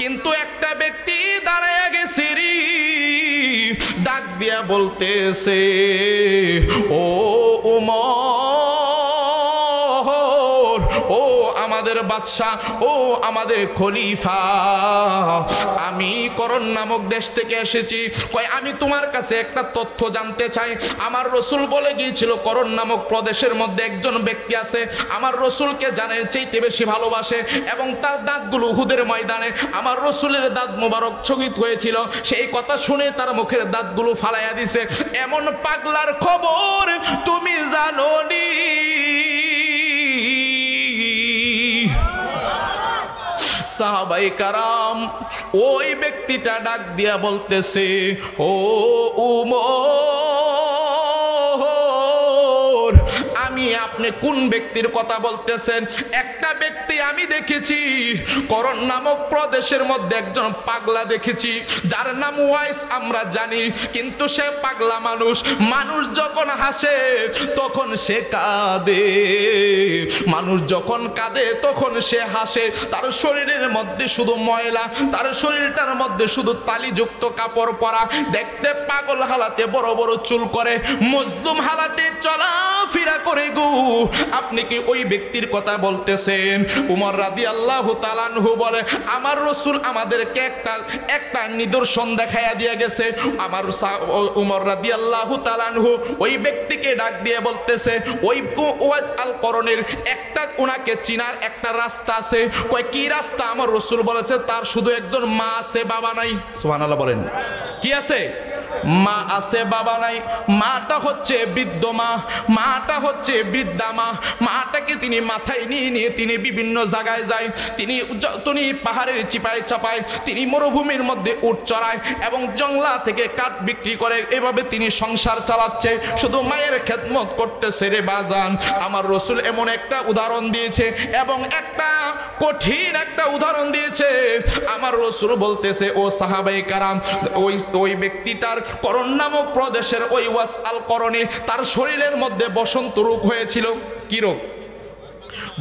কিন্তু একটা ব্যক্তি দাঁড়ায় গেছে রে, ডাক দিয়া বলতেছে, ও উমর, ও আমাদের বাদশাহ, ও আমাদের খলিফা, আমি করণ নামক দেশ থেকে এসেছি। কয় আমি তোমার কাছে একটা তথ্য জানতে চাই। আমার রসুল বলে গিয়েছিল করণ নামক প্রদেশের মধ্যে একজন ব্যক্তি আছে, আমার রসুলকে জানের চাইতে বেশি ভালোবাসে, এবং তার দাঁতগুলো উহুদের ময়দানে আমার রসুলের দাঁত মোবারক শহীদ হয়েছিল। সেই কথা শুনে তার মুখের দাঁতগুলো ফালাইয়া দিছে। এমন পাগলার খবর তুমি জানো নি? সাহাবায়ে কারাম ওই ব্যক্তিটা ডাক দিয়া বলতেছে, ও উমর, আমি আপনি কোন ব্যক্তির কথা বলতেছেন? একটা ব্যক্তি আমি দেখেছি করণ নামক প্রদেশের মধ্যে একজন পাগলা দেখেছি, যার নাম ওয়াইস আমরা জানি, কিন্তু সে পাগলা মানুষ। মানুষ যখন হাসে তখন সে কাঁদে, মানুষ যখন কাঁদে তখন সে হাসে। তার শরীরের মধ্যে শুধু ময়লা, তার শরীরটার মধ্যে শুধু তালিযুক্ত কাপড় পরা, দেখতে পাগল হালাতে বড় বড় চুল করে, মজলুম হালাতে চলাফেরা করে গো। আপনি কি ওই ব্যক্তির কথা বলতেছেন? উমর রাদিয়াল্লাহু তাআলা আনহু বলে, আমার রাসূল আমাদেরকে একটা নিদর্শন দেখাইয়া দিয়ে গেছে। আমার উমর রাদিয়াল্লাহু তাআলা আনহু ওই ব্যক্তিকে ডাক দিয়ে বলতেছে, ওই ওয়াইস আল করণের একটা উনাকে চিনার একটা রাস্তা আছে। কয় কি রাস্তা? আমার রাসূল বলেছে তার শুধু একজন মা আছে, বাবা নাই। সুবহানাল্লাহ বলেন। কি আছে? মা আছে, বাবা নাই। মাটা হচ্ছে বৃদ্ধ মা, মাটা হচ্ছে বৃদ্ধা মা। মাটাকে তিনি মাথায় নিয়ে নিয়ে তিনি বিভিন্ন জায়গায় যায়, তিনি পাহাড়ের চিপায় চাপায়, তিনি মরুভূমির মধ্যে উট চড়ায় এবং জংলা থেকে কাঠ বিক্রি করে, এভাবে তিনি সংসার চালাচ্ছে, শুধু মায়ের খেদমত করতেছে রে বাজান। আমার রসুল এমন একটা উদাহরণ দিয়েছে, এবং একটা কঠিন একটা উদাহরণ দিয়েছে। আমার রসুল বলতেছে, ও সাহাবায়ে কারাম, ওই ব্যক্তিটার করণ নামক প্রদেশের ওই ওয়াস আল করণে তার শরীরের মধ্যে বসন্ত রোগ হয়েছিল। কি রোগ?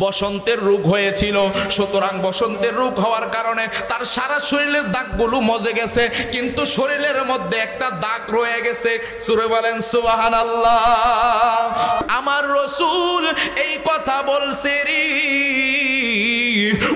বসন্তের রোগ হয়েছিল। সুতরাং বসন্তের রোগ হওয়ার কারণে তার সারা শরীরের দাগগুলো মজে গেছে, কিন্তু শরীরের মধ্যে একটা দাগ রয়ে গেছে। সূরা বলেন সুবহানাল্লাহ। আমার রাসূল এই কথা বলছে রে।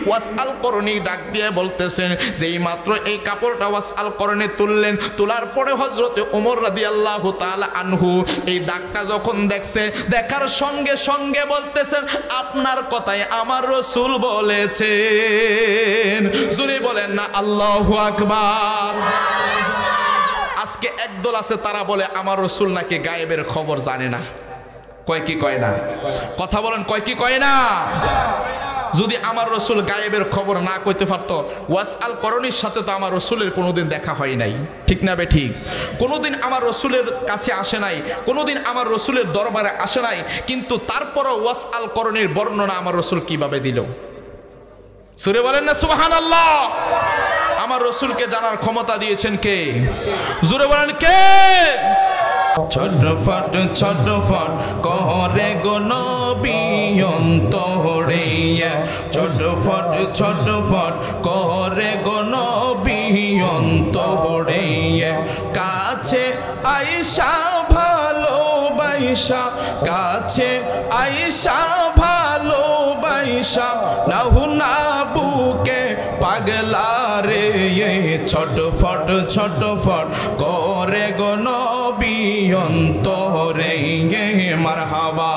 ওয়াস আল করণী ডাক দিয়ে বলতেছেন, যেই মাত্র এই কাপড়টা ওয়াস আল করণে তুললেন, তোলার পরে হযরতে ওমর রাদিয়াল্লাহু তাআলা আনহু এই দাগটা যখন দেখছে, দেখার সঙ্গে সঙ্গে বলতেছেন, আপনার কথাই আমার রাসূল বলেছেন। জোরে বলেন না আল্লাহু আকবার। আজকে একদল আছে, তারা বলে আমার রাসূল নাকি গায়েবের খবর জানে না। কয় কি কয় না? কথা বলেন, কয় কি কয় না? যদি আমার রসুল গায়েবের খবর না কইতে পারতো, ওয়াস আল করণীর সাথে তো আমার রসুলের কোনোদিন দেখা হয় নাই, ঠিক না বে ঠিক? কোনোদিন আমার রসুলের কাছে আসে নাই, কোনোদিন আমার রসুলের দরবারে আসে নাই, কিন্তু তারপরও ওয়াস আল করণীর বর্ণনা আমার রসুল কিভাবে দিল? সুরে বলেন না সুবহানাল্লাহ। আমার রসুলকে জানার ক্ষমতা দিয়েছেন কে? জোরে বলেন কে? ছটফট ছটফট করে গো নবী অন্তরে, ছটফট ছটফট করে গো নবী অন্তরে, কাছে আয়েশা ভালোবাসা, কাছে আয়েশা ভালোবাসা, নাহু না বুকে পাগলা রে, ছটফট ছটফট করে গো নবী অন্তরে। মারহাবা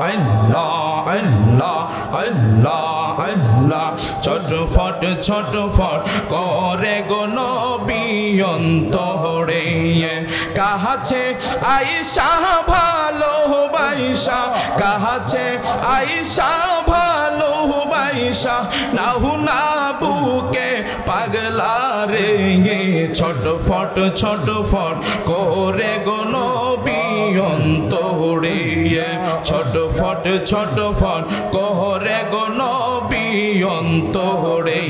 আল্লাহ আল্লাহ আল্লাহ আল্লাহ, ছটফট ছটফট করে গো নবী অন্তরে, কাছে আয়েশা ভালোবাসা, কাছে আয়েশা ভালোবাসা, নাহু না বুকে পাগলা রে, ছটফট ছটফট করে গো নবী অন্তরে, ছটফট ছটফট করে গো নবী অন্তরে।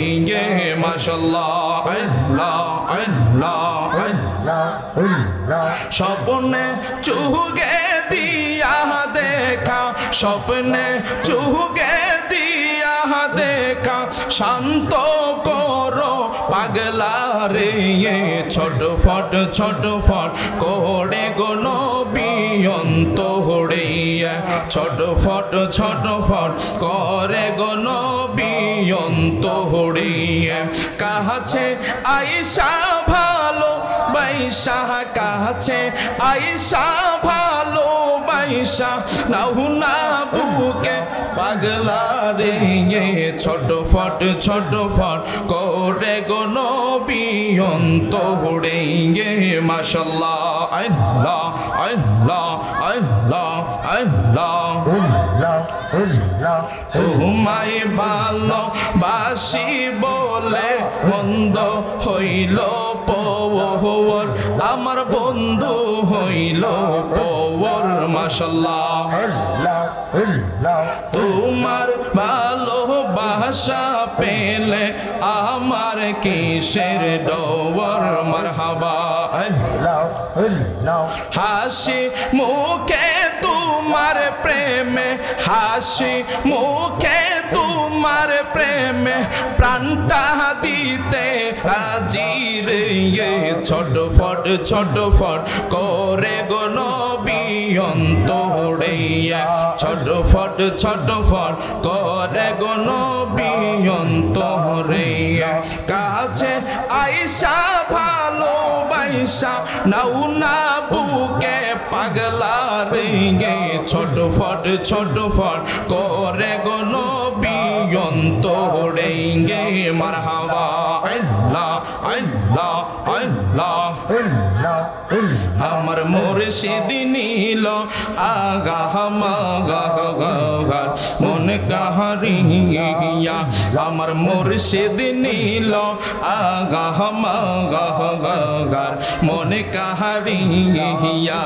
মাশাআল্লাহ আল্লাহ আল্লাহ আল্লাহ। স্বপ্নে চুগে দিয়া দেখা, স্বপ্নে চুগে দিয়া দেখা, শান্ত করো পাগল পাগলা রে ছটফট করে গো নবী অন্তরে ছটফট করে গো নবী অন্তরে কাছে আয়েশা ভালো বাইশা কাছে আয়েশা ভালো বাইশা নাহু না বুকে পাগলা রে ছটফট করে গো নবী অন্তরে মাশাআল্লাহ আল্লাহ আল্লাহ আল্লাহ আল্লাহ তোমায় ভালোবাসি বলে মন্দ হইল পওর আমার বন্ধু হইল পওর মাশাআল্লাহ তোমার ভালোবাসা পেলে আমার কিসের ডর মারহাবা হাসি মুখে তোমার প্রেমে হাসি মুখে তোমার প্রেমে প্রাণটা দিতে রাজি রে ছটফট করে গো নবী অন্তরে ছটফট করে গো নবী অন্তরে কাছে আয়েশা ভালোবাসা নাও না বুকে পাগলা রে ছটফট করে গো নবী অন্তরে মারহাবা আল্লাহ আল্লাহ আল্লাহ আমার মুর্শিদ নীল আগাহ মাগাহ মন কাহারিয়া আমার মুর্শিদ নীল আগাহ মাগাহ মন কাহারিয়া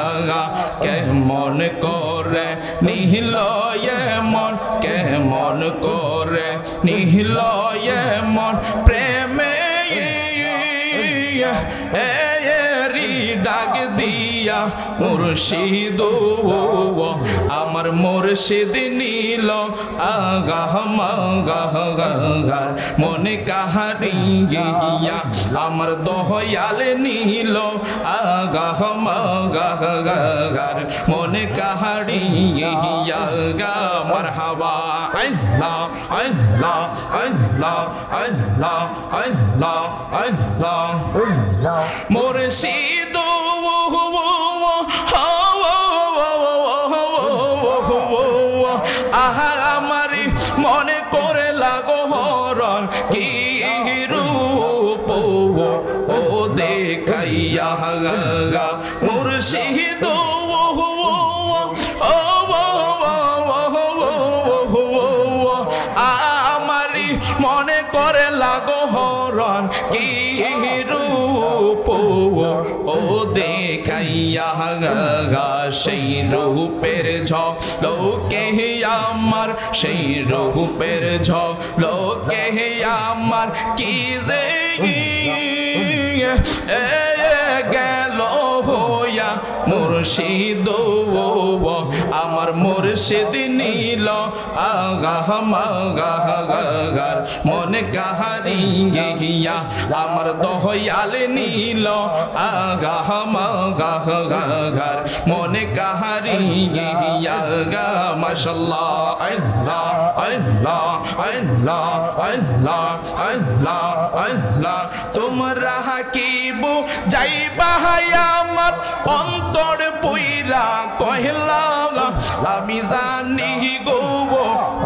কেমন করে নিহিল মন কেমন করে নিহিল মন প্রেমে ডাক দিয়া মুর্শিদ আমার মুর্শিদ নীল আগাহ মাগাহ মনে কাহারিয়া আমার দয়াল নীল আগাহ মাগাহ মনে কাহারিয়া মারহাবা আল্লাহ আল্লাহ আল্লাহ আল্লাহ আল্লাহ আল্লাহ মুর্শিদ আহা আমারি মনে করে লাগো হরণ কি রূপ ও দেখাইয়া মুর্শিদ আমারি মনে করে লাগো হরণ কি রূপ ও দেখাইয়া সেই রূপের ঝলকে আমার সেই রূপের ঝলকে আমার কি যে গেল হইয়া মুর্শিদ আমার মুর্শিদ নীল আগাহ মাগাহ মনে কাহারিয়া আমার দয়াল নীল আগাহ মাগাহ মনে কাহারিয়া মাশাআল্লাহ আল্লাহ আল্লাহ আল্লাহ আল্লাহ আল্লাহ আল্লাহ তোমরা হাকিবু যাইবা আমার অন্তর পুইরা কহিলা আমি জানি গো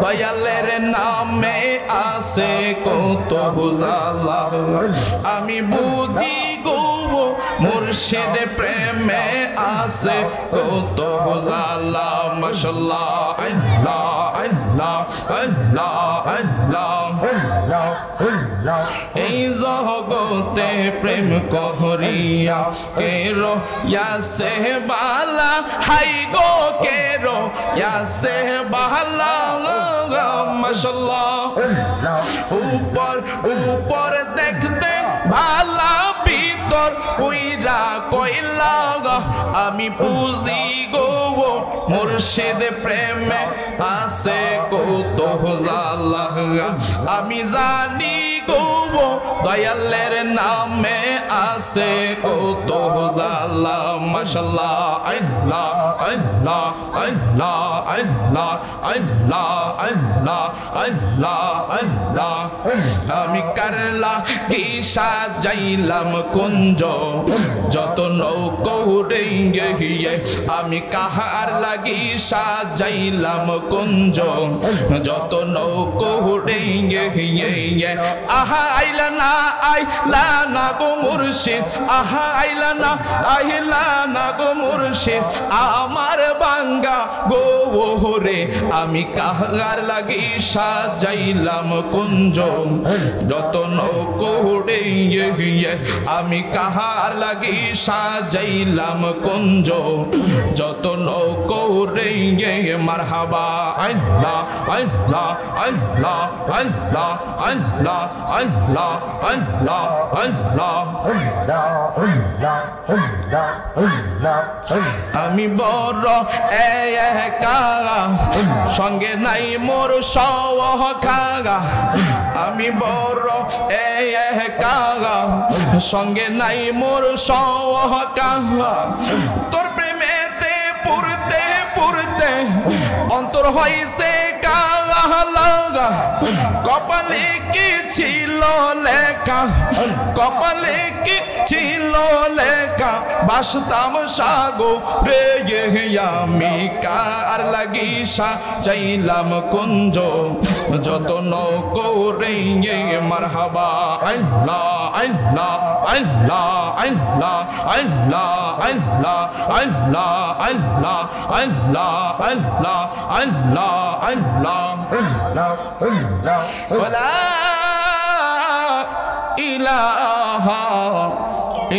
দয়ালের নামে আছে কত জ্বালা আমি বুঝি গো মুর্শিদ প্রেমে আছে কত জ্বালা মাশাআল্লাহ আল্লাহ আল্লাহ আল্লাহ আল্লাহ এই জগতে প্রেম কহরিয়া কেরো ইয়াসে বালা হাই গো কেরো ইয়াসে বালা মাশাআল্লাহ উপর উপর দেখতে ভালা ভিতর কইরা কইলা আমি বুঝি গো মুর্শিদ প্রেমে আছে কত জ্বালা আমি জানি গো দয়ালের নামে আছে কত জালা মাশাআল্লাহ আল্লাহ আল্লাহ আল্লাহ আল্লাহ আল্লাহ আল্লাহ আল্লাহ আল্লাহ আমি কারলা কি সাজাইলাম কুঞ্জ যত নৌকো রেঙ্গে হিয়ে আমি কাহার লাগি সাজাইলাম কুঞ্জ যত নৌকো রেঙ্গে হিয়ে আহা আইলা না গো মুর্শিদ আহা আইলা না গো মুর্শিদ আমার বাঙ্গা গো রে আমি কাহার লাগি সাজাইলাম কুঞ্জ যত নৌকো রেঙ্গে আমি কাহার লাগি সাজাইলাম কুঞ্জ যত নৌকো রেঙ্গে মারহাবা আল্লাহ আল্লাহ আল্লাহ আল্লাহ আল্লাহ আল্লাহ আল্লাহ আল্লাহ আমি বড় একা সঙ্গে নাই মোর সহখাগা আমি বড় একা সঙ্গে নাই মোর সহখাগা তোর প্রেমেতে পুরতে পুরতে অন্তর হইছে কালা লাগা কপালে কি ছিল লেখা কপালে কি ছিল লেখা বাসতাম সাগো রে আমি কার লাগি সাজাইলাম কুঞ্জ যত নৌকো রে মারহাবা আল্লাহ আল্লাহ আল্লাহ আল্লাহ আল্লাহ আল্লাহ আল্লাহ আল্লাহ আল্লাহ আল্লাহ আল্লাহ আল্লাহ ওয়ালা ইলাহা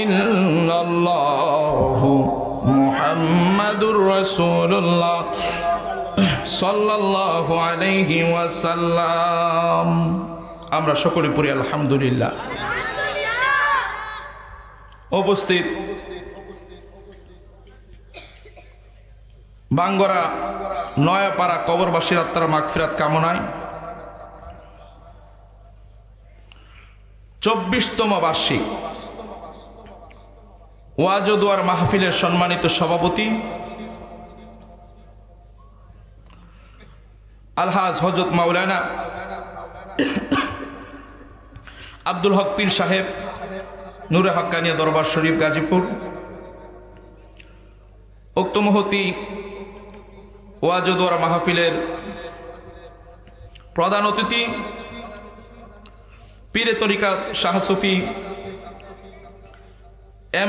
ইল্লাল্লাহু মুহাম্মাদুর রাসূলুল্লাহ সাল্লাল্লাহু আলাইহি ওয়াসাল্লাম। আমরা সকলে পড়ি আলহামদুলিল্লাহ। উপস্থিত বাঙ্গরা নয়াপাড়া কবরবাসীর আত্মার মাগফিরাত কামনায় 24তম বার্ষিক ওয়াজ ও দোয়ার মাহফিলের সম্মানিত সভাপতি আলহাজ হযরত মাওলানা আব্দুল হক পীর সাহেব নূরে হক্কানিয়া দরবার শরীফ গাজীপুর, উক্ত মহতি ওয়াজ ও দোয়ার মাহফিলের প্রধান অতিথি পীরে তরিকাত শাহ সুফি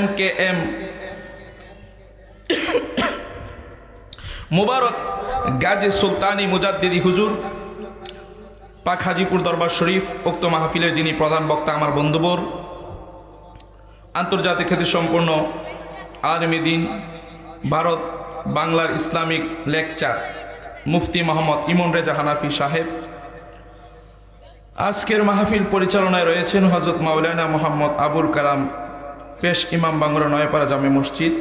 MKM মুবারক গাজী সুলতানি মুজাদ্দিদি হুজুর পাক হাজিপুর দরবার শরীফ, উক্ত মাহফিলের যিনি প্রধান বক্তা আমার বন্ধুবর, আন্তর্জাতিক খ্যাতি সম্পন্ন আলেমে দ্বীন, ভারত বাংলার ইসলামিক লেকচার মুফতি মোহাম্মদ ইমন রেজা হানাফি সাহেব। আজকের মাহফিল পরিচালনায় রয়েছেন হযরত মাওলানা মোহাম্মদ আবুল কালাম পেশ ইমাম বাঙ্গুরা নয়াপাড়া জামে মসজিদ।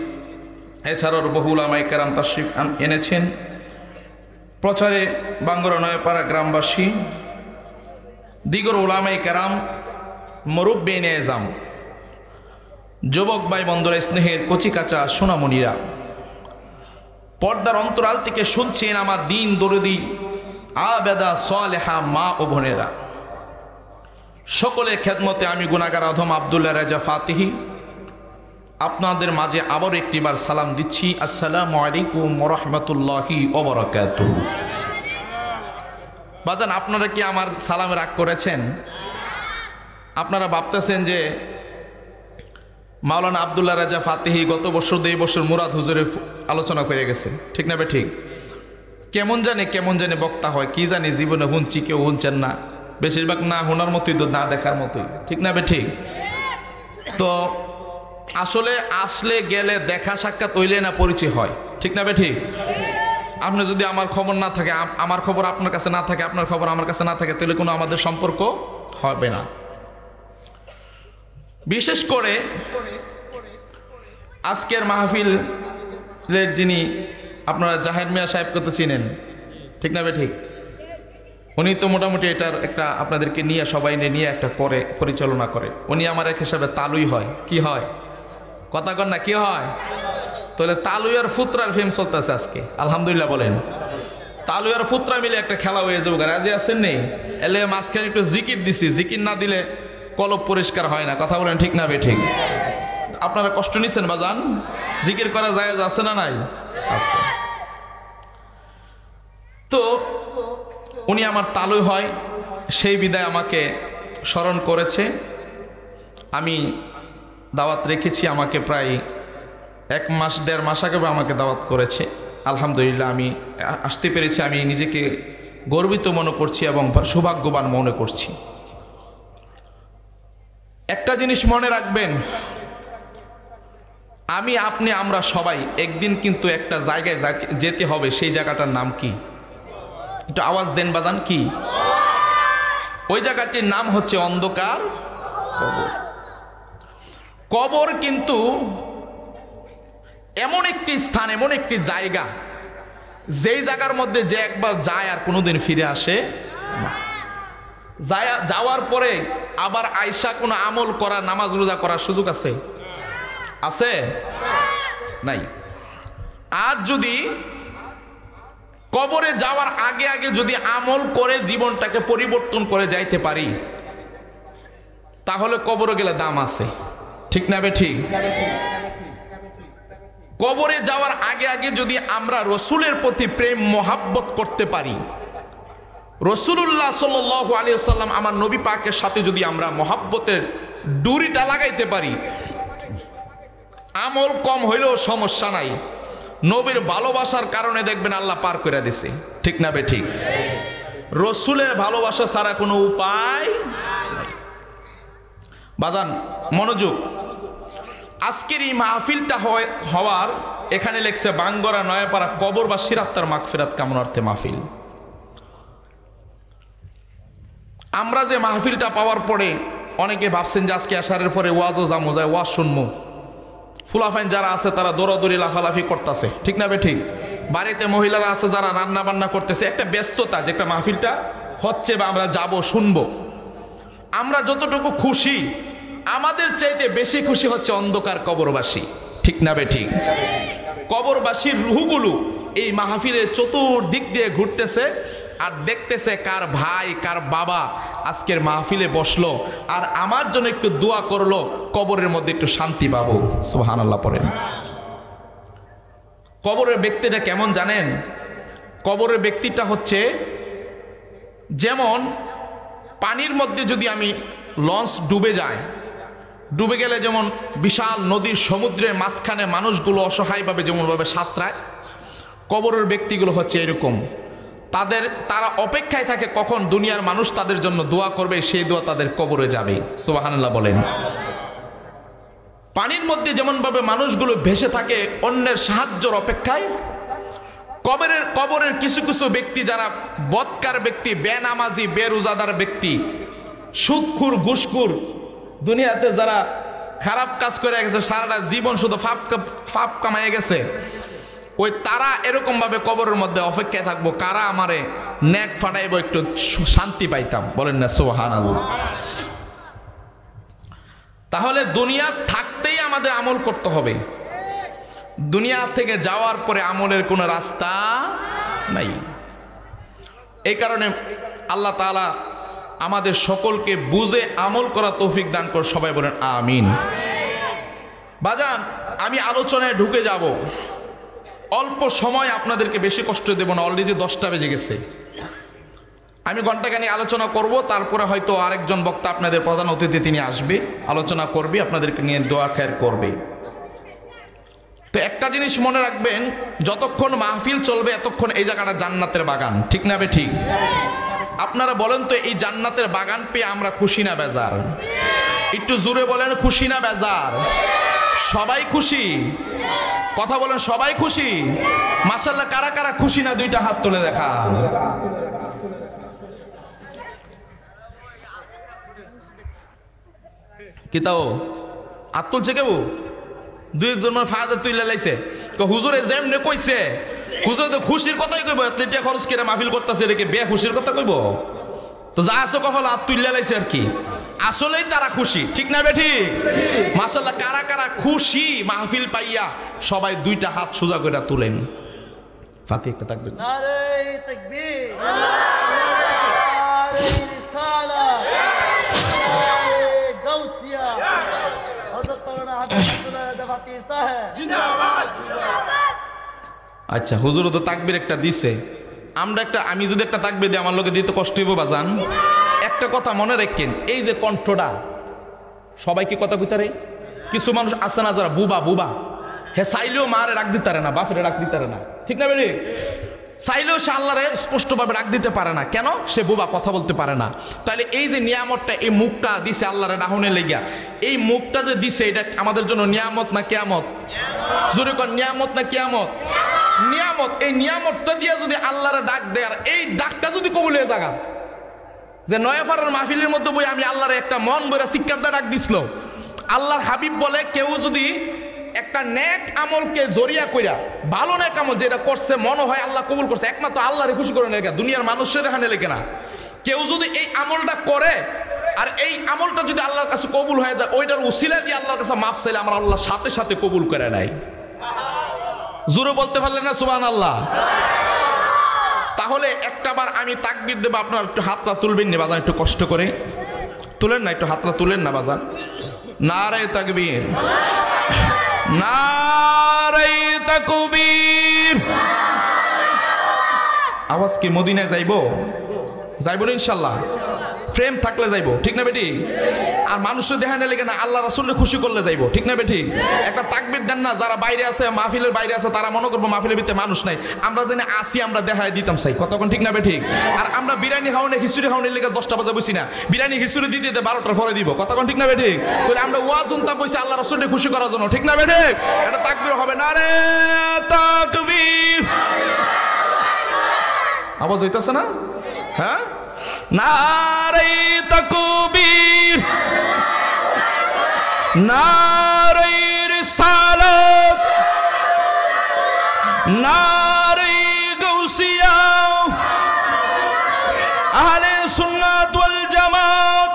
এছাড়াও বহু উলামায়ে কেরাম তাশরিফ এনেছেন। প্রচারে বাঙ্গুরা নয়াপাড়া গ্রামবাসী, দিগর উলামায়ে কেরাম, মুরব্বী নেজাম, যুবক ভাই বন্ধুরা, স্নেহের কচিকাচা সোনামণিরা, পর্দার অন্তরাল থেকে শুনছেন আমার দিন দরদি আবেদা সালেহা মা ও বোনেরা, সকলের খেদমতে আমি গুনাহগার অধম আব্দুল্লাহ রেজা ফাতিহি আপনাদের মাঝে আবার একটিবার সালাম দিচ্ছি। আসসালামু আলাইকুম ওয়া রাহমাতুল্লাহি ওয়া বারাকাতুহু। বাজান, আপনারা কি আমার সালামে রাগ করেছেন? আপনারা ভাবতেছেন যে মাওলানা আব্দুল্লাহ রেজা ফাতিহি গত বছর 2 বছর মুরাদ হুজুরের আলোচনা করে গেছে, ঠিক না? ঠিক কেমন জানে বক্তা হয়, কি জানি জীবনে হুনছি, কেউ হুনছেন না, বেশিরভাগ না হোনার মতোই তো না দেখার মতোই, ঠিক না? ঠিক তো আসলে আসলে গেলে দেখা সাক্ষাৎ হইলে না পরিচয় হয়, ঠিক না? ঠিক আপনি যদি আমার খবর না থাকে, আমার খবর আপনার কাছে না থাকে, আপনার খবর আমার কাছে না থাকে, তাহলে কোনো আমাদের সম্পর্ক হবে না। বিশেষ করে আজকের মাহফিলের যিনি, আপনারা জাহের মিয়া সাহেবকে তো চিনেন, ঠিক না? ঠিক উনি তো মোটামুটি এটার একটা আপনাদেরকে নিয়ে সবাই নিয়ে একটা করে পরিচালনা করে। উনি আমার এক হিসাবে তালুই হয়। কি হয়? কথা কন না, কি হয়? তাহলে তালুই আর ফুতরার ফেম চলতেছে আজকে, আলহামদুলিল্লাহ বলেন। তালু আর ফুতরা মিলে একটা খেলা হয়ে যাবে, রাজি আছেন নেই? এলে মাঝখানে একটু জিকির দিছি, জিকির না দিলে কলব পরিষ্কার হয় না। কথা বলেন ঠিক না বে ঠিক? আপনারা কষ্ট নিচ্ছেন বাজান? জিকির করা যায় আছে না নাই? আছে। তো উনি আমার তালু হয়, সেই বিদায় আমাকে স্মরণ করেছে। আমি দাওয়াত রেখেছি, আমাকে প্রায় 1 মাস 1.5 মাস আগে আমাকে দাওয়াত করেছে। আলহামদুলিল্লাহ আমি আসতে পেরেছি, আমি নিজেকে গর্বিত মনে করছি এবং সৌভাগ্যবান মনে করছি। একটা জিনিস মনে রাখবেন, আমি আপনি আমরা সবাই একদিন কিন্তু একটা জায়গায় যেতে হবে। সেই জায়গাটার নাম কি? একটু আওয়াজ দেন বাজান, কি? ওই জায়গাটির নাম হচ্ছে অন্ধকার কবর। কবর কিন্তু এমন একটি স্থান, এমন একটি জায়গা, যেই জায়গার মধ্যে যে একবার যায় আর কোনোদিন ফিরে আসে না। যাওয়ার পরে আবার আয়সা কোনো আমল করা, নামাজ রোজা করার সুযোগ আছে? আছে? নাই। আর যদি কবরে যাওয়ার আগে আগে যদি আমল করে জীবনটাকে পরিবর্তন করে যাইতে পারি, তাহলে কবরে গেলে দাম আছে। ঠিক না বে ঠিক? কবরে যাওয়ার আগে আগে যদি আমরা রসুলের প্রতি প্রেম মোহাব্বত করতে পারি, রসুলুল্লাহ সাল্লাল্লাহু আলাইহি ওয়াসাল্লাম আমার নবী পাকের সাথে যদি আমরা মোহাব্বতের ডুরিটা লাগাইতে পারি, আমল কম হইলেও সমস্যা নাই, নবীর ভালোবাসার কারণে দেখবেন আল্লাহ পার করে দিছে। ঠিক না বে ঠিক? রসুলের ভালোবাসা ছাড়া কোনো উপায় নাই। বাজান মনোযোগ, আজকের এই মাহফিলটা হওয়ার এখানে লেখছে বাঙ্গরা নয়াপাড়া কবরবাসীর আত্মার মাগফিরাত কামনার্থে মাহফিল। আমরা যে মাহফিলটা পাওয়ার পরে অনেকে ভাবছেন যে আজকে আশারের পরে ওয়াজও জামো যায়, ওয়াজ শুনবো। ফুলাফাইন যারা আছে তারা দৌড়াদৌড়ি লাফালাফি করতেছে। ঠিক না বে ঠিক? বাড়িতে মহিলারা আছে যারা রান্না বান্না করতেছে, একটা ব্যস্ততা যে একটা মাহফিলটা হচ্ছে বা আমরা যাব শুনবো। আমরা যতটুকু খুশি, আমাদের চাইতে বেশি খুশি হচ্ছে অন্ধকার কবরবাসী। ঠিক না বে ঠিক? কবরবাসীর রুহগুলো এই মাহফিলের চতুর্দিক দিয়ে ঘুরতেছে আর দেখতেছে কার ভাই কার বাবা আজকের মাহফিলে বসলো আর আমার জন্য একটু দোয়া করলো, কবরের মধ্যে একটু শান্তি পাবো। সুবহানাল্লাহ পড়েন। কবরের ব্যক্তিটা কেমন জানেন? কবরের ব্যক্তিটা হচ্ছে যেমন পানির মধ্যে যদি আমি লঞ্চ ডুবে যায়, ডুবে গেলে যেমন বিশাল নদীর সমুদ্রের মাঝখানে মানুষগুলো অসহায়ভাবে যেমনভাবে সাঁতরায়, কবরের ব্যক্তিগুলো হচ্ছে এরকম। তারা অপেক্ষায় থাকে কখন দুনিয়ার মানুষ তাদের জন্য দোয়া করবে, সেই দোয়া তাদের কবরে যাবে। সুবহানাল্লাহ বলেন। পানির মধ্যে যেমনভাবে মানুষগুলো ভেসে থাকে অন্যের সাহায্যের অপেক্ষায়, কবরের কিছু কিছু ব্যক্তি যারা বদকার ব্যক্তি, বেনামাজি, বেরোজাদার ব্যক্তি, সুদখুর, ঘুষখুর, দুনিয়াতে যারা খারাপ কাজ করে গেছে, সারাটা জীবন শুধু ফাপ কামাইয়ে গেছে, ওই তারা এরকম ভাবে কবরের মধ্যে অপেক্ষায় থাকবো কারা আমারে নেক ফাটাইবো, একটু শান্তি পাইতাম। বলেন না সুবহানাল্লাহ। তাহলে দুনিয়া থাকতেই আমাদের আমল করতে হবে, দুনিয়া থেকে যাওয়ার পরে আমলের কোনো রাস্তা নাই। এই কারণে আল্লাহ তাআলা আমাদের সকলকে বুঝে আমল করা তৌফিক দান করে। সবাই বলেন আমিন। বাজান আমি আলোচনায় ঢুকে যাব, অল্প সময় আপনাদেরকে বেশি কষ্ট দেব না। অলরেডি 10টা বেজে গেছে। আমি ঘন্টাখানি আলোচনা করব, তারপরে হয়তো আরেকজন বক্তা আপনাদের প্রধান অতিথি তিনি আসবে, আলোচনা করবে, আপনাদেরকে নিয়ে দোয়া খেয়ার করবে। তো একটা জিনিস মনে রাখবেন, যতক্ষণ মাহফিল চলবে এতক্ষণ এই জায়গাটা জান্নাতের বাগান। ঠিক না বে ঠিক? আপনারা বলেন তো, এই জান্নাতের বাগান পেয়ে আমরা খুশি না বেজার? একটু জোরে বলেন, খুশি না বেজার? সবাই খুশি? কথা বলেন, সবাই খুশি? মাশাআল্লাহ। কারা কারা খুশি না দুইটা হাত তুলে দেখা। কি তাও হাত তুলছে কেউ? দুই একজন ফায়দা তুইলা লাইছে, হুজুরে যেমনে কইছে হুজুর তো খুশির কথাই কইব, এটা খরচ করে মাহফিল করতেছে, এটাকে বে খুশির কথা কইব? তো যা আছে কপাল হাত তুললে লাইছে আর কি, আসলেই তারা খুশি, ঠিক না বেঠিক? মাশাআল্লাহ, কারা কারা খুশি মাহফিল পাইয়া সবাই দুইটা হাত সোজা করে তুলেন। ফাতি একটা তাকবীর, নারে তাকবীর, নারে রিসালাত, নারে গাউসিয়া, হযরত মাওলানা হাফেজ আব্দুল্লাহ রাজা ফাতি সাহেব জিন্দাবাদ, জিন্দাবাদ। আচ্ছা, হুজুরও তো তাকবীর একটা দিছে, আমি যদি একটা তাকবীর দিই আমার লোকে দিতে কষ্ট হইব বাজান। একটা কথা মনে রাখেন, এই যে কণ্ঠটা সবাই কি কথা কইতারে? কিছু মানুষ আছে না যারা বুবা, হে চাইলেও মারে ডাক দিতে পারে না, বাপেরে ডাক দিতে পারে না, ঠিক না বেরি? চাইলেও সে আল্লাহরে স্পষ্টভাবে ডাক দিতে পারে না, কেন? সে বুবা, কথা বলতে পারে না। তাহলে এই যে নিয়ামতটা, এই মুখটা দিছে আল্লাহরে ডাহনে লেগিয়া, এই মুখটা যে দিছে এটা আমাদের জন্য নিয়ামত না কিয়ামত? জোরে কোন, নিয়ামত না কিয়ামত? নিয়ামত। এই নিয়ামতটা দিয়ে যদি আল্লাহরে ডাক দেয়, আর এই ডাকটা যদি কবুল হয়ে জায়গা, যে নয়াফারের মাহফিলের মধ্যে বই আমি আল্লাহরে একটা মন বইরা শিক্ষার্থী ডাক দিছিল, আল্লাহর হাবিব বলে কেউ যদি একটা নেক আমলকে জরিয়া কইরা, ভালো নেক আমল যেটা করছে মনে হয় আল্লাহ কবুল করছে, একমাত্র আল্লাহরে খুশি করে লেগে, দুনিয়ার মানুষের দেখানে লেগে না, কেউ যদি এই আমলটা করে আর এই আমলটা যদি আল্লাহর কাছে কবুল হয়ে যায়, ওইটার উসিলা দিয়ে আল্লাহর কাছে মাফ চাইলে আমার আল্লাহ সাথে সাথে কবুল করে নাই। জোরে বলতে পারলেন না সুবহানাল্লাহ? তাহলে একটাবার আমি তাকবীর দেব, আপনার একটু হাতটা তুলবেন না বাজান, একটু কষ্ট করে তুলেন না, একটু হাতটা তুলেন না বাজান। নারে তাকবীর, নারে তাকবীর। আওয়াজ কি মদিনায় যাইবো না ইনশাল্লাহ? প্রেম থাকলে যাইবো, ঠিক না বেটি? আর মানুষের দেখানে লেগে না, আল্লাহ রাসূলকে খুশি করলে যাইবো, ঠিক না বেটি? একটা তাকবীর দেন না, যারা বাইরে আছে, মাহফিলের বাইরে আছে, তারা মনে করবো মাহফিলের ভিতরে মানুষ নাই, আমরা জানি আসি, আমরা দেখায় দিতাম চাই, কতক্ষণ, ঠিক না বেটি? আর আমরা বিরিয়ানি খাওয়ানে, খিচুড়ি খাওয়ানোর লেগে 10টা বাজে বসি না, বিরিয়ানি খিচুড়ি দিতে 12টার পরে দিব, কতক্ষণ, ঠিক না বেটি? তাহলে আমরা ওয়াজ শুনতাম বসে আল্লাহ রাসূলকে খুশি করার জন্য, ঠিক না বেটি? এটা তাকবীর হবে, নারে তাকবীর। আওয়াজ হইতাছে না? হ্যাঁ, নারে তাকবীর, নারে রিসালাত, নারে গাউসিয়া, আহলে সুন্নাত ওয়াল জামাত,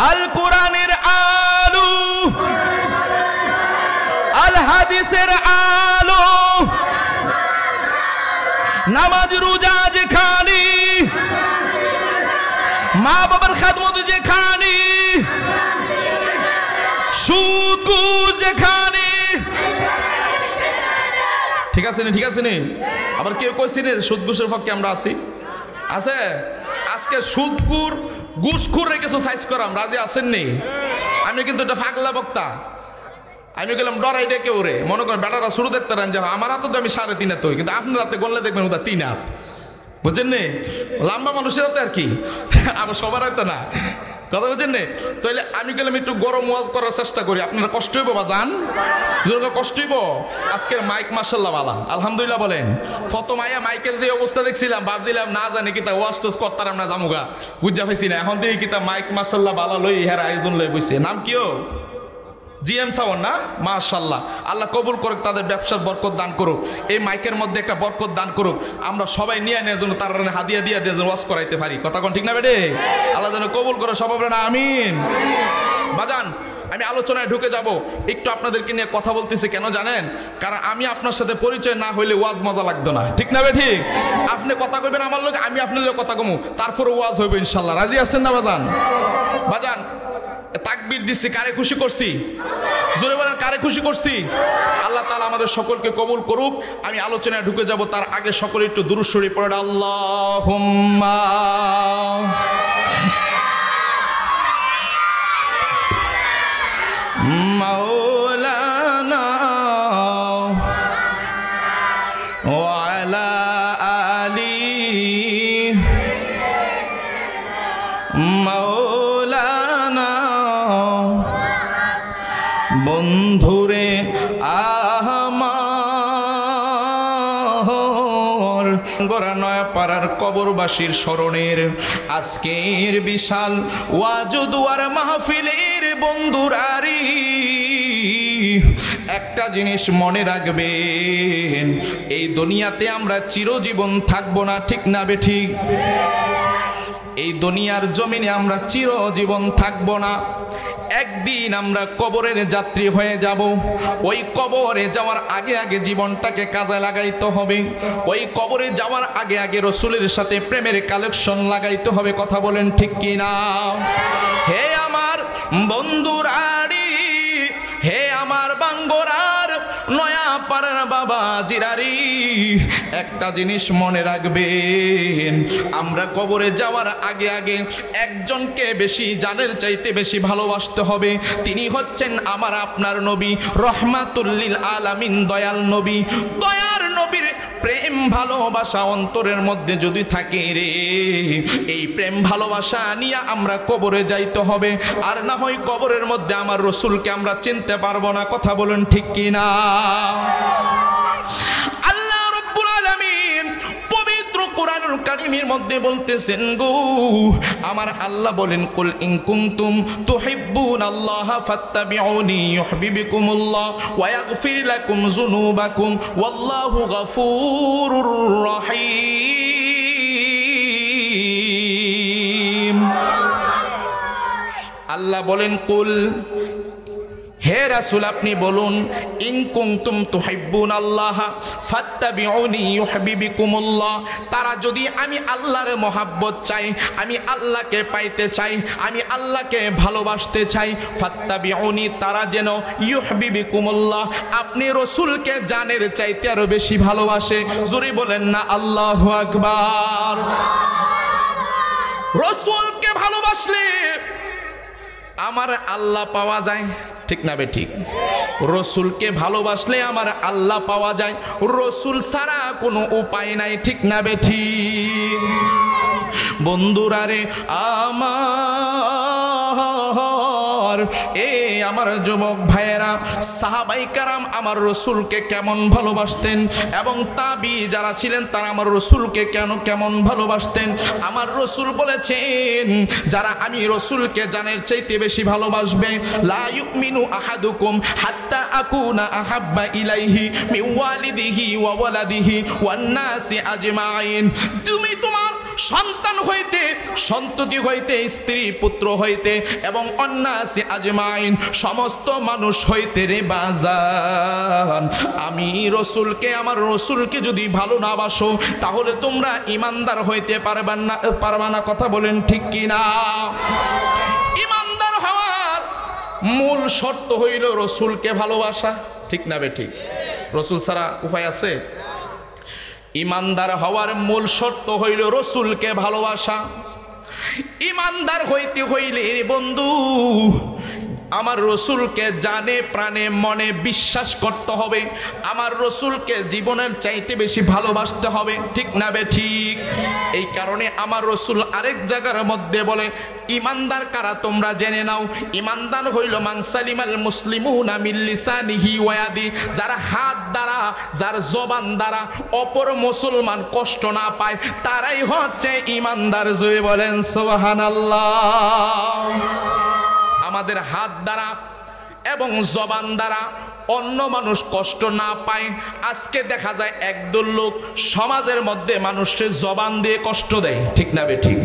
আল কোরআনের আলো, আল হাদিসের আলো, নামাজ রোজা যেখানে, মা বাবার খেদমত যেখানে, সুদ ঘুষ যেখানে, ঠিক আছে নি? ঠিক আছে নি? আবার কেউ কইছি নি সুদ ঘুষের পক্ষে আমরা আছি? আছে? আজকে সুদকুর ঘুষখুর রেখেছো সাইজ করাম, রাজি আছেন নি? আমি কিন্তু এটা ফাগলা বক্তা, আমি গেলাম ডরাই ডেকে ওরে, মনে করেন বেটারা শুরু দেখতে রান, যে আমার হাতে তো আমি 3.5 হাত হই, কিন্তু আপনার হাতে গড়লে দেখবেন ওটা 3 হাত, বুঝছেন নি? লম্বা মানুষের হাতে আর কি, আমার সবার হয়তো না, কথা বুঝছেন নি? তাহলে আমি গেলাম একটু গরম ওয়াজ করার চেষ্টা করি, আপনারা কষ্ট হইব বাজান, কষ্ট হইব। আজকের মাইক মাশাআল্লাহ বালা, আলহামদুলিল্লাহ বলেন। প্রথম আয়া মাইকের যে অবস্থা দেখছিলাম, ভাবছিলাম না জানি কিতা ওয়াজ টোজ করতাম না, জামুগা বুঝা পাইছি না, এখন দেখি কিতা মাইক মাশাআল্লাহ বালা লই হের আয়োজন লই বইছে। নাম কিও? জিএম সাওয়ান না? মাশাআল্লাহ, আল্লাহ কবুল করুক, তাদের ব্যবসার বরকত দান করুক, এই মাইকের মধ্যে একটা বরকত দান করুক, আমরা সবাই নিয়ে নেওয়ার জন্য তার হাদিয়া দিয়ে দিয়ে ওয়াজ করাইতে পারি, কথা কোন ঠিক না বেটে? আল্লাহ যেন কবুল করে সবাই বলেন আমিন। বাজান, আমি আলোচনায় ঢুকে যাব, একটু আপনাদেরকে নিয়ে কথা বলতেছি, কেন জানেন? কারণ আমি আপনার সাথে পরিচয় না হইলে ওয়াজ মজা লাগতো না, ঠিক না বেঠিক? আপনি কথা কইবেন আমার লোক, আমি আপনার লোক কথা কমু, তারপরে ওয়াজ হইবে ইনশাল্লাহ, রাজি আছেন না বাজান? বাজান, তাকবীর দিচ্ছি, কারে খুশি করছি? জোরে বলেন, কারে খুশি করছি? আল্লাহ তাআলা আমাদের সকলকে কবুল করুক। আমি আলোচনায় ঢুকে যাব, তার আগে সকলে একটু দুরূদ শরীফ পড়ে আল্লাহুম্মা মাওলানা ওয়া আলা আলি মাওলানা। বন্ধুরে আমার গোরা নয়াপাড়ার কবরবাসীর স্মরণের আজকের বিশাল ওয়াজ দুয়ার মাহফিলের বন্ধুরারি, এক একটা জিনিস মনে রাখবেন, এই দুনিয়াতে আমরা চিরজীবন থাকবো না, ঠিক না বেঠিক? এই দুনিয়ার জমিনে আমরা চিরজীবন থাকবো না। একদিন আমরা কবরের যাত্রী হয়ে যাব। ওই কবরে যাওয়ার আগে আগে জীবনটাকে কাজে লাগাইতে হবে। ওই কবরে যাওয়ার আগে আগে রসুলের সাথে প্রেমের কালেকশন লাগাইতে হবে। কথা বলেন ঠিক কি না? হে আমার বন্ধুরারি, হে আমার বাঙ্গরার নয়া পাড়ার বাবা জিরারি, একটা জিনিস মনে রাখবেন, আমরা কবরে যাওয়ার আগে আগে একজনকে বেশি জানের চাইতে বেশি ভালোবাসতে হবে। তিনি হচ্ছেন আমার আপনার নবী, রহমাতুল লিল আলামিন, দয়াল নবী। দয়ার নবীর প্রেম ভালোবাসা অন্তরের মধ্যে যদি থাকে রে, এই প্রেম ভালোবাসা নিয়ে আমরা কবরে যাইতে হবে। আর না হয় কবরের মধ্যে আমার রসুলকে আমরা চিনতে পারবো না। কথা বলেন ঠিক কি না? আল্লাহ রাব্বুল আলামিন পবিত্র কোরআনুল কারীমের মধ্যে বলতেছেন গো, আমার আল্লাহ বলেন, কুল ইন কুনতুম তুহিব্বুনাল্লাহা ফাত্তাবিউনি ইউহিব্বুকুমুল্লাহ ওয়া ইয়াগফির লাকুম যুনুবাকুম ওয়াল্লাহু গফুরুর রহিম। আল্লাহ বলেন, কুল, হে রাসূল আপনি বলুন, ইন কুনতুম তুহিব্বুনাল্লাহ ফাত্তাবিউনি ইউহিব্বুকুমুল্লাহ, তারা যদি আমি আল্লাহর মহব্বত চাই, আমি আল্লাহকে পাইতে চাই, আমি আল্লাহকে ভালোবাসতে চাই, ফাত্তাবিউনি, তারা যেন ইউহিব্বুকুমুল্লাহ, আপনি রসুলকে জানের চাইতে আরো বেশি ভালোবাসে। জোরে বলেন না আল্লাহু আকবার। রসুলকে ভালোবাসলে আমার আল্লাহ পাওয়া যায়, ঠিক না বেঠিক? রসুলকে ভালোবাসলে আমার আল্লাহ পাওয়া যায়, রসুল ছাড়া কোনো উপায় নাই, ঠিক না বেঠিক? বন্ধুরা রে আমার, আমার যুবক ভাইয়েরা, সাহাবাই কারাম আমার রসুলকে কেমন ভালোবাসতেন, এবং তাবি যারা ছিলেন তারা আমার রসুলকে কেমন ভালোবাসতেন। আমার রসুল বলেছেন, যারা আমি রসুলকে জানের চাইতে বেশি ভালোবাসবে, লা ইউমিনু আহাদুকুম হাত্তা আকুনা আহাব্বা ইলাইহি মিন ওয়ালিদিহি ওয়া ওয়ালাদিহি ওয়ান নাসি আজমাইন। তুমি তোমার সন্তান হইতে, সন্ততি হইতে, স্ত্রী পুত্র হইতে এবং অন্নাসি আজমাইন, সমস্ত মানুষ হইতে রে বাজান, আমি রসুলকে, আমার রসুলকে যদি ভালো না বাসো তাহলে তোমরা ইমানদার হইতে পারবা না। কথা বলেন ঠিক কি না? ইমানদার হওয়ার মূল শর্ত হইল রসুলকে ভালোবাসা, ঠিক না বেঠিক? রসুল ছাড়া উপায় আছে? ইমানদার হওয়ার মূল শর্ত হইল রসুলকে ভালোবাসা। ইমানদার হইতে হইলে বন্ধু আমার রসুলকে জানে প্রাণে মনে বিশ্বাস করতে হবে, আমার রসুলকে জীবনের চাইতে বেশি ভালোবাসতে হবে, ঠিক না বেঠিক? এই কারণে আমার রসুল আরেক জায়গার মধ্যে বলে, ইমানদার কারা তোমরা জেনে নাও। ইমানদার হইল মান সালিমাল মুসলিমুনা মিন লিসানিহি ওয়া ইয়াদি, যার হাত দ্বারা, যার জবান দ্বারা অপর মুসলমান কষ্ট না পায়, তারাই হচ্ছে ইমানদার। জোরে বলেন সুবহানাল্লাহ। আমাদের হাত দ্বারা এবং জবান দ্বারা অন্য মানুষ কষ্ট না পায়। আজকে দেখা যায় একদল লোক সমাজের মধ্যে মানুষের জবান দিয়ে কষ্ট দেয়, ঠিক না বেঠিক?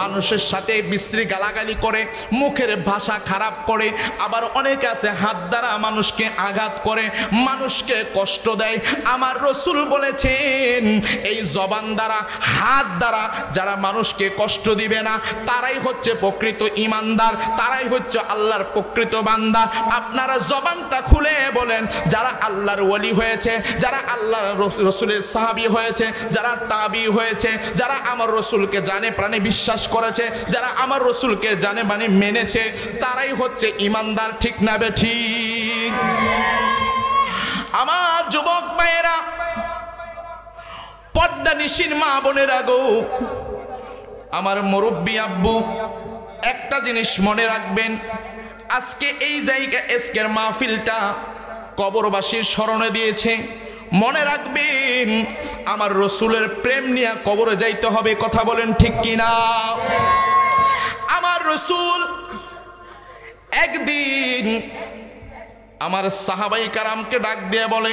মানুষের সাথে বিশ্রী গালাগালি করে, মুখের ভাষা খারাপ করে, আবার অনেকে আছে হাত দ্বারা মানুষকে আঘাত করে, মানুষকে কষ্ট দেয়। আমার রসুল বলেছেন, এই জবান দ্বারা, হাত দ্বারা যারা মানুষকে কষ্ট দিবে না, তারাই হচ্ছে প্রকৃত ইমানদার, তারাই হচ্ছে আল্লাহর প্রকৃত বান্দা। আপনারা জবানটা খুলে বলেন, যারা আল্লাহর ওলি হয়েছে, যারা আল্লাহর রসুলের সাহাবী হয়েছে, যারা তাবি হয়েছে, যারা আমার রসুলকে জানে প্রাণে বিশ্বাস করেছে, যারা আমার রসুলকে জানে মানে মেনেছে, তারাই হচ্ছে ইমানদার, ঠিক না বেঠিক? আমার যুবক ভাইয়েরা, পর্দা নিশির মা বোনেরা গো, আমার মুরব্বী আব্বু, একটা জিনিস মনে রাখবেন, আজকে এই জায়গা আজকের মাহফিলটা কবরবাসীর স্মরণে দিয়েছে। মনে রাখবেন, আমার রসুলের প্রেম নিয়ে কবরে যাইতে হবে। কথা বলেন ঠিক কিনা? আমার রসুল একদিন আমার সাহাবাই কারামকে ডাক দিয়ে বলে,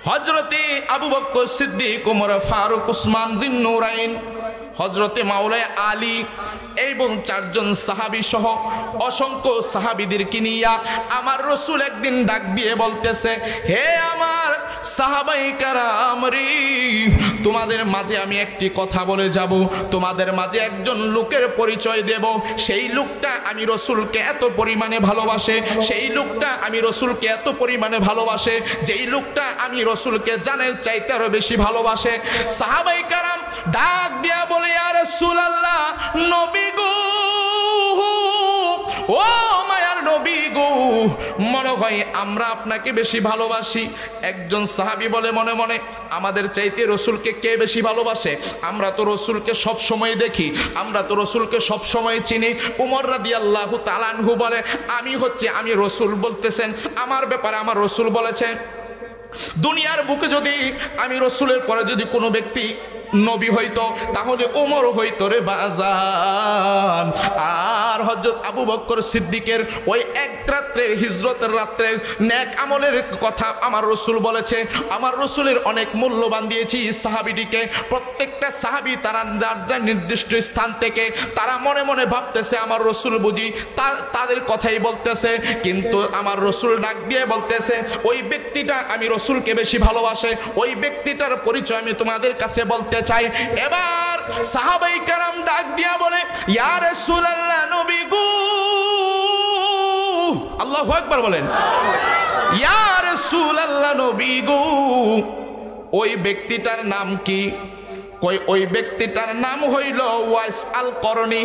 হযরতে আবু বকর সিদ্দিক, ওমর ফারুক, উসমান জিন্নুরাইন, হযরতে মাওলানা আলী এবং 4 জন সাহাবী সহ অসংখ্য সাহাবীদেরকে নিয়ে আমার রাসূল একদিন ডাক দিয়ে বলতেছে, হে আমার সাহাবাই কারাম রে, তোমাদের মাঝে আমি একটি কথা বলে যাব, তোমাদের মাঝে একজন লোকের পরিচয় দেব, সেই লোকটা আমি রাসূলকে এত পরিমাণে ভালোবাসে, সেই লোকটা আমি রাসূলকে এত পরিমাণে ভালোবাসে, যেই লোকটা আমি রাসূলকে জানের চাইতে আরো বেশি ভালোবাসে। সাহাবাই কারাম ডাক দিয়া বলে, ইয়া রাসূলুল্লাহ, নবী গো, ও মায়ার নবী গো, মনে হয় আমরা আপনাকে বেশি ভালোবাসি। একজন সাহাবী বলে মনে মনে, আমাদের চাইতে রাসূলকে কে বেশি ভালোবাসে? আমরা তো রাসূলকে সব সময় দেখি, আমরা তো রাসূলকে সব সময় চিনি। উমর রাদিয়াল্লাহু তাআলা আনহু বলে, আমি রাসূল বলতেছেন, আমার ব্যাপারে আমার রাসূল বলেছেন, দুনিয়ার বুকে যদি আমি রাসূলের পরে যদি কোনো ব্যক্তি নবী হইতো তাহলে ওমর হইতো রে বাজান। আর হযরত আবু বকর সিদ্দিকের ওই এক রাত্রের হিজরতের রাত্রের নেক আমলের কথা আমার রাসূল বলেছে। আমার রাসূলের অনেক মূল্যবান দিয়েছি সাহাবীটিকে। প্রত্যেকটা সাহাবী তারা যার নির্দিষ্ট স্থান থেকে তারা মনে মনে ভাবতেছে আমার রাসূল বুঝি তাদের কথাই বলতেছে, কিন্তু আমার রাসূল ডাক দিয়ে বলতেছে, ওই ব্যক্তিটা আমি রাসূলকে বেশি ভালোবাসে, ওই ব্যক্তিটার পরিচয় আমি তোমাদের কাছে বলতে চাই। এবার সাহাবাই কারাম ডাক দিয়া বলে, ইয়া রাসূলুল্লাহ, নবী গো, আল্লাহু আকবার বলেন, ইয়া রাসূলুল্লাহ, নবী গো, ওই ব্যক্তিটার নাম কি? কই ওই ব্যক্তিটার নাম হইল ওয়াইস আল করনি।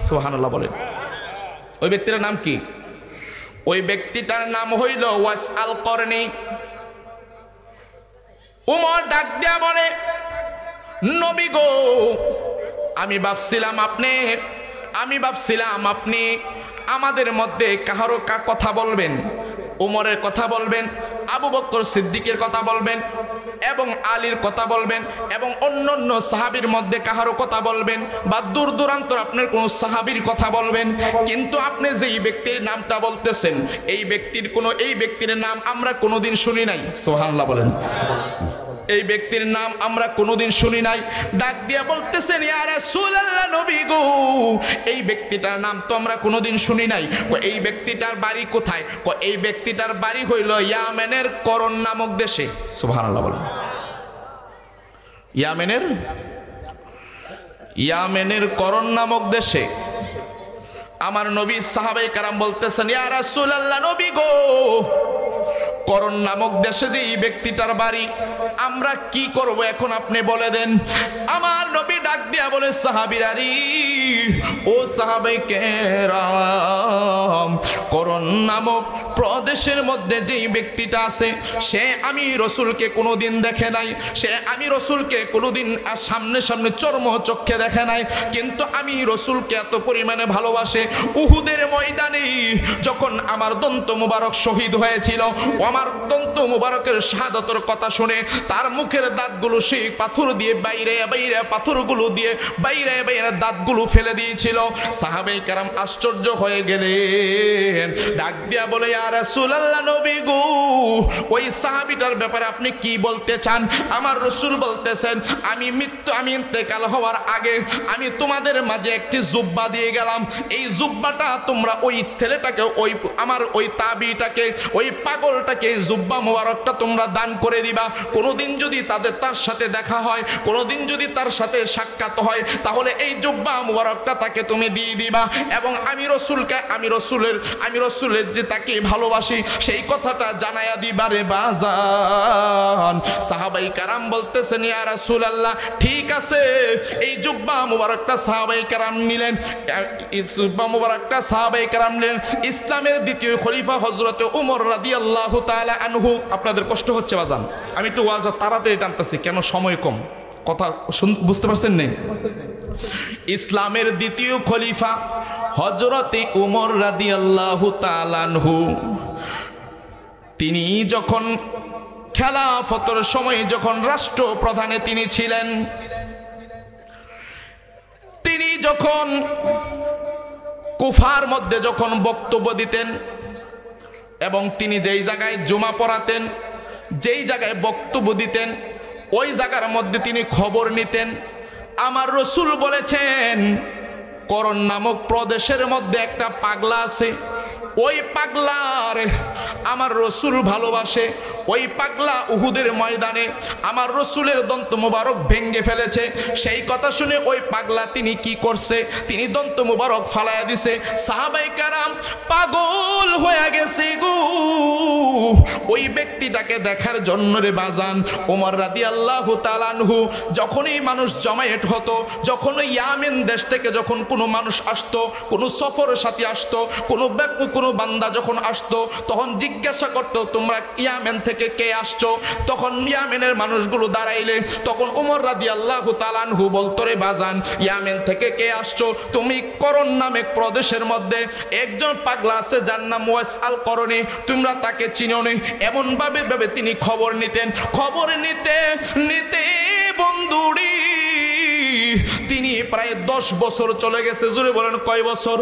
সুবহানাল্লাহ বলেন। ওই ব্যক্তিটার নাম কি? ওই ব্যক্তিটার নাম হইল ওয়াইস আল করনি। উমর ডাক দিয়া বলে, নবী গো, আমি ভাবছিলাম আপনি আমাদের মধ্যে কাহারো কথা বলবেন, উমরের কথা বলবেন, আবু বকর সিদ্দিকের কথা বলবেন এবং আলীর কথা বলবেন এবং অন্যান্য সাহাবীর মধ্যে কাহারো কথা বলবেন বা দূর দূরান্তর আপনার কোন সাহাবীর কথা বলবেন, কিন্তু আপনি যেই ব্যক্তির নামটা বলতেছেন এই ব্যক্তির নাম আমরা কোনোদিন শুনি নাই। সুবহানাল্লাহ বলেন। এই ব্যক্তির নাম আমরা কোনোদিন শুনি নাই। ডাক দিয়া বলতেছেন, ইয়া রাসূলুল্লাহ, নবী গো, এই ব্যক্তিটার নাম তো আমরা কোনোদিন শুনি নাই। এই ব্যক্তিটার বাড়ি কোথায়? এই ব্যক্তিটার বাড়ি হইল ইয়ামেনের করন নামক দেশে। সুবহানাল্লাহ বলেন। ইয়ামেনের করন নামক দেশে আমার নবী সাহাবায়ে কেরাম বলতেছেন, ইয়া রাসূলুল্লাহ, নবী গো, করন নামক দেশে যে এই ব্যক্তিটার বাড়ি, আমরা কি করব এখন আপনি বলে দেন। আমার নবী ডাক দিয়া বলে, সাহাবীরা রে, ও সাহাবায়ে কেরাম, করন নামক প্রদেশের মধ্যে যেই ব্যক্তিটা আছে সে আমি রাসূলকে কোনোদিন দেখে নাই, সে আমি রাসূলকে কোনোদিন সামনে চর্ম চক্ষে দেখে নাই, কিন্তু আমি রাসূলকে এত পরিমাণে ভালোবাসে। উহুদের ময়দানে যখন আমার দন্ত মুবারক শহীদ হয়েছিল, আমার দন্ত মুবারকের শাহাদাতের কথা শুনে তার মুখের দাঁতগুলো সেই পাথর দিয়ে বাইরে পাথরগুলো দিয়ে বাইরে দাঁতগুলো ফেলে দিয়েছিল। সাহাবায়ে কেরাম আশ্চর্য হয়ে গেলেন। ডাক দিয়া বলে, ইয়া রাসূলুল্লাহ, নবী গো, ওই সাহাবীটার ব্যাপারে আপনি কি বলতে চান? আমার রাসূল বলতেছেন, আমি ইন্তেকাল হওয়ার আগে আমি তোমাদের মাঝে একটি জুব্বা দিয়ে গেলাম। এই জুব্বাটা তোমরা ওই ছেলেটাকে, ওই তাবিটাকে, ওই পাগলটাকে জুব্বা মুবারকটা তোমরা দান করে দিবা। কোনোদিন যদি তার সাথে দেখা হয়, কোনোদিন যদি তার সাথে সাক্ষাৎ হয়, তাহলে এই জুব্বা মুবারকটা তাকে তুমি দিয়ে দিবা এবং আমি রাসূলের যে তাকে ভালোবাসি সেই কথাটা জানায়া দিবা রে বাজান। সাহাবায়ে কেরাম বলতেছেন, ইয়া রাসূলুল্লাহ, ঠিক আছে। এই জুব্বা মুবারকটা সাহাবায়ে কেরাম নিলেন, ইসলামের দ্বিতীয় খলিফা হযরতে উমর রাদিয়াল্লাহু তাআলা আনহু। আপনাদের কষ্ট হচ্ছে বাজান, আমি একটু ওয়াজটা তাড়াতাড়ি টানতেছি, কেন সময় কম, কথা বুঝতে পারছেন নেই। ইসলামের দ্বিতীয় খলিফা হযরতে উমর রাদিয়াল্লাহু তাআলা আনহু, তিনি যখন খেলাফতের সময় যখন রাষ্ট্রপ্রধানে তিনি ছিলেন, তিনি যখন কুফার মধ্যে যখন বক্তব্য দিতেন এবং তিনি যেই জায়গায় জুমা পড়াতেন, যেই জায়গায় বক্তব্য দিতেন, ওই জায়গার মধ্যে তিনি খবর নিতেন। আমার রসুল বলেছেন করণ নামক প্রদেশের মধ্যে একটা পাগলা আছে, ওই পাগলার আমার রসুল ভালোবাসে। ওই পাগলা উহুদের ময়দানে আমার রসুলের দন্ত মুবারক ভেঙ্গে ফেলেছে। সেই কথা শুনে ওই পাগলা তিনি কি করছে, তিনি দন্ত মুবারক ফালাইয়া দিছে। সাহাবায়ে কেরাম পাগল হয়ে গেছে গো ওই ব্যক্তিটাকে দেখার জন্য রে বাজান। ওমর রাদিয়াল্লাহু তাআলা আনহু যখনই মানুষ জমায়েত হতো, যখন ইয়ামেন দেশ থেকে যখন কোনো মানুষ আসতো, কোনো সফর সাথী আসতো, কোনো বান্দা যখন আসতো, তখন জিজ্ঞাসা করতো তোমরা ইয়ামেন থেকে কে আসছো। তখন ইয়ামেনের মানুষগুলো দাঁড়াইলে তখন ওমর রাদিয়াল্লাহু তাআলা আনহু বলতো রে বাজান ইয়ামেন থেকে কে আসছো, তুমি করণ নামে প্রদেশের মধ্যে একজন পাগলা আছে যার নাম ওয়াইস আল করণী, তোমরা তাকে চিনো নি। এমন ভাবে তিনি খবর নিতেন। খবর নিতে নিতে বন্ধুরি তিনি প্রায় 10 বছর চলে গেছে। জোরে বলেন কয় বছর?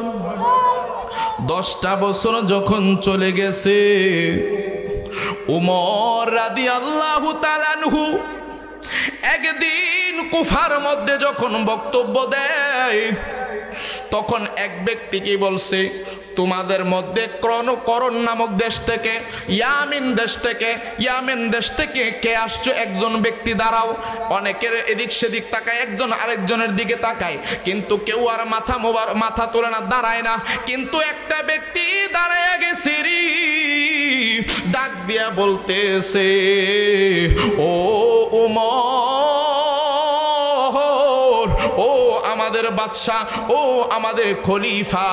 10টা বছর যখন চলে গেছে, উমর রাদিয়াল্লাহু তাআলা আনহু একদিন কুফার মধ্যে যখন বক্তব্য দেয়, তখন এক ব্যক্তিকে বলছে তোমাদের মধ্যে করণ নামক দেশ থেকে, ইয়ামেন দেশ থেকে কে আসছো? একজন ব্যক্তি দাঁড়াও। অনেকের এদিক সেদিক তাকায়, একজন আরেকজনের দিকে তাকায়, কিন্তু কেউ আর মাথা তোলে না, দাঁড়ায় না। কিন্তু একটা ব্যক্তি দাঁড়ায় গেছে রে, ডাক দিয়া বলতেছে ও উমর, ও আমাদের বাদশাহ, ও আমাদের খলিফা,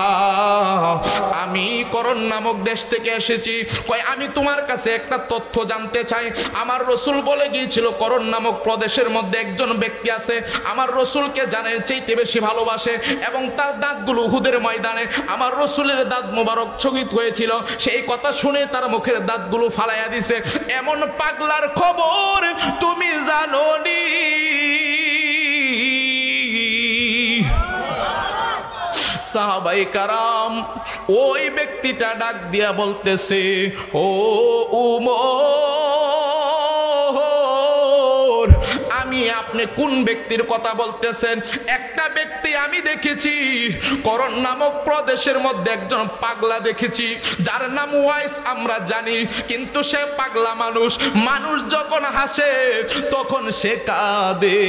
আমি করণ নামক দেশ থেকে এসেছি। কয় আমি তোমার কাছে একটা তথ্য জানতে চাই। আমার রসুল বলে গিয়েছিল করণ নামক প্রদেশের মধ্যে একজন ব্যক্তি আছে, আমার রসুলকে জানের চাইতে বেশি ভালোবাসে, এবং তার দাঁতগুলো উহুদের ময়দানে আমার রসুলের দাঁত মোবারক শহীদ হয়েছিল। সেই কথা শুনে তার মুখের দাঁতগুলো ফালাইয়া দিছে। এমন পাগলার খবর তুমি জানো নি? সাহাবায়ে কারাম ওই ব্যক্তিটা ডাক দিয়া বলতেছে ও উমর, আমি আপনি কোন ব্যক্তির কথা বলতেছেন? একটা ব্যক্তি আমি দেখেছি করণ নামক প্রদেশের মধ্যে একজন পাগলা দেখেছি, যার নাম ওয়াইস, আমরা জানি, কিন্তু সে পাগলা মানুষ। মানুষ যখন হাসে তখন সে কাঁদে,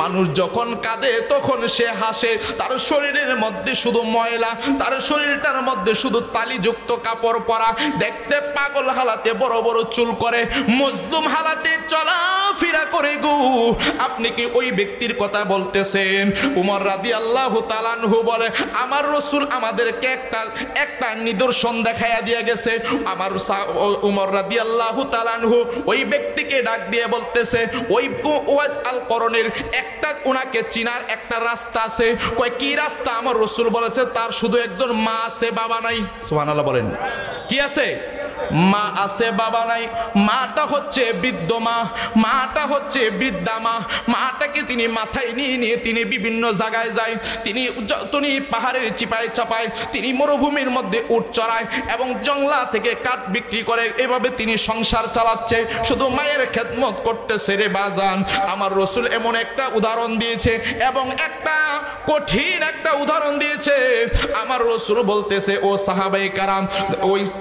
মানুষ যখন কাঁদে তখন সে হাসে। তার শরীরের মধ্যে শুধু ময়লা, তার শরীরটার মধ্যে শুধু তালিযুক্ত কাপড় পরা, দেখতে পাগল হালাতে, বড় বড় চুল করে, মজলুম হালাতে চলাফেরা করে গো। আপনি কি ওই ব্যক্তির কথা বলতেছেন? উমর রাদিয়াল্লাহু তাআলা আনহু বলে আমার রাসূল আমাদেরকে একটা নিদর্শন দেখাইয়া দিয়ে গেছে। আমার উমর রাদিয়াল্লাহু তাআলা আনহু ওই ব্যক্তিকে ডাক দিয়ে বলতেছে ওই ওয়াইস আল করণের একটা উনাকে চিনার একটা রাস্তা আছে। কয় কি রাস্তা? আমার রাসূল বলেছে তার শুধু একজন মা আছে, বাবা নাই। সুবহানাল্লাহ বলেন। কি আছে? মা আছে, বাবা নাই। মাটা হচ্ছে বৃদ্ধ মা, মাটা হচ্ছে বৃদ্ধা মা। মাটাকে তিনি মাথায় নিয়ে তিনি বিভিন্ন জায়গায় যায়। তিনি পাহাড়ের চিপায় চাপায়, তিনি মরুভূমির মধ্যে উট চড়ায় এবং জংলা থেকে কাঠ বিক্রি করে। এভাবে তিনি সংসার চালাচ্ছে, শুধু মায়ের খেদমত করতেছে রে বাজান। আমার রসুল এমন একটা উদাহরণ দিয়েছে, এবং একটা কঠিন একটা উদাহরণ দিয়েছে। আমার রসুল বলতেছে ও সাহাবায়ে কারাম,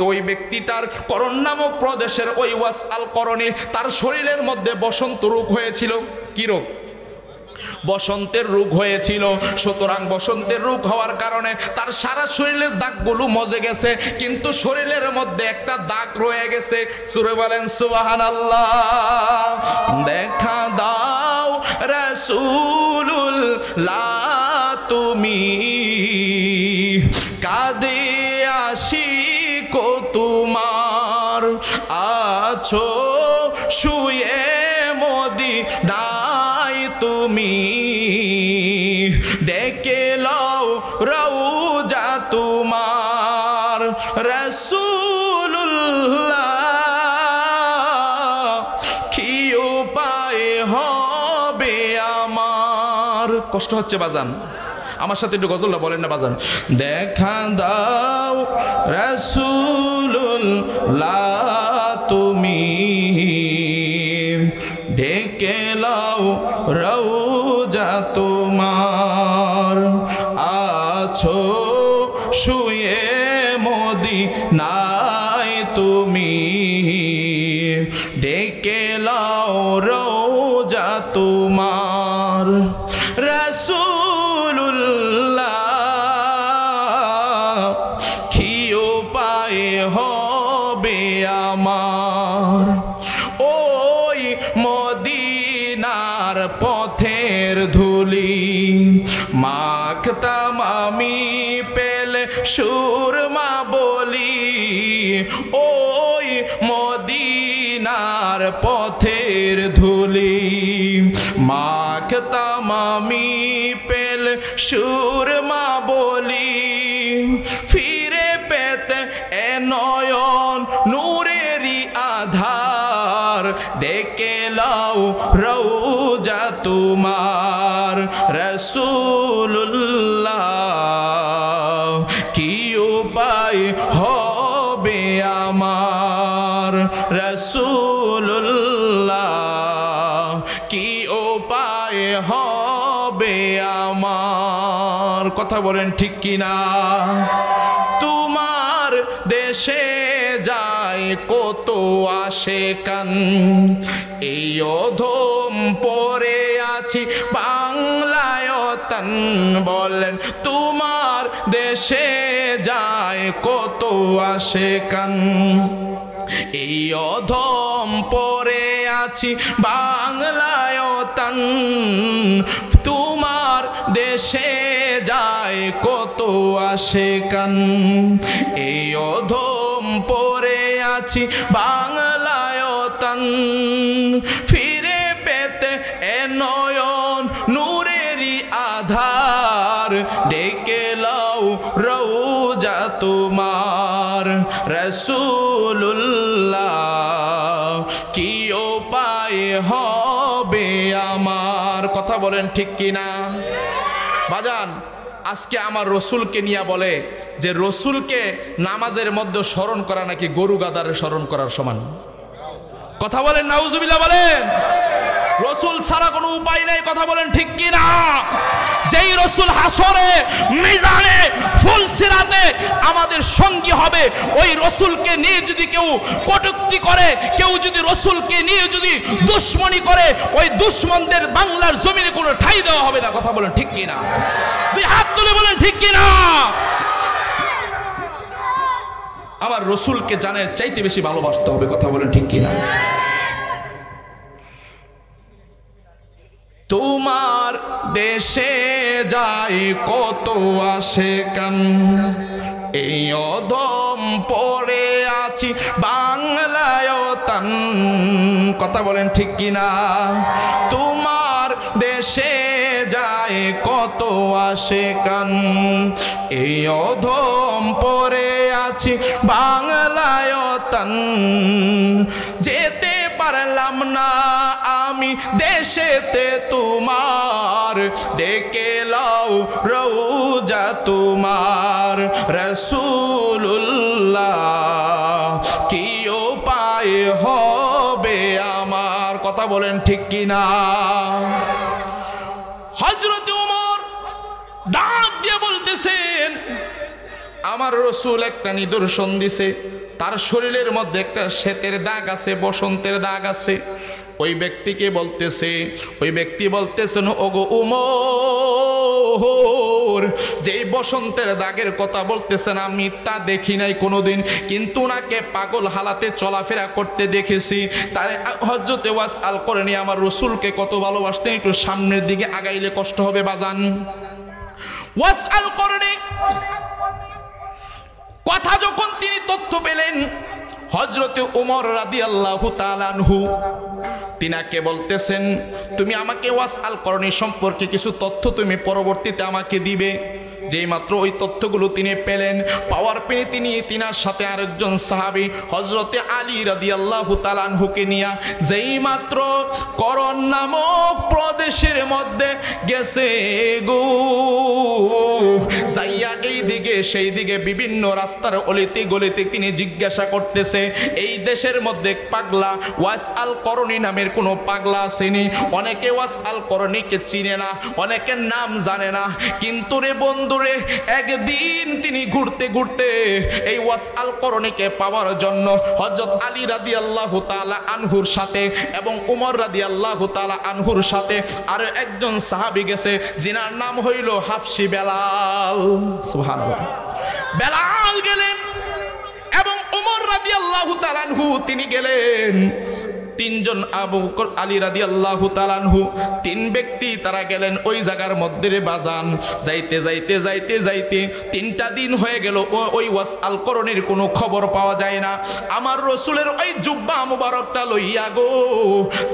ওই ব্যক্তিটার করণ নামক প্রদেশের ওই ওয়াস আল করণী, তার শরীরের মধ্যে বসন্ত রোগ হয়েছিল। কি রোগ? বসন্তের রোগ হয়েছিল। সুতরাং বসন্তের রোগ হওয়ার কারণে তার সারা শরীরের দাগগুলো মজে গেছে, কিন্তু শরীরের মধ্যে একটা দাগ রয়ে গেছে। সূরা বলেন সুবহানাল্লাহ। দেখা দাও রাসূলুল্লাহ তুমি, কাঁদে আশিক তোমার, আছো শুয়ে মদিনায় তুমি, ডেকে লও রওজা তোমার। রাসূলুল্লাহ কি উপায় হবে আমার? কষ্ট হচ্ছে বাজান, আমার সাথে একটু গজলটা বলেন না বাজান। দেখা দাও রাসূলুল্লাহ রাসূলুল্লাহ তুমি ডেকে লাও রওজা তোমার আছো শুয়ে মদিনায় তুমি ডেকে লাও রওজা তোমার রাসূলুল্লাহ কি উপায় হবে আমার ওই মদিনার পথের ধুলি মাখতাম আমি পেলে সুরমা বলি ওই মদিনার পথের ধুলি মাখতাম আমি পেলে সুরমা বলি ফিরে পেতে এ নয়ন নূরেরই আধার ডেকে লাও রওজা তোমার রাসূলুল্লাহ কি উপায় হবে আমার রাসূলুল্লাহ কি উপায় হবে আমার কথা বলেন ঠিক কিনা তোমার দেশে যায় কত আশেকান এই অধম পড়ে আছি বাংলায় তান বলেন তোমার দেশে যায় কত আশেকান এই অধম পড়ে আছি বাংলায় তান তোমার দেশে যায় কত আশেকান এই অধম পড়ে আছি বাংলায় তান ফিরে পেতে এ নয়ন নূরেরই আধার ডেকে লাও রওজা তোমার রাসূলুল্লাহ কি উপায় হবে আমার কথা বলেন ঠিক কিনা বাজান আজকে আমার রসুলকে নিয়ে বলে যে রসুলকে নামাজের মধ্যে স্মরণ করা নাকি গরু গাদারে স্মরণ করার সমান কথা বলেন নাউজুবিল্লাহ বলেন রসুল ছাড়া কোনো উপায় নাই কথা বলেন ঠিক কিনা যেই রসুল হাসরে মিজানে ফুলসিরাতে আমাদের সঙ্গী হবে ওই রসুলকে নিয়ে যদি কেউ কটূক্তি করে কেউ যদি রসুলকে নিয়ে যদি দুশ্মনী করে ওই দুশ্মনদের বাংলার জমিনে কোনো ঠাঁই দেওয়া হবে না কথা বলেন ঠিক কিনা দুই হাত তুলে বলেন ঠিক কিনা আমার রসুলকে জানের চাইতে বেশি ভালোবাসতে হবে কথা বলেন ঠিক কিনা তোমার দেশে যায় কত আশেকান এই অধম পড়ে আছি বাংলায় তান কথা বলেন ঠিক কিনা তোমার দেশে যায় কত আশেকান এই অধম পড়ে আছি বাংলায় তান যেতে পারলাম না আমি দেশেতে তোমার ডেকে লাও রওজা তোমার রাসূলুল্লাহ কি উপায় হবে আমার কথা বলেন ঠিক কিনা হযরত ওমর ডাক দিয়ে বলতেছেন আমার রসুল একটা নিদর্শন দিছে তার শরীরের মধ্যে একটা শ্বেতের দাগ আছে বসন্তের দাগ আছে ওই ব্যক্তিকে বলতেছে ওই ব্যক্তি বলতেছেন ওগো ওমর যেই বসন্তের দাগের কথা বলতেছেন আমি তা দেখি নাই কোনোদিন কিন্তু ওনাকে পাগল হালাতে চলাফেরা করতে দেখেছি তার হযরতে ওয়াসআল করেনি আমার রসুলকে কত ভালোবাসতেন একটু সামনের দিকে আগাইলে কষ্ট হবে বাজান ওয়াসআল করেনি কথা যখন তিনি তথ্য পেলেন হযরতে ওমর রাদিয়াল্লাহু তাআলা আনহু তিনাকে বলতেছেন তুমি আমাকে ওয়াসআল করনি সম্পর্কে কিছু তথ্য তুমি পরবর্তীতে আমাকে দিবে যেই মাত্র ওই তথ্যগুলো তিনি পেলেন, পাওয়ার পেয়ে তিনার সাথে আরেকজন সাহাবী হযরতে আলী রাদিয়াল্লাহু তাআলা আনহুকে নিয়ে যেই মাত্র করণ নামক প্রদেশের মধ্যে গেছে গো, যাইয়া এই দিকে সেই দিকে বিভিন্ন রাস্তার অলিতে গলিতে তিনি জিজ্ঞাসা করতেছে, এই দেশের মধ্যে পাগলা ওয়াস আল করণী নামের কোনো পাগলা আসেনি? অনেকে ওয়াস আল করণীকে চিনে না, অনেকের নাম জানে না, কিন্তু রে বন্ধুরে একদিন তিনি ঘুরতে ঘুরতে এই ওয়াস আল করণীকে পাওয়ার জন্য হযরত আলী রাদিয়াল্লাহু তাআলা আনহুর সাথে এবং উমর রাদিয়াল্লাহু তাআলা আনহুর সাথে আর একজন সাহাবী গেছে, যিনার নাম হইল হাফসি বেলাল। সুবহানাল্লাহ। বেলাল গেলেন এবং উমর রাদিয়াল্লাহু তাআলা আনহু তিনি গেলেন। তিনজন আবু বকর আলী রাদিয়াল্লাহু তাআলা আনহু তিন ব্যক্তি তারা গেলেন ওই জায়গার মধ্যে রে বাজান। যাইতে যাইতে যাইতে যাইতে 3টা দিন হয়ে গেল, ওই ওয়াস আল করণীর কোনো খবর পাওয়া যায় না। আমার রসুলের ওই জুব্বা মুবারকটা লইয়া গো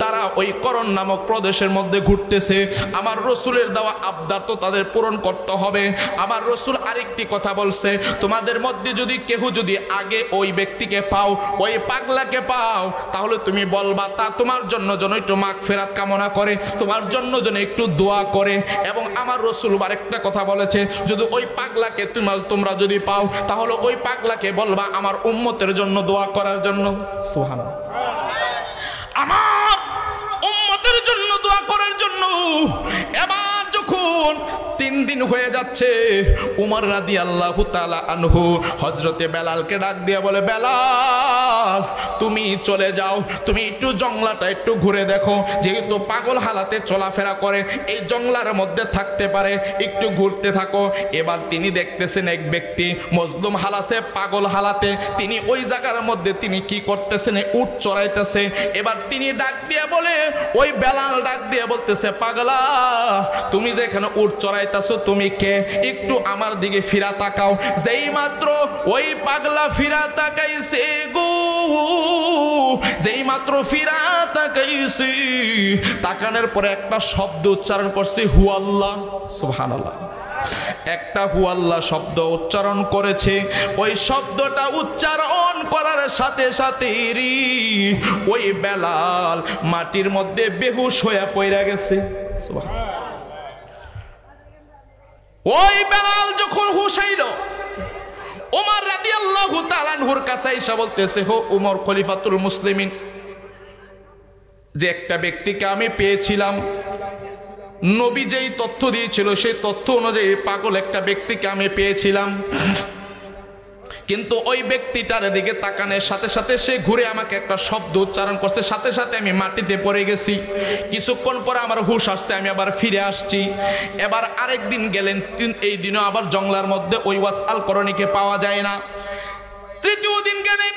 তারা ওই করণ নামক প্রদেশের মধ্যে ঘুরতেছে। আমার রসুলের দেওয়া আবদার তো তাদের পূরণ করতে হবে। আমার রসুল আরেকটি কথা বলছে, তোমাদের মধ্যে যদি কেহ যদি আগে ওই ব্যক্তিকে পাও, ওই পাগলাকে পাও, তাহলে তুমি বল তা তোমার জন্য যেন একটু মাগফিরাত কামনা করে, তোমার জন্য যেন একটু দোয়া করে। এবং আমার রাসূল আরেকটা কথা বলেছে, যদি ওই পাগলাকে তোমরা যদি পাও, তাহলে ওই পাগলাকে বলবা আমার উম্মতের জন্য দোয়া করার জন্য। সুবহানাল্লাহ। আমার উম্মতের জন্য দোয়া করার জন্য। এবার যখন 3 দিন হয়ে যাচ্ছে, উমর রাদিয়াল্লাহু তাআলা আনহু হযরতে বেলালকে ডাক দিয়ে বলে, বেলাল তুমি চলে যাও, তুমি একটু জংলাটা একটু ঘুরে দেখো, যেহেতু পাগল হালাতে চলাফেরা করে এই জংলার মধ্যে থাকতে পারে, একটু ঘুরতে থাকো। এবার তিনি দেখতেছেন এক ব্যক্তি মজলুম হালাছে, পাগল হালাতে তিনি ওই জায়গার মধ্যে তিনি কি করতেছেন, উট চড়াইতেছে। এবার তিনি ডাক দিয়ে বলে, ওই বেলাল ডাক দিয়ে বলতেছে, পাগলা তুমি যেখানে উট চড়াইতেছো তুমি কে? একটু আমার দিকে ফিরা তাকাও। যেই মাত্র ওই পাগলা ফিরা তাকাইছে গো, যেই মাত্র ফিরা তাকাইছে, তাকানোর পরে একটা শব্দ উচ্চারণ করছে, হু আল্লাহ। সুবহানাল্লাহ। একটা হু আল্লাহ শব্দ উচ্চারণ করেছে। ওই শব্দটা উচ্চারণ করার সাথে সাথে ওই বেলাল মাটির মধ্যে বেহুশ হয়ে পড়ে গেছে। সুবহানাল্লাহ। ওই বেলাল যখন হুশ আইল, ওমর রাদিয়াল্লাহু তাআলা আনহুর কাছে এসে বলতেছে, হো উমর খলিফাতুল মুসলিমিন, যে একটা ব্যক্তিকে আমি পেয়েছিলাম, নবী যেই তথ্য দিয়েছিল সেই তথ্য অনুযায়ী পাগল একটা ব্যক্তিকে আমি পেয়েছিলাম, কিন্তু ওই ব্যক্তিটার দিকে তাকানোর সাথে সাথে সে ঘুরে আমাকে একটা শব্দ উচ্চারণ করছে, সাথে সাথে আমি মাটিতে পড়ে গেছি। কিছুক্ষণ পরে আমার হুশ আসছে, আমি আবার ফিরে আসছি। এবার আরেকদিন গেলেন, এই দিনও আবার জংলার মধ্যে ওই ওয়াস আল করণীকে পাওয়া যায় না। তৃতীয় দিন গেলেন,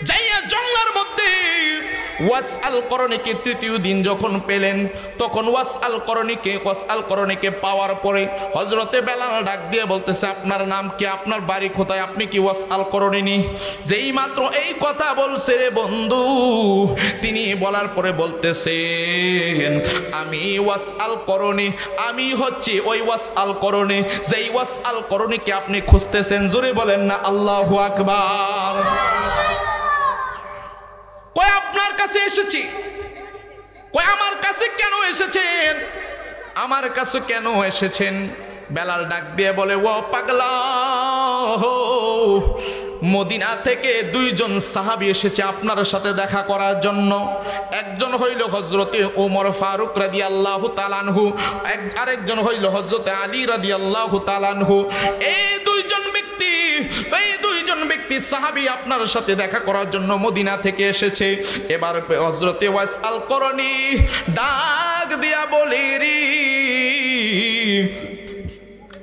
যাইয়া জংলার মধ্যে ওয়াস আল করণীকে তৃতীয় দিন যখন পেলেন, তখন ওয়াস আল করণীকে পাওয়ার পরে হযরতে বেলাল ডাক দিয়ে বলতেছে, আপনার নাম কি, আপনার বাড়ি কোথায়, আপনি কি ওয়াস আল করণী? যেই মাত্র এই কথা বলছে রে বন্ধু, তিনি বলার পরে বলতেছেন, আমি ওয়াস আল করণী, আমি হচ্ছি ওই ওয়াস আল করণী, যেই ওয়াস আল করণীকে আপনি খুঁজতেছেন। জোরে বলেন না আল্লাহু আকবার। কই আপনার কাছে এসেছি, কই আমার কাছে কেন এসেছেন, আমার কাছে কেন এসেছেন? বেলাল ডাক দিয়ে বলে, ও পাগলা, মদিনা থেকে 2 জন সাহাবী এসেছে আপনার সাথে দেখা করার জন্য। একজন হইল হযরতে ওমর ফারুক রাদিয়াল্লাহু তাআলা আনহু, আরেকজন হইল হযরতে আলী রাদিয়াল্লাহু তাআলা আনহু। এই 2 জন ব্যক্তি সাহাবী আপনার সাথে দেখা করার জন্য মদিনা থেকে এসেছে। এবার হযরতে ওয়াস আল করণী ডাক দিয়া বলে,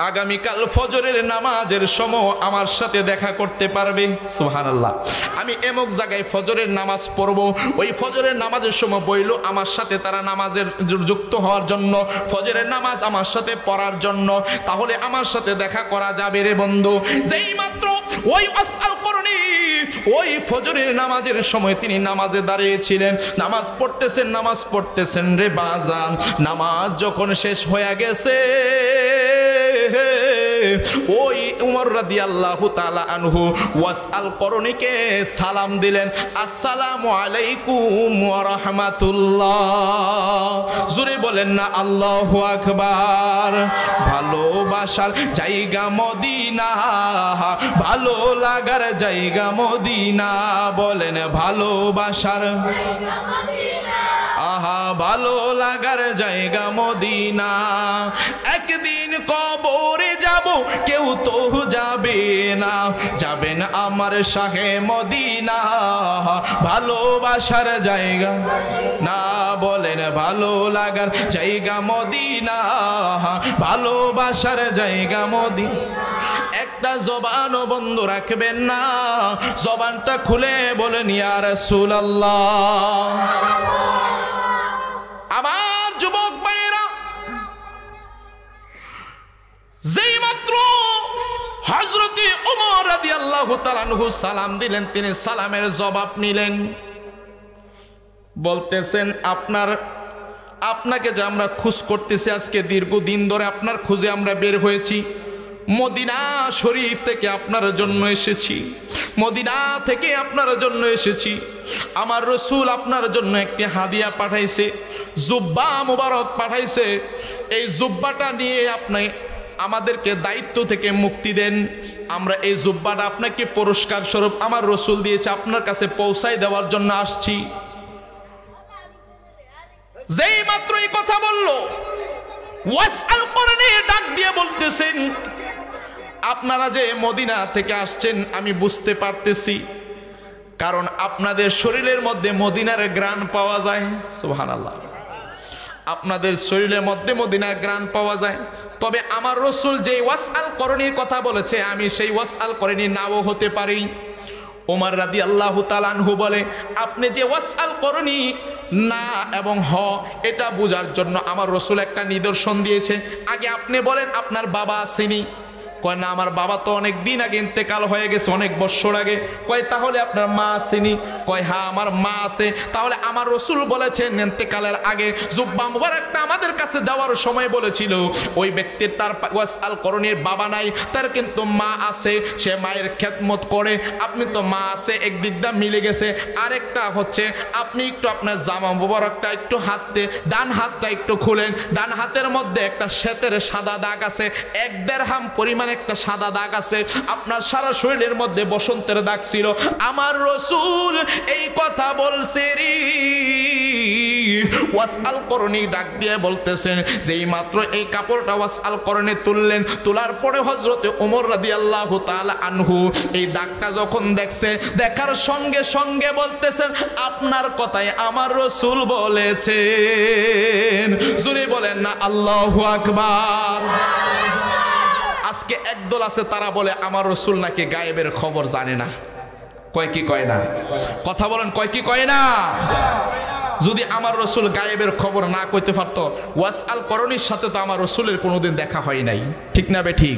আগামীকাল ফজরের নামাজের সময় আমার সাথে দেখা করতে পারবে? সুবহানাল্লাহ। আমি এমক জায়গায় ফজরের নামাজ পড়ব, ওই ফজরের নামাজের সময় বইল আমার সাথে তারা নামাজের যুক্ত হওয়ার জন্য, ফজরের নামাজ আমার সাথে পড়ার জন্য, তাহলে আমার সাথে দেখা করা যাবে রে বন্ধু। যেই মাত্র ওই ওয়াস আল করণী ওই ফজরের নামাজের সময় তিনি নামাজে দাঁড়িয়েছিলেন, নামাজ পড়তেছেন রে বাজান। নামাজ যখন শেষ হয়ে গেছে, ওই উমর রাদিয়াল্লাহু তাআলা আনহু ওয়াসআল করণীকে সালাম দিলেন, আসসালামু আলাইকুম ওয়া রাহমাতুল্লাহ। জোরে বলেন না আল্লাহু আকবার। ভালোবাসার জায়গা মদিনা, ভালো লাগার জায়গা মদিনা, বলেন ভালোবাসার আহা ভালো লাগার জায়গা মদিনা। একদিন কবরে যাব কেউ তো যাবে না, যাবেন আমার শাহে মদিনা, ভালোবাসার জায়গা না, বলেন ভালো লাগার জায়গা মদিনা, ভালোবাসার জায়গা মদিনা। একটা জবানও বন্ধ রাখবেন না, জবানটা খুলে বলেন ইয়া রাসূলুল্লাহ। আমার যুবক ভাইরা, যেই মাত্র হযরতে ওমর রাদিয়াল্লাহু তাআলা আনহু সালাম দিলেন, তিনি সালামের জবাব নিলেন, বলতেছেন আপনাকে যে আমরা খোঁজ করতেছি, আজকে দীর্ঘদিন ধরে আপনার খোঁজে আমরা বের হয়েছি, মদিনা শরীফ থেকে আপনার জন্য এসেছি, মদিনা থেকে আপনার জন্য এসেছি। আমার রাসূল আপনার জন্য একটি হাদিয়া পাঠাইছে, জুব্বা মুবারক পাঠাইছে। এই জুব্বাটা নিয়ে আপনি আমাদেরকে দায়িত্ব থেকে মুক্তি দেন। আমরা এই জুব্বাটা আপনাকে পুরস্কার স্বরূপ আমার রাসূল দিয়েছে, আপনার কাছে পৌঁছায় দেওয়ার জন্য আসছি। যেই মাত্র এই কথা বলল, ওয়াসআল করণী ডাক দিয়ে বলতেছেন, আপনারা যে মদিনা থেকে আসছেন আমি বুঝতে পারতেছি, কারণ আপনাদের শরীরের মধ্যে মদিনার ঘ্রাণ পাওয়া যায়। সুবহানাল্লাহ, আপনাদের শরীরের মধ্যে মদিনার ঘ্রাণ পাওয়া যায়। তবে আমার রাসূল যে ওয়াসআল করণীর কথা বলেছে, আমি সেই ওয়াসআল করণী নাও হতে পারি। ওমর রাদিয়াল্লাহু তাআলা আনহু বলে, আপনি যে ওয়াসআল করণী না এবং হ এটা বোঝার জন্য আমার রাসূল একটা নিদর্শন দিয়েছে। আগে আপনি বলেন আপনার বাবা আসেনি? কয় না, আমার বাবা তো অনেক দিন আগে ইন্তেকাল হয়ে গেছে, অনেক বছর আগে। কয় তাহলে আপনার মা আসেনি? কয় হ্যাঁ আমার মা আছে। তাহলে আমার রাসূল বলেছেন ইন্তেকালের আগে জুব্বা মুবারকটা আমাদের কাছে দেওয়ার সময় বলেছিল, ওই ব্যক্তির তার ওয়াসআল করণীর বাবা নাই, তার কিন্তু মা আছে, সে মায়ের খেদমত করে। আপনি তো মা আছে একদিক দিয়ে মিলে গেছে। আরেকটা হচ্ছে আপনি একটু আপনার জামা মুবারকটা একটু হাতে, ডান হাতটা একটু খুলেন, ডান হাতের মধ্যে একটা শ্বেতের সাদা দাগ আছে, 1 দিরহাম পরিমাণে একটা সাদা দাগ আছে। আপনার সারা শরীরের মধ্যে বসন্তের দাগ ছিল। আমার রাসূল এই কথা বলছে রে। ওয়াসআল করণী ডাক দিয়ে বলতেছেন, যেই মাত্র এই কাপড়টা ওয়াসআল করণী তুললেন, তোলার পরে হযরতে ওমর রাদিয়াল্লাহু তাআলা আনহু এই দাগটা যখন দেখছে, দেখার সঙ্গে সঙ্গে বলতেছেন, আপনার কথাই আমার রাসূল বলেছেন। জোরে বলেন না আল্লাহু আকবার। আজকে একদল আছে, তারা বলে আমার রাসূল নাকি গায়েবের খবর জানে না। কয় কি কয় না? কথা বলেন, কয় কি কয় না? যদি আমার রাসূল গায়েবের খবর না কইতে পারতো, ওয়াসআল করণীর সাথে তো আমার রাসূলের কোনোদিন দেখা হয় নাই, ঠিক না বে ঠিক?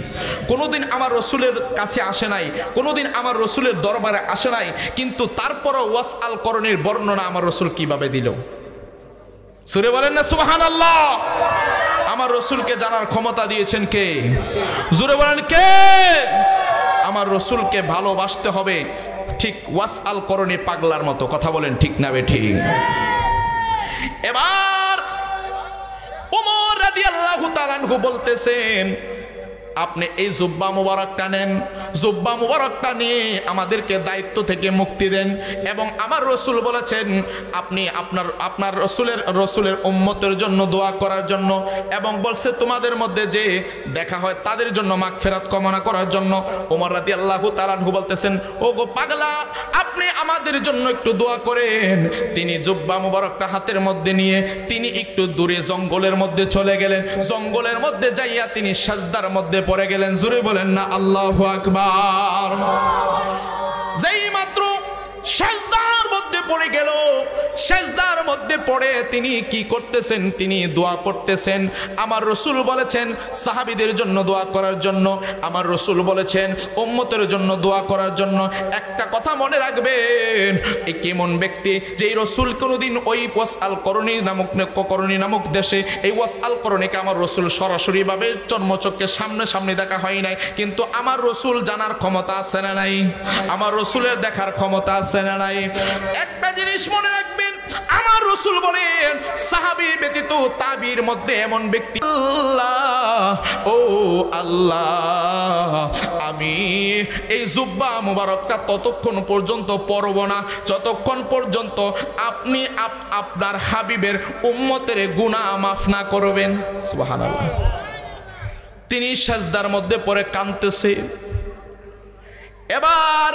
কোনোদিন আমার রাসূলের কাছে আসে নাই, কোনোদিন আমার রাসূলের দরবারে আসে নাই, কিন্তু তারপরও ওয়াসআল করণীর বর্ণনা আমার রাসূল কিভাবে দিল? সুরে বলেন না সুবহানাল্লাহ। আমার রাসূলকে জানার ক্ষমতা দিয়েছেন কে? জোরে বলেন কে? আমার রাসূলকে ভালোবাসতে হবে ঠিক ওয়াসআল করণী পাগলার মতো। কথা বলেন ঠিক না বে ঠিক? এবার ওমর রাদিয়াল্লাহু তাআলা আনহু বলতেছেন, আপনি এই জুব্বা মুবারকটা নেন, জুব্বা মুবারকটা নিয়ে আমাদেরকে দায়িত্ব থেকে মুক্তি দেন। এবং আমার রাসূল বলেছেন আপনি আপনার রাসূলের উম্মতের জন্য দোয়া করার জন্য, এবং বলছে তোমাদের মধ্যে যে দেখা হয় তাদের জন্য মাগফিরাত কামনা করার জন্য। ওমর রাদিয়াল্লাহু তাআলা আনহু বলতেছেন, ও গো পাগলা, আপনি আমাদের জন্য একটু দোয়া করেন। তিনি জুব্বা মুবারকটা হাতের মধ্যে নিয়ে তিনি একটু দূরে জঙ্গলের মধ্যে চলে গেলেন। জঙ্গলের মধ্যে যাইয়া তিনি সাজদার মধ্যে পড়ে গেলেন। জোরে বলেন না আল্লাহু আকবার। যেই মাত্র সাজদার মধ্যে পড়ে গেল, সাজদার মধ্যে পড়ে তিনি কি করতেছেন, তিনি দোয়া করতেছেন। আমার রাসূল বলেছেন সাহাবীদের জন্য দোয়া করার জন্য, আমার রাসূল বলেছেন উম্মতের জন্য দোয়া করার জন্য। একটা কথা মনে রাখবেন, এই কেমন ব্যক্তি যেই রাসূল কোনোদিন ওই ওয়াসআল করণী নামক দেশে এই ওয়াসআল করণীকে আমার রাসূল সরাসরি ভাবে চর্মচক্ষে সামনে দেখা হয় নাই, কিন্তু আমার রাসূল জানার ক্ষমতা আছে না নাই? আমার রাসূলের দেখার ক্ষমতা আছে না নাই? একটা জিনিস মনে রাখবেন, আমার রাসূল বলেন সাহাবী ব্যতীত তাবির মধ্যে এমন ব্যক্তি, আল্লাহ ও আল্লাহ, আমি এই জুব্বা মুবারকটা ততক্ষণ পর্যন্ত পরব না যতক্ষণ পর্যন্ত আপনি আপনার হাবিবের উম্মতের গুনাহ মাফ না করবেন। সুবহানাল্লাহ। তিনি সাজদার মধ্যে পড়ে কাঁদতেছে। এবার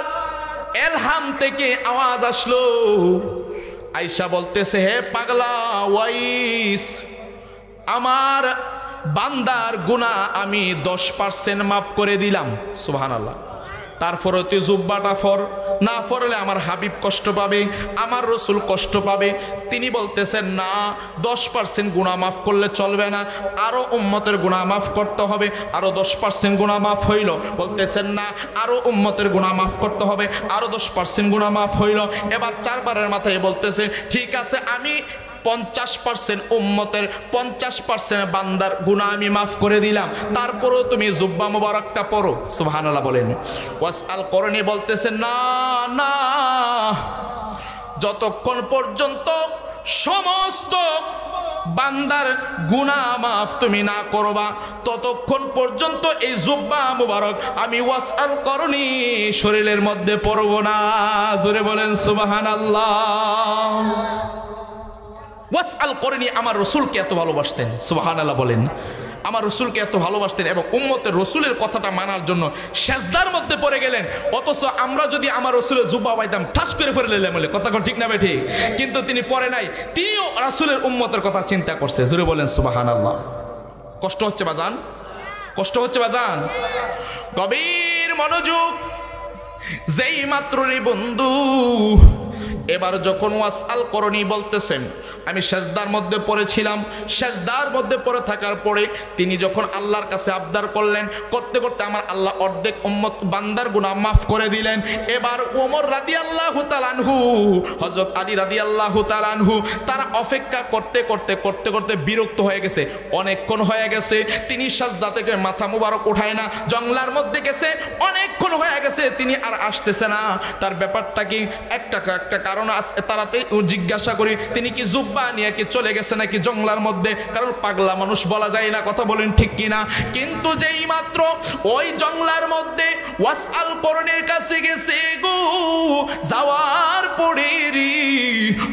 এলহাম থেকে আওয়াজ আসলো, আয়েশা বলতেছে হে পাগলা ওয়াইস, আমার বান্দার গুনাহ আমি 10% মাফ করে দিলাম। সুবহানাল্লাহ। তারপরে তুই জুব্বাটা ফর, না ফরলে আমার হাবিব কষ্ট পাবে, আমার রাসূল কষ্ট পাবে। তিনি বলতেছেন না, 10% গুনাহ মাফ করলে চলবে না, আরো উম্মতের গুনাহ মাফ করতে হবে। আরো 10% গুনাহ মাফ হইল। বলতেছেন না, আরো উম্মতের গুনাহ মাফ করতে হবে, আরো 10% গুনাহ মাফ হইল। এবার 4 বারের মাথায় বলতেছে ঠিক আছে, আমি 50% উম্মতের 50% বান্দার গুনাহ আমি মাফ করে দিলাম, তারপরেও তুমি জুব্বা মুবারকটা পড়ো। সুবহানাল্লাহ বলেন। ওয়াসআল করণী বলতেছেন না না, যতক্ষণ পর্যন্ত সমস্ত বান্দার গুনাহ মাফ তুমি না করবা ততক্ষণ পর্যন্ত এই জুব্বা মুবারক আমি ওয়াসআল করণী শরীরের মধ্যে পরব না। জোরে বলেন সুবহানাল্লাহ। ওয়াসআল করণী আমার রাসূলকে এত ভালোবাসতেন। সুবহানাল্লাহ বলেন। আমার রাসূলকে এত ভালোবাসতেন এবং উম্মতের রাসূলের কথাটা মানার জন্য সেজদার মধ্যে পড়ে গেলেন। অথচ আমরা যদি আমার রাসূলের জুব্বা পাইতাম ঠাস করে পড়ে নিলাম বলে, কথা ঠিক না বেঠিক? কিন্তু তিনি পড়ে নাই, তিনিও রাসূলের উম্মতের কথা চিন্তা করছে। জোরে বলেন সুবহানাল্লাহ। কষ্ট হচ্ছে বাজান? কষ্ট হচ্ছে বাজান? গভীর মনোযোগ। যেই মাত্র রে বন্ধু এবার যখন ওয়াসআল করণী বলতেছেন, আমি সেজদার মধ্যে পড়েছিলাম, সেজদার মধ্যে পড়ে থাকার পরে তিনি যখন আল্লাহর কাছে আবদার করলেন, করতে করতে আমার আল্লাহ অর্ধেক উম্মত বান্দার গুনাহ মাফ করে দিলেন। এবার ওমর রাদিয়াল্লাহু তাআলা আনহু, হযরত আলী রাদিয়াল্লাহু তাআলা আনহু, তারা অপেক্ষা করতে করতে করতে করতে বিরক্ত হয়ে গেছে, অনেকক্ষণ হয়ে গেছে। তিনি সেজদা থেকে মাথা মুবারক উঠায় না, জংলার মধ্যে গেছে, অনেকক্ষণ হয়ে গেছে, তিনি আর আসতেছে না। তার ব্যাপারটা কি? একটা কারণ তারাতে জিজ্ঞাসা করি, তিনি কি জুব্বা নিয়ে কি চলে গেছে নাকি জংলার মধ্যে? কারণ পাগলা মানুষ বলা যায় না, কথা বলেন ঠিক কিনা? কিন্তু যেই মাত্র ওই জংলার মধ্যে ওয়াসআল করণীর কাছে গেছে গো, যাওয়ার পরে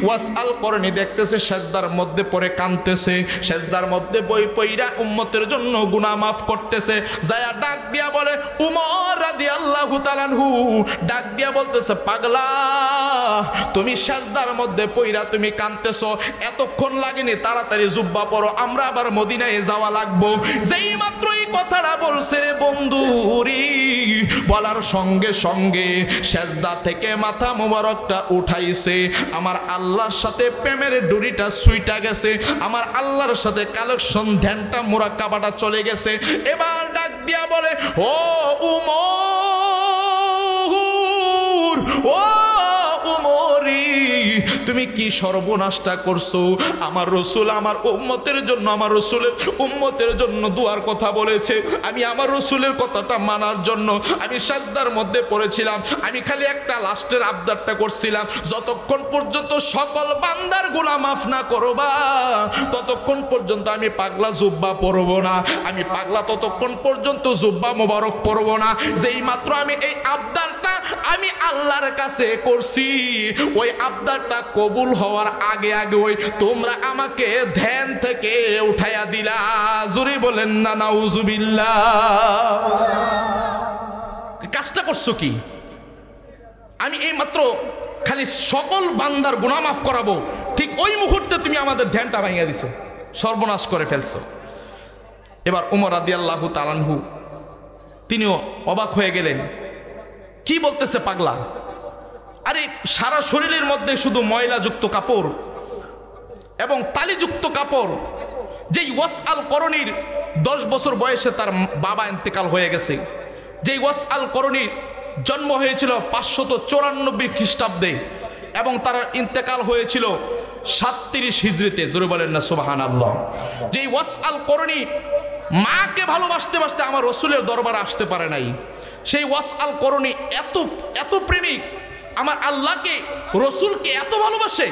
ওয়াসআল করণী দেখতেছে সেজদার মধ্যে পড়ে কাঁদতেছে, সেজদার মধ্যে বই পইরা উম্মতের জন্য গুনাহ মাফ করতেছে। যায়া ডাক দিয়া বলে, উমর রাদিয়াল্লাহু তাআলা আনহু ডাক দিয়া বলতেছে, পাগলা তুমি সেজদার মধ্যে পইরা তুমি কাঁদতেছো, এতক্ষণ লাগেনি, তাড়াতাড়ি জুব্বা পরো, আমরা আবার মদিনায় যাওয়া লাগবো। যেই মাত্র এই কথাটা বলছে রে বন্ধু রে, বলার সঙ্গে সঙ্গে সেজদা থেকে মাথা মুবারকটা উঠাইছে, আমার আল্লাহর সাথে প্রেমের ডুরিটা সুইটা গেছে, আমার আল্লাহর সাথে কালেকশন ধ্যানটা মুরাক্কাবাটা চলে গেছে। এবার ডাক দিয়া বলে, ও উমর, ও উমরি, তুমি কি সর্বনাশটা করছো? আমার রাসূল আমার উম্মতের জন্য, আমার রাসূলের উম্মতের জন্য দুয়ার কথা বলেছে, আমি আমার রাসূলের কথাটা মানার জন্য আমি সাজদার মধ্যে পড়েছিলাম, আমি খালি একটা লাস্টের আবদারটা করছিলাম, যতক্ষণ পর্যন্ত সকল বান্দার গুনাহ মাফ না করবা ততক্ষণ পর্যন্ত আমি পাগলা জুব্বা পরব না, আমি পাগলা ততক্ষণ পর্যন্ত জুব্বা মোবারক পরব না। যেই মাত্র আমি এই আবদারটা আমি আল্লাহর কাছে করছি, ওই আবদারটা কবুল হওয়ার আগে আগে ওই তোমরা আমাকে ধ্যান থেকে উঠাইয়া দিলা। জোরে বলেন না নাউজুবিল্লাহ। কাজটা করছো কি? আমি এই মাত্র খালি সকল বান্দার গুনাহ মাফ করাবো, ঠিক ওই মুহূর্তে তুমি আমাদের ধ্যানটা ভাঙিয়ে দিছো, সর্বনাশ করে ফেলছো। এবার উমর রাদিয়াল্লাহু তাআলা আনহু তিনিও অবাক হয়ে গেলেন, কি বলতেছে পাগলা? আরে সারা শরীরের মধ্যে শুধু ময়লাযুক্ত কাপড়, এবং তালিযুক্ত কাপড়। যেই ওয়াসআল করণীর 10 বছর বয়সে তার বাবা ইন্তেকাল হয়ে গেছে, যেই ওয়াসআল করণীর জন্ম হয়েছিল 594 খ্রিস্টাব্দে এবং তার ইন্তেকাল হয়েছিল 37 হিজরিতে। জোরে বলেন না সুবহানাল্লাহ। যেই ওয়াসআল করণী মাকে ভালোবাসতে বাসতে আমার রসুলের দরবারে আসতে পারে নাই, সেই ওয়াসআল করণী এত এত প্রেমিক, আমার আল্লাহকে রসুলকে এত ভালোবাসে।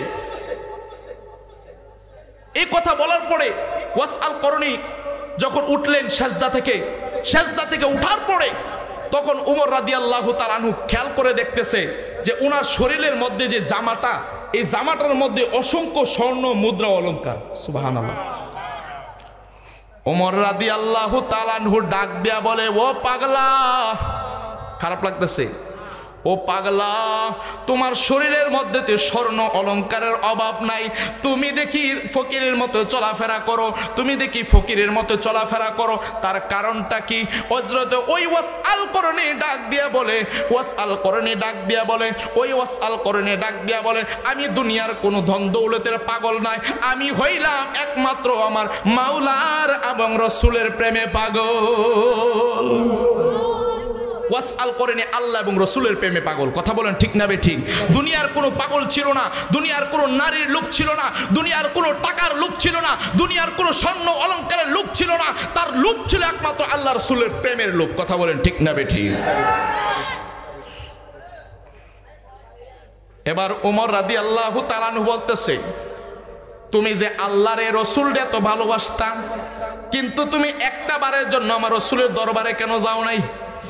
এই কথা বলার পরে ওয়াসআল করণী যখন উঠলেন সেজদা থেকে উঠার পরে তখন উমর রাদিয়াল্লাহু তাআলা আনহু খেয়াল করে দেখতেছে যে ওনার শরীরের মধ্যে যে জামাটা, এই জামাটার মধ্যে অসংখ্য স্বর্ণ মুদ্রা অলংকার। সুবহানাল্লাহ। উমর রাদিয়াল্লাহু তাআলা আনহু ডাক দিয়া বলে, ও পাগলা, খারাপ লাগতেছে, ও পাগলা, তোমার শরীরের মধ্যে তো স্বর্ণ অলংকারের অভাব নাই, তুমি দেখি ফকিরের মতো চলাফেরা করো, তুমি দেখি ফকিরের মতো চলাফেরা করো, তার কারণটা কি? হযরত ওই ওয়াসআল করণী ডাক দিয়া বলে, আমি দুনিয়ার কোনো ধন দৌলতের পাগল নাই, আমি হইলাম একমাত্র আমার মাওলার এবং রসুলের প্রেমে পাগল। ওয়াসআল করেনি আল্লাহ এবং রসুলের প্রেমে পাগল। কথা বলেন ঠিক না বেঠিক? দুনিয়ার কোনো পাগল ছিল না, দুনিয়ার কোনো নারীর লোভ ছিল না, দুনিয়ার কোনো টাকার লোভ ছিল না, দুনিয়ার কোনো স্বর্ণ অলংকারের লোভ ছিল না, তার লোভ ছিল একমাত্র আল্লাহ রসুলের প্রেমের লোভ। কথা বলেন ঠিক না বেঠিক? এবার ওমর রাদিয়াল্লাহু তাআলা আনহু বলতেছে, তুমি যে আল্লাহর রসুলরে এত ভালোবাসতা, কিন্তু তুমি একটা বারের জন্য আমার রসুলের দরবারে কেন যাও নাই?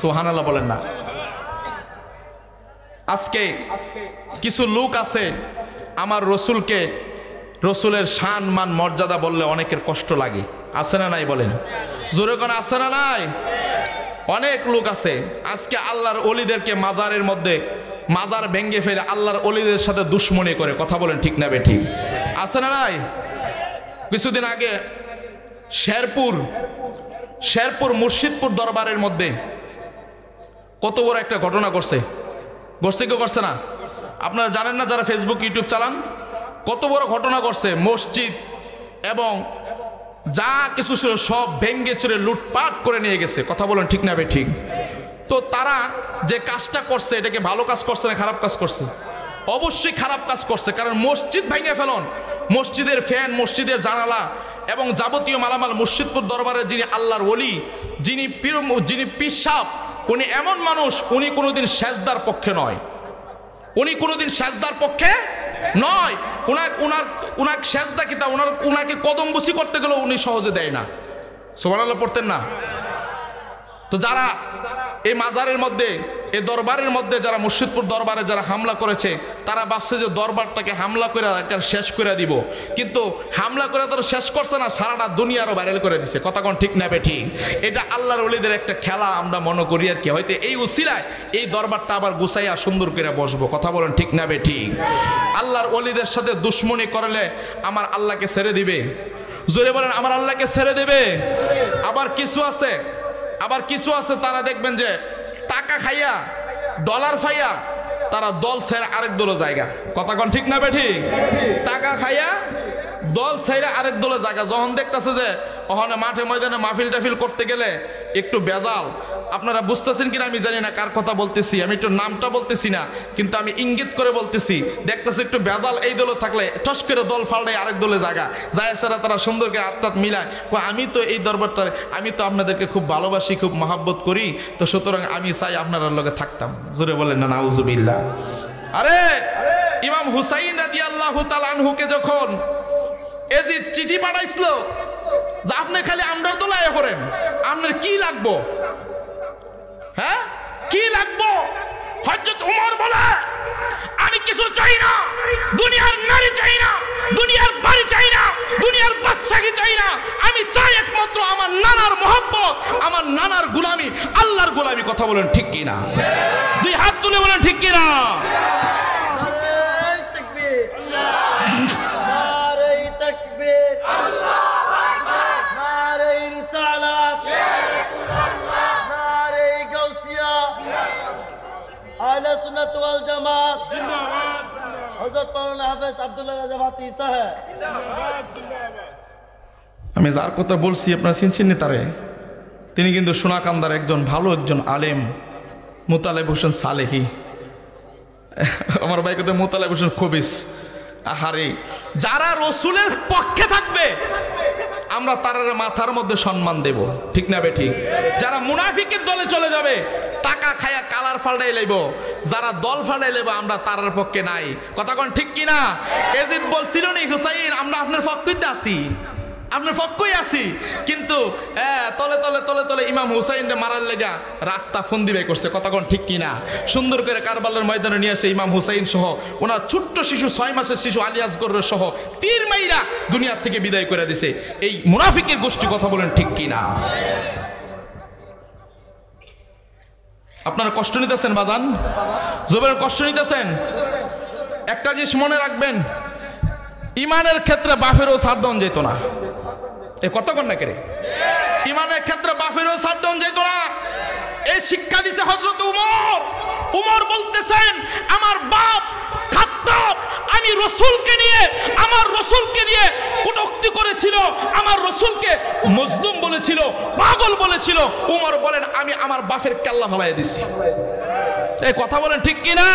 সুবহানাল্লাহ বলেন না। আজকে কিছু লোক আছে আমার রসুলকে, রসুলের শান মান মর্যাদা বললে অনেকের কষ্ট লাগে, আছে না নাই বলেন? জোরে কোন আছে না নাই? অনেক লোক আছে আজকে আল্লাহর ওলিদেরকে মাজারের মধ্যে মাজার ভেঙ্গে ফেলে আল্লাহর ওলিদের সাথে দুশ্মনী করে। কথা বলেন ঠিক না বেঠিক? আছে না নাই? কিছুদিন আগে শেরপুর মুর্শিদপুর দরবারের মধ্যে কত বড় একটা ঘটনা ঘটছে কেউ করছে না? আপনারা জানেন না যারা ফেসবুক ইউটিউব চালান? কত বড় ঘটনা ঘটছে। মসজিদ এবং যা কিছু ছিল সব ভেঙ্গে চুরে লুটপাট করে নিয়ে গেছে। কথা বলেন ঠিক না বেঠিক? তো তারা যে কাজটা করছে, এটাকে ভালো কাজ করছে না খারাপ কাজ করছে? অবশ্যই খারাপ কাজ করছে, কারণ মসজিদ ভেঙে ফেলন, মসজিদের ফ্যান, মসজিদের জানালা এবং যাবতীয় মালামাল। মুর্শিদপুর দরবারে যিনি আল্লাহর ওলি, যিনি পীর সাহেব, উনি এমন মানুষ, উনি কোনোদিন সেজদার পক্ষে নয়, উনার সেজদা কিতা, উনাকে কদমবুসি করতে গেলেও উনি সহজে দেয় না। সুবহানাল্লাহ পড়তেন না? তো যারা এই মাজারের মধ্যে, এই দরবারের মধ্যে যারা মুর্শিদপুর দরবারে যারা হামলা করেছে, তারা ভাবছে যে দরবারটাকে হামলা করে শেষ করে দিব, কিন্তু হামলা করে তারা শেষ করছে না, সারাটা দুনিয়ারও ভাইরাল করে দিছে। কথা কোন ঠিক না বেঠিক? এটা আল্লাহর ওলিদের একটা খেলা আমরা মনে করি আর কি। হয়তো এই উসিলায় এই দরবারটা আবার গুছাইয়া সুন্দর করে বসবো। কথা বলেন ঠিক না বেঠিক? আল্লাহর ওলিদের সাথে দুশ্মনী করলে আমার আল্লাহকে ছেড়ে দিবে? জোরে বলেন, আমার আল্লাহকে ছেড়ে দেবে? আবার কিছু আছে তারা দেখবেন যে টাকা খাইয়া, ডলার খাইয়া তারা দল ছেড়ে আরেক দলে জায়গা। কথা কোন ঠিক না বেঠিক? টাকা খাইয়া দল ছেড়ে আরেক দলে জায়গা। যখন দেখতেছে যে ওখানে মাঠে ময়দানে মাহফিল টাফিল করতে গেলে একটু বেজাল, আপনারা বুঝতেছেন কিনা আমি জানি না কার কথা বলতেছি, আমি একটু নামটা বলতেছি না, কিন্তু আমি ইঙ্গিত করে বলতেছি, দেখতেছে একটু বেজাল এই দলে থাকলে টস করে দল ফাল্টাই আরেক দলে জায়গা যায়, সেরা তারা সুন্দর করে আত্মাত মিলায়, আমি তো এই দরবারটা, আমি তো আপনাদেরকে খুব ভালোবাসি, খুব মহাব্বত করি, তো সুতরাং আমি চাই আপনার লগে থাকতাম। জোরে বলেন না নাউজুবিল্লাহ। আরে ইমাম হুসাইন রাদিয়াল্লাহু তাআলা আনহুকে যখন এজিদ চিঠি পাঠাইছিল যে আপনি খালি আমরার দোলায় করেন, আপনার কি লাগবো? হ্যাঁ, কি লাগবো? হযরত ওমর বলে, আমি কিছু চাই না, দুনিয়ার নারী চাই না, দুনিয়ার বাড়ি চাই না, দুনিয়ার বাদশাহী চাই না, আমি চাই একমাত্র আমার নানার মহব্বত, আমার নানার গোলামি, আল্লাহর গোলামি। কথা বলেন ঠিক কি না? দুই হাত তুলে বলেন ঠিক কি না? আহলে সুন্নাত ওয়াল জামাত জিন্দাবাদ। হযরত মাওলানা হাফেজ আব্দুল্লাহ রাজা ভাতি সাহেব। আমি যার কথা বলছি আপনারা চিনছেন তারে, তিনি কিন্তু সোনাকান্দার একজন ভালো একজন আলেম, মোতালেব হোসেন সালেহি। আমার ভাই কথা মোতালেব হোসেন খবিস। আহারে, যারা রসুলের পক্ষে থাকবে আমরা তার মাথার মধ্যে সম্মান দেব, ঠিক না বে ঠিক? যারা মুনাফিকের দলে চলে যাবে টাকা খায়া কালার ফাল্টাই লইব, যারা দল ফাল্টাই লইব আমরা তার পক্ষে নাই। কথা কোন ঠিক কিনা? এজিদ বলছিল নি হুসাইন আমরা আপনার পক্ষেই আছি, আপনার পক্ষই আছি, কিন্তু তলে তলে তলে তলে ইমাম হুসাইন মারার লেগা রাস্তা ফন্দি বাই করছে। কথা কোন ঠিক কিনা? সুন্দর করে কারবালার ময়দানে নিয়ে এসে ইমাম হুসাইন সহ ওনার ছোট্ট শিশু 6 মাসের শিশু আলী আসগর সহ তীর মাইরা দুনিয়ার থেকে বিদায় করে দিছে এই মুনাফিকের গোষ্ঠী। কথা বলেন ঠিক কিনা? আপনারা কষ্ট নিতেছেন বাজান, জোবের কষ্ট নিতেছেন। একটা জিনিস মনে রাখবেন, ইমানের ক্ষেত্রে বাফেরও ছাড় দেওয়া যেত না। এ কত কন না কেরে? ইমানের ক্ষেত্রে বাফেরও ছাড় দেওয়া যেত না। এই শিক্ষা দিছে হযরত উমর। উমর বলতেছেন আমার বাপ খাত্তাব আমি রাসূলকে নিয়ে, আমার রাসূলকে নিয়ে কটূক্তি করেছিল, আমার রাসূলকে মজলুম বলেছিল, পাগল বলেছিল। উমর বলেন আমি আমার বাপের কেল্লা ফালাইয়া দিছি। এই কথা বলেন ঠিক কি না?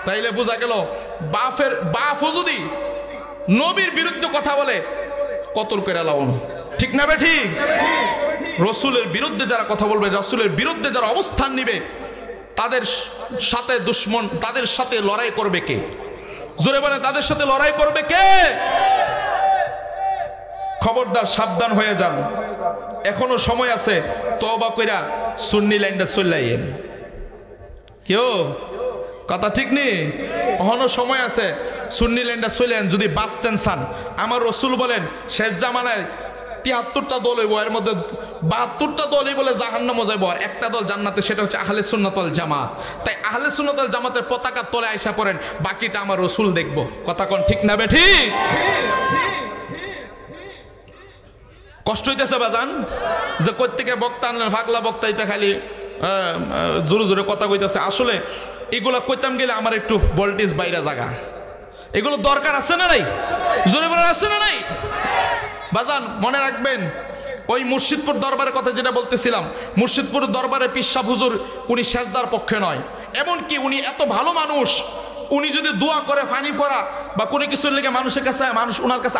তাইলে বোঝা গেল বাপও যদি নবীর বিরুদ্ধে কথা বলে কতল করে লাউন, ঠিক না বে ঠিক? রসুলের বিরুদ্ধে যারা কথা বলবে, রসুলের বিরুদ্ধে যারা অবস্থান নিবে তাদের সাথে দুশ্মন, তাদের সাথে লড়াই করবে কে? জোরে বলে তাদের সাথে লড়াই করবে কে? খবরদার সাবধান হয়ে যান, এখনো সময় আছে। তওবা কইরা সুন্নি লাইনটা চলাইয়েন। কেউ কথা ঠিক নেই, এখনো সময় আছে। সুন্নি লাইনটা চলেন যদি বাঁচতেন চান। আমার রসুল বলেন শেষ জামানায় 73টা দল হইব, এর মধ্যে 72টা দলই বলে জাহান্নামে যাইব, আর একটা দল জান্নাতে, সেটা হচ্ছে আহলে সুন্নাত ওয়াল জামাত। তাই আহলে সুন্নাত ওয়াল জামাতের পতাকার তলে আইসা পড়েন, বাকিটা আমার রসুল দেখব। কথা কোন ঠিক না বে ঠিক? কষ্ট হইতেছে বাজান যে কোত্থেকে বক্তা আনলেন, ফাগলা বক্তা, এটা খালি জোরে জোরে কথা কইতেছে। আসলে এগুলা কইতাম গেলে আমার একটু ভোল্টেজ বাইরে জায়গা, এগুলো দরকার আছে না নাই? জোরে বলে আছে না নাই? বাজান মনে রাখবেন, ওই মুর্শিদপুর দরবারের কথা যেটা বলতেছিলাম, মুর্শিদপুর দরবারে পীর সাহেব হুজুর উনি সেজদার পক্ষে নয়। এমনকি উনি এত ভালো মানুষ, উনি যদি দোয়া করে ফানি ফোরা বা কোনো কিছুর লেগে মানুষের কাছে, মানুষ ওনার কাছে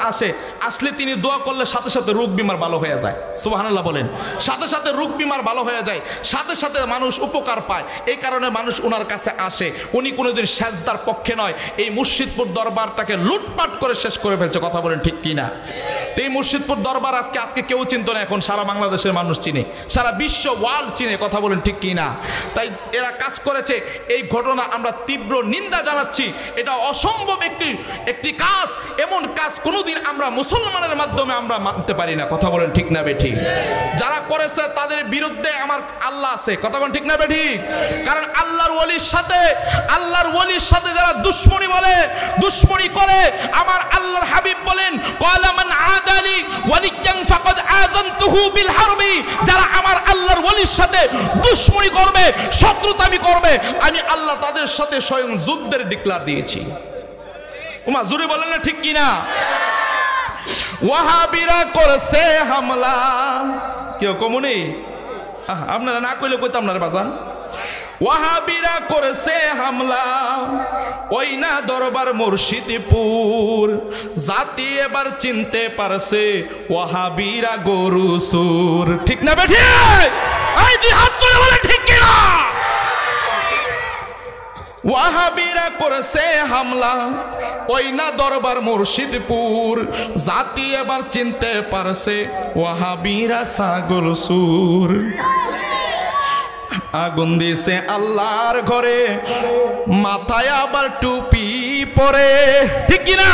আসলে তিনি দোয়া করলে সাথে সাথে রোগ বিমার ভালো হয়ে যায়। সুবহানাল্লাহ বলেন। সাথে সাথে রোগ বিমার ভালো হয়ে যায়, সাথে সাথে মানুষ উপকার পায়। এই কারণে মানুষ ওনার কাছে আসে। উনি কোনোদিন সেজদার পক্ষে নয়। এই মুর্শিদপুর দরবারটাকে লুটপাট করে শেষ করে ফেলছে। কথা বলেন ঠিক কিনা? তো এই মুর্শিদপুর দরবার আজকে কেউ চিনত না, এখন সারা বাংলাদেশের মানুষ চিনে, সারা বিশ্ব ওয়ার্ল্ড চিনে। কথা বলেন ঠিক কিনা? তাই এরা কাজ করেছে, এই ঘটনা আমরা তীব্র নিন্দা জানাচ্ছি। এটা অসম্ভব একটি কাজ, এমন কাজ কোনোদিন আমরা মুসলমানের মাধ্যমে আমরা মানতে পারি না। কথা বলেন ঠিক না বে ঠিক? যারা করেছে তাদের বিরুদ্ধে আমার আল্লাহ আছে। কথা বলেন ঠিক না বে ঠিক? কারণ আল্লাহর ওলির সাথে যারা দুশমনি বলে, দুশমনি করে, আমার আল্লাহর হাবিব বলেন ক্বালা মান আদালি ওয়ালিয়ান ফাকাদ আযানতুহু বিল হারবি। যারা আমার আল্লাহর ওলির সাথে দুশমনি করবে, শত্রুতামি করবে, আমি আল্লাহ তাদের সাথে স্বয়ং যুদ্ধের ডিক্লার দিয়েছি। ওমা জোরে বলেন না ঠিক কিনা? ওয়াহাবিরা করেছে হামলা। কেউ কমুনি? আপনারা না কইলে কইতাম না রে বাজান। ওয়াহাবিরা করেছে হামলা, ওই না দরবার মুর্শিদপুর, জাতি এবার চিনতে পারছে ওয়াহাবিরা গরু সুর। ঠিক না বে ঠিক? এই দুই হাত তুলে বলেন ঠিক কিনা? ওয়াহাবিরা করেছে হামলা, ওই না দরবার মুর্শিদপুর, জাতি এবার চিনতে পারছে ওয়াহাবিরা ছাগল সুর। আগুন দিছে আল্লাহর ঘরে, মাথায় আবার টুপি পরে। ঠিক কিনা?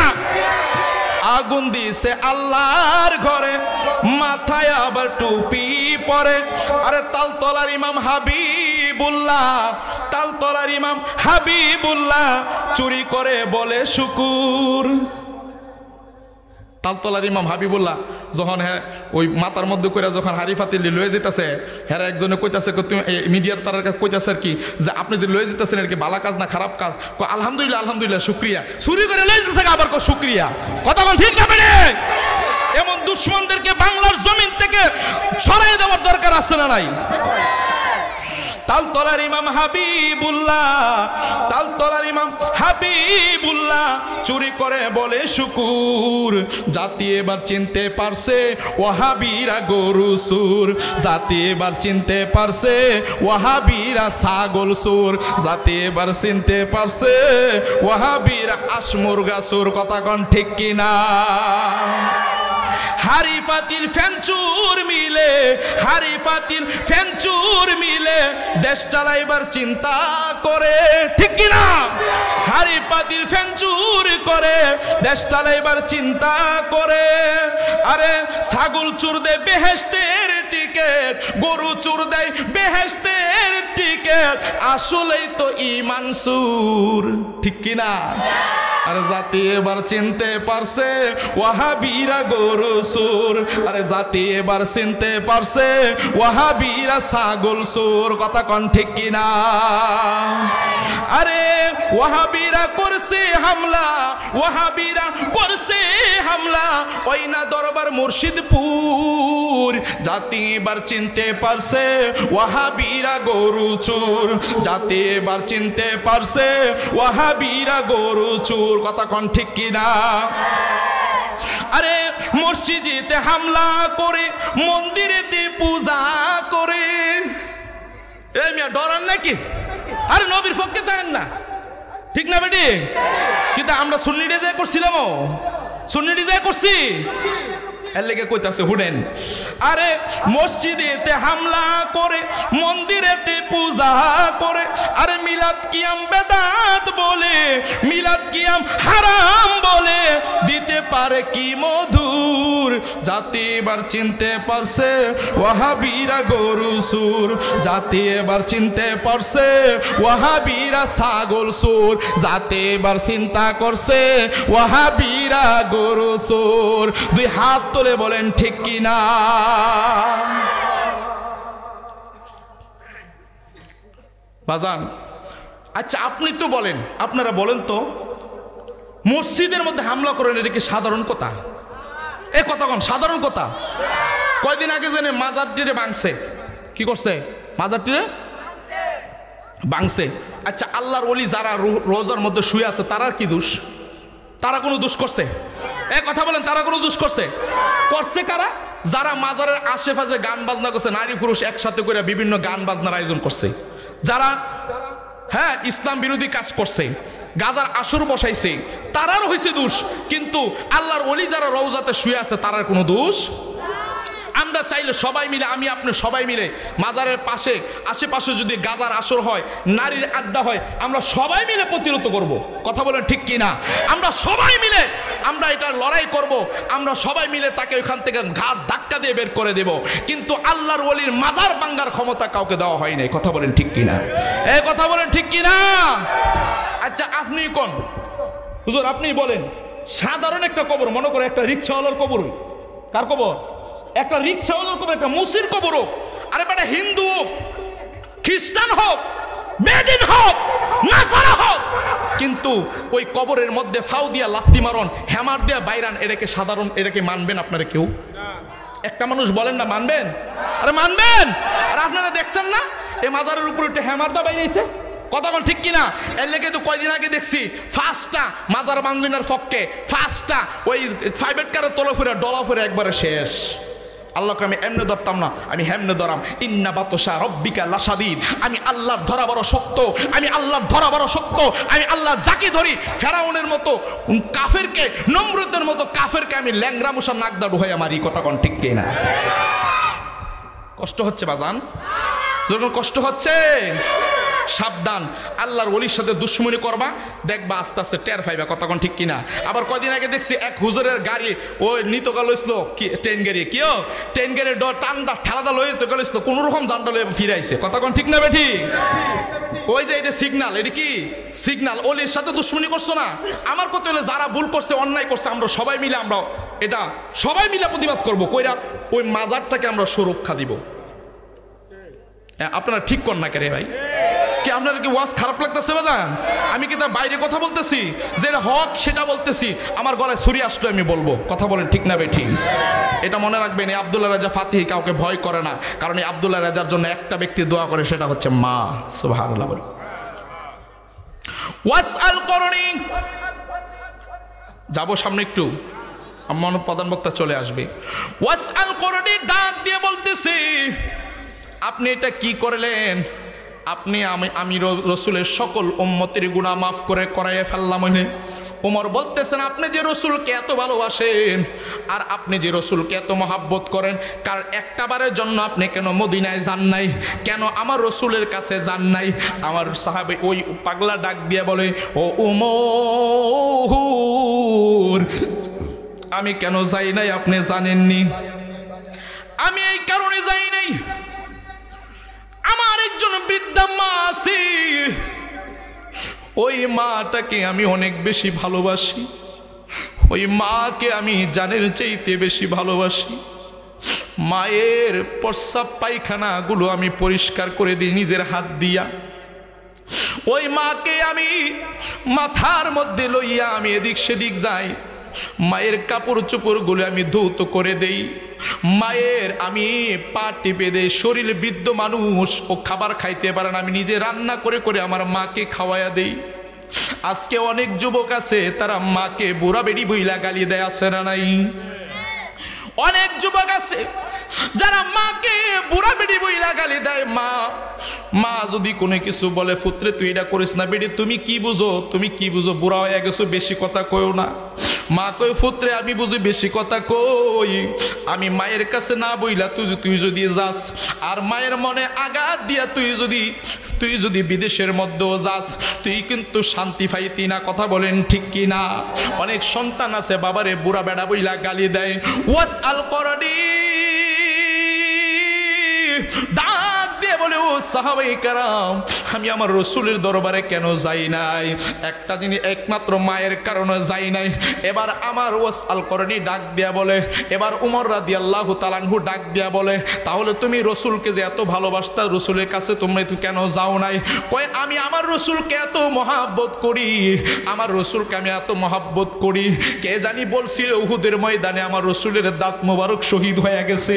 আগুন দিছে আল্লাহর ঘরে, মাথায় আবার টুপি পরে। আরে তালতলার ইমাম হাবিবুল্লাহ চুরি করে বলে শুকুর। তালতলার ইমাম হাবিবুল্লাহ যখন হ্যাঁ ওই মাথার মধ্যে করে যখন হারি ফাতিল লয়ে যেতেছে হ্যাঁ একজনে কইতাছে মিডিয়ার তার কাছে কইতাছে আর কি যে আপনি যে লয়ে যেতেছেন আর কি ভালো কাজ না খারাপ কাজ আলহামদুলিল্লাহ আলহামদুলিল্লাহ শুক্রিয়া চুরি করে লয়ে যেতেছে আবার শুক্রিয়া কথা বল ঠিক না বেড়ে এমন দুশ্মনদেরকে বাংলার জমিন থেকে সরাই দেওয়ার দরকার আছে না নাই তালতলার ইমাম হাবিবুল্লাহ চুরি করে বলে শুকুর জাতি এবার চিনতে পারছে ওয়াহাবিরা গরু সুর জাতি এবার চিনতে পারছে ওয়াহাবিরা ছাগল সুর জাতি এবার চিনতে পারছে ওয়াহাবিরা আশমুরগা সুর কথা কোন ঠিক কিনা হারি ফাতিল ফেঞ্চুর মিলে দেশ চালাইবার চিন্তা করে ঠিক কিনা হারি পাতিল ফেঞ্চুর করে দেশ চালাইবার চিন্তা করে আরে ছাগল চুর দেয় বেহেশতের টিকেট গরু চুর দেয় বেহেশতের টিকেট আসলেই তো ঈমান সুর ঠিক কিনা আরে জাতি এবার চিনতে পারছে ওয়াহাবিরা গরু সুর আরে জাতি এবার চিনতে পারছে ওয়াহাবিরা ছাগল সুর কথা কোন ঠিক কিনা আরে ওয়াহাবিরা করছে হামলা ওই না দরবার মুর্শিদপুর জাতি এবার চিনতে পারছে ওয়াহাবিরা গরু চোর জাতি এবার চিনতে পারছে ওয়াহাবিরা গরু চোর কথা কোন ঠিক কিনা আরে মসজিদেতে হামলা করে মন্দিরেতে পূজা করে এই মিয়া ডরান নাকি আরে নবীর পক্ষে থাকেন না ঠিক না বেটি কিন্তু আমরা সুন্নি ডিজাই করছিলাম সুন্নি ডিজাই করছি এর লেগে কইতাছে হুনেন আরে মসজিদেতে হামলা করে মন্দিরেতে পূজা করে আরে মিলাদ কিয়াম বেদাত বলে মিলাদ কিয়াম হারাম বলে দিতে পারে কি মধুর জাতি এবার চিনতে পারছে ওয়াহাবিরা গরু সুর জাতি এবার চিনতে পারছে ওয়াহাবিরা ছাগল সুর জাতি এবার চিন্তা করছে ওয়াহাবিরা গরু সুর দুই হাত তুলে বলেন ঠিক কিনা বাজান আচ্ছা আপনি তো বলেন আপনারা বলেন তো মসজিদের মধ্যে হামলা করেন এটা কি সাধারণ কথা এই কথা কোন সাধারণ কথা কয়দিন আগে জেনে মাজারটিরে ভাঙছে কি করছে মাজারটিরে ভাঙছে আচ্ছা আল্লাহর ওলি যারা রোজার মধ্যে শুয়ে আছে তারার কি দোষ তারা কোনো দোষ করছে এই কথা বলেন তারা কোনো দোষ করছে করছে কারা যারা মাজারের আশেপাশে গান বাজনা করছে নারী পুরুষ একসাথে করে বিভিন্ন গান বাজনার আয়োজন করছে যারা হ্যাঁ ইসলাম বিরোধী কাজ করছে গাজার আসর বসাইছে তারার হয়েছে দোষ কিন্তু আল্লাহর ওলি যারা রওজাতে শুয়ে আছে তারার কোনো দোষ আমরা চাইলে সবাই মিলে আমি আপনি সবাই মিলে মাজারের পাশে আশেপাশে যদি গাজার আসর হয় নারীর আড্ডা হয় আমরা সবাই মিলে প্রতিরোধ করব কথা বলেন ঠিক কিনা আমরা সবাই মিলে আমরা এটা লড়াই করব আমরা সবাই মিলে তাকে ওইখান থেকে ঘাট ধাক্কা দিয়ে বের করে দেব কিন্তু আল্লাহর ওলির মাজার ভাঙার ক্ষমতা কাউকে দেওয়া হয় নাই কথা বলেন ঠিক কিনা এই কথা বলেন ঠিক কিনা আচ্ছা আপনি কোন হুজুর আপনি বলেন সাধারণ একটা কবর মনে করে একটা রিকশাওয়ালার কবর কার কবর একটা রিকশাওয়ালার কবর একটা মুসির কবর হোক আরে বেটা হিন্দু হোক খ্রিস্টান হোক বেদিন হোক নাসারা হোক কিন্তু ওই কবরের মধ্যে ফাউ দিয়া লাত্তি মারন হ্যামার দিয়া বাইরান এটাকে সাধারণ এটাকে মানবেন আপনারা কেউ একটা মানুষ বলেন না মানবেন আরে মানবেন আর আপনারা দেখছেন না এই মাজারের উপর একটা হ্যামার দা বাইরেছে কথা বল ঠিক কিনা এর লেগে তো কয়দিন আগে দেখছি ফার্স্টটা মাজার বাঙ্গিনার পক্ষে ফার্স্টটা ওই প্রাইভেট কারের তলা ফিরে ডলা ফিরে একবারে শেষ আল্লাহকে আমি এমনে ধরতাম না আমি হেমনে ধরাম ইন্না বাতশা রব্বিকা লাশাদীদ আমি আল্লাহর ধরা বড় শক্ত আমি আল্লাহর ধরা বড় শক্ত আমি আল্লাহ যাকে ধরি ফেরাউনের মতো কাফেরকে নমরুদের মতো কাফেরকে আমি ল্যাংরা মুসা নাকদা ঢুকাইয়া মারি কথা কোন ঠিক কিনা কষ্ট হচ্ছে বাজান যখন কষ্ট হচ্ছে সাবধান, আল্লাহর ওলির সাথে দুশ্মনী করবা, দেখবা আস্তে আস্তে টের পাইবা। কতক্ষণ ঠিক কিনা? আবার কয়দিন আগে দেখছি এক হুজুরের গাড়ি ওই নিতকা লইছিল কি ট্রেন গাড়ি, কিও ট্রেন গাড়ির ডর টান্দা ঠেলাদা লইতে গেছিল, কোনো রকম জানটা লয়ে ফিরাইছে। কতক্ষণ ঠিক না বেঠি? ওই যে এটা সিগনাল, এটা কি সিগনাল? ওলির সাথে দুশ্মনী করছো না? আমার কথা হলে যারা ভুল করছে, অন্যায় করছে, আমরা সবাই মিলে এটা সবাই মিলে প্রতিবাদ করবো, কইরা ওই মাজারটাকে আমরা সুরক্ষা দিব। আপনারা ঠিক কর না কে রে ভাই? কি আপনারা কি ওয়াজ খারাপ লাগতেছে বাজান? আমি কি তার বাইরে কথা বলতেছি? যেটা হক সেটা বলতেছি, আমার গলায় ছুরি আসলে আমি বলবো। কথা বলেন ঠিক না বেঠিক? এটা মনে রাখবেন, এই আব্দুল্লাহ রাজা ফাতিহি কাউকে ভয় করে না, কারণ এই আব্দুল্লাহ রাজার জন্য একটা ব্যক্তি দোয়া করে, সেটা হচ্ছে মা। সুবহানাল্লাহ। ওয়াসআল করনি, যাবো সামনে একটু, আমার প্রধান বক্তা চলে আসবে। ওয়াসআল করনি ডাক দিয়ে বলতেছি, আপনি এটা কি করলেন? আপনি আমি রসুলের সকল উম্মতের গুনাহ মাফ করে করাইয়া ফেললাম। ওমর বলতেছেন, আপনি যে রসুলকে এত ভালোবাসেন আর আপনি যে রসুলকে এত মহাব্বত করেন, কার একটাবারের জন্য আপনি কেন মদিনায় যান নাই? কেন আমার রসুলের কাছে যান নাই? আমার সাহাবী ওই পাগলা ডাক দিয়ে বলে, ও ওমর, আমি কেন যাই নাই আপনি জানেননি? আমি এই কারণে যাই নাই, আমার একজন বৃদ্ধা মা আছে, ওই মাটাকে আমি অনেক বেশি ভালোবাসি, ওই মাকে আমি জানের চাইতে বেশি ভালোবাসি। মায়ের প্রস্রাব পায়খানা গুলো আমি পরিষ্কার করে দিই নিজের হাত দিয়া। ওই মাকে আমি মাথার মধ্যে লইয়া আমি এদিক সেদিক যাই, মায়ের কাপড় চোপড় গুলো আমি ধৌত করে দেই, মায়ের আমি পা টিপে দেই। শরীর বৃদ্ধ মানুষ, ও খাবার খাইতে পারে না, আমি নিজে রান্না করে করে আমার মাকে খাওয়াইয়া দেই। আজকে অনেক যুবক আছে, তারা মাকে বুড়া বেড়ি বইলা গালি দেয়, আছে না নাই? অনেক যুবক আছে যারা মাকে বুড়া বেড়ি বইলা গালি দেয়। মা যদি কোনো কিছু বলে, পুত্রে তুই এটা করিস না, বেড়ি তুমি কি বুঝো, তুমি কি বুঝো, বুড়া হয়ে গেছো, বেশি কথা কইও না। মা কই, পুত্রে আমি বুঝি বেশি কথা কই, আমি মায়ের কাছে না বইলা তুই যদি যাস, আর মায়ের মনে আঘাত দিয়া তুই যদি বিদেশের মধ্যেও যাস, তুই কিন্তু শান্তি পাইতি না। কথা বলেন ঠিক কি না? অনেক সন্তান আছে বাবারে বুড়া বেড়া বইলা গালি দেয়। ওয়াসআল করনি ডাক দিয়ে বলে, ও সাহাবায়ে কেরাম, আমি আমার রসুলের দরবারে কেন যাই নাই? একটা জিনিস, একমাত্র মায়ের কারণে যাই নাই। এবার আমার ওয়াসআল করনি ডাক দিয়া বলে, এবার উমর রাদিয়াল্লাহু তাআলা আনহু ডাক দিয়া বলে, তাহলে তুমি রসুলকে যে এত ভালোবাসতা, রসুলের কাছে তোমরা তো কেন যাও নাই? কয়, আমি আমার রসুলকে এত মহাব্বত করি, আমার রসুলকে আমি এত মহাব্বত করি, কে জানি বলছিল উহুদের ময়দানে আমার রসুলের দাঁত মোবারক শহীদ হয়ে গেছে।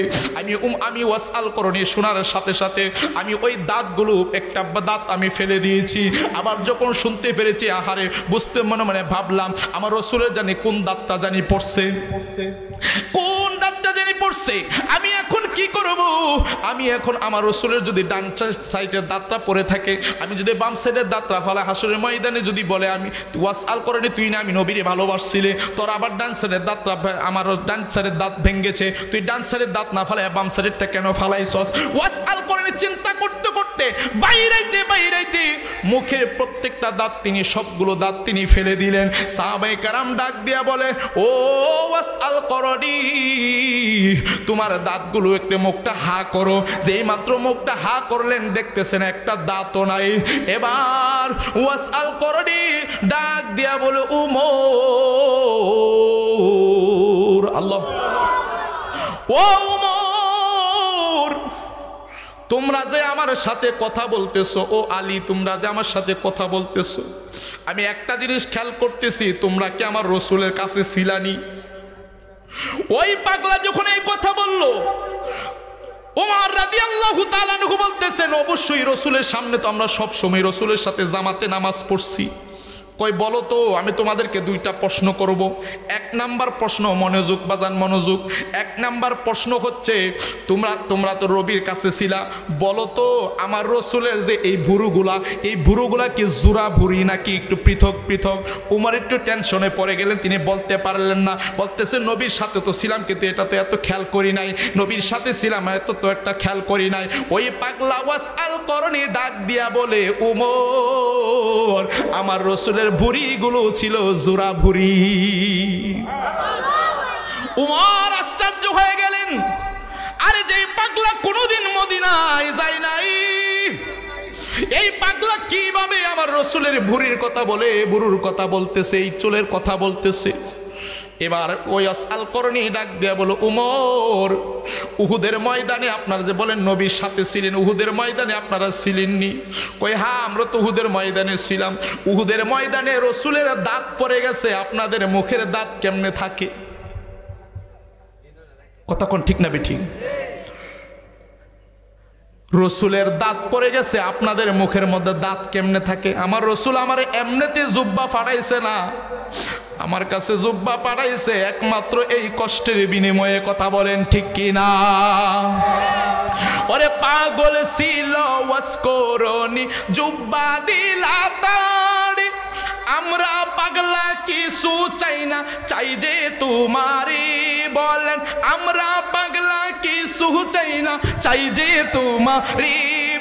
আমি ওয়াসআল করনি শোনার সাথে সাথে আমি ওই দাঁতগুলো, একটা দাঁত আমি ফেলে দিয়েছি। আবার যখন শুনতে পেরেছি, আহারে, বুঝতে মনে ভাবলাম আমার রসুলের জানি কোন দাঁতটা জানি পড়ছে, কোন দাঁতটা জানি পড়ছে। আমি এখন কি করব? আমি এখন আমার রসুলের যদি ডান সাইডের দাঁতটা পড়ে থাকে, আমি যদি বাম সাইডের দাঁতটা ফালা, হাসরের ময়দানে যদি বলে আমি ওয়াসআল করনি তুই না আমি নবীরে ভালোবাসছিলে, তোর আবার ডান সাইডের দাঁতটা, আমার ডান সাইডের দাঁত ভেঙেছে, তুই ডান সাইডের দাঁত না ফালাই বাম সাইডেরটা কেন ফালাইছস? ওয়াসআল করনি চিন্তা করতে করতে বাইরাইতে মুখের প্রত্যেকটা দাঁত তিনি, সবগুলো দাঁত তিনি ফেলে দিলেন। সাহাবায়ে কেরাম ডাক দিয়া বলে, ও ওয়াসআল করনি, তোমার দাঁতগুলো একটু মুখটা হা করো। যেই মাত্র মুখটা হা করলেন, দেখতেছেন একটা দাঁতও নাই। এবার ওয়াসআল করনি ডাক দিয়া বলে, উমর, আল্লাহ, ও উমর, তোমরা যে আমার সাথে কথা বলতেছো, ও আলী, তোমরা যে আমার সাথে কথা বলতেছো, আমি একটা জিনিস খেয়াল করতেছি, তোমরা কি আমার রসুলের কাছে ছিলানি? ওই পাগলা যখন এই কথা বললো, ওমর রাদিয়াল্লাহু তাআলা আনহু বলতেছেন, অবশ্যই রসুলের সামনে তো আমরা সব সময় রসুলের সাথে জামাতে নামাজ পড়ছি, কই বলো তো, আমি তোমাদেরকে দুইটা প্রশ্ন করব। এক নাম্বার প্রশ্ন, মনোযোগ বাজান মনোযোগ। এক নাম্বার প্রশ্ন হচ্ছে, তোমরা তো রবির কাছে ছিলা, বলো তো আমার রসুলের যে এই ভুরুগুলা কি জোড়া ভুরি নাকি একটু পৃথক পৃথক? উমর একটু টেনশনে পড়ে গেলেন, তিনি বলতে পারলেন না। বলতেছে নবীর সাথে তো ছিলাম, কিন্তু এটা তো এত খেয়াল করি নাই। নবীর সাথে ছিলাম, এত তো একটা খেয়াল করি নাই। ওই পাগলা ওয়াসআল করনি ডাক দিয়া বলে, উমর আমার রসুলের ভুঁড়িগুলো ছিল জোড়া ভুঁড়ি। উমর আশ্চর্য হয়ে গেলেন, আরে যেই পাগলা কোনোদিন মদিনায় যায় নাই, এই পাগলা কিভাবে আমার রসুলের ভুঁড়ির কথা বলে, বুড়ুর কথা বলতেছে, এই চুলের কথা বলতেছে। এবার ওই আসআল করনি ডাক দিয়া বলো, উমর উহুদের ময়দানে আপনারা যে বলেন নবীর সাথে ছিলেন, উহুদের ময়দানে আপনারা ছিলেননি? কই হ্যাঁ, আমরা তো উহুদের ময়দানে ছিলাম। উহুদের ময়দানে রসুলের দাঁত পড়ে গেছে, আপনাদের মুখের দাঁত কেমনে থাকে? কতক্ষণ ঠিক না বেঠিক? রসুলের দাঁত পড়ে গেছে, আপনাদের মুখের মধ্যে দাঁত কেমনে থাকে? আমার রসুল আমার এমনিতে জুব্বা ফাড়াইছে না, আমার কাছে জুব্বা পাঠাইছে একমাত্র এই কষ্টের বিনিময়ে। কথা বলেন ঠিক কি না? ওরে পাগল ছিল ওয়াসকরনি জুব্বা দিলা তারে, আমরা পাগলা কিছু চাই না, চাই যে তোমারে। বলেন আমরা পাগলা কিছু চাই না, চাই যে তোমারে।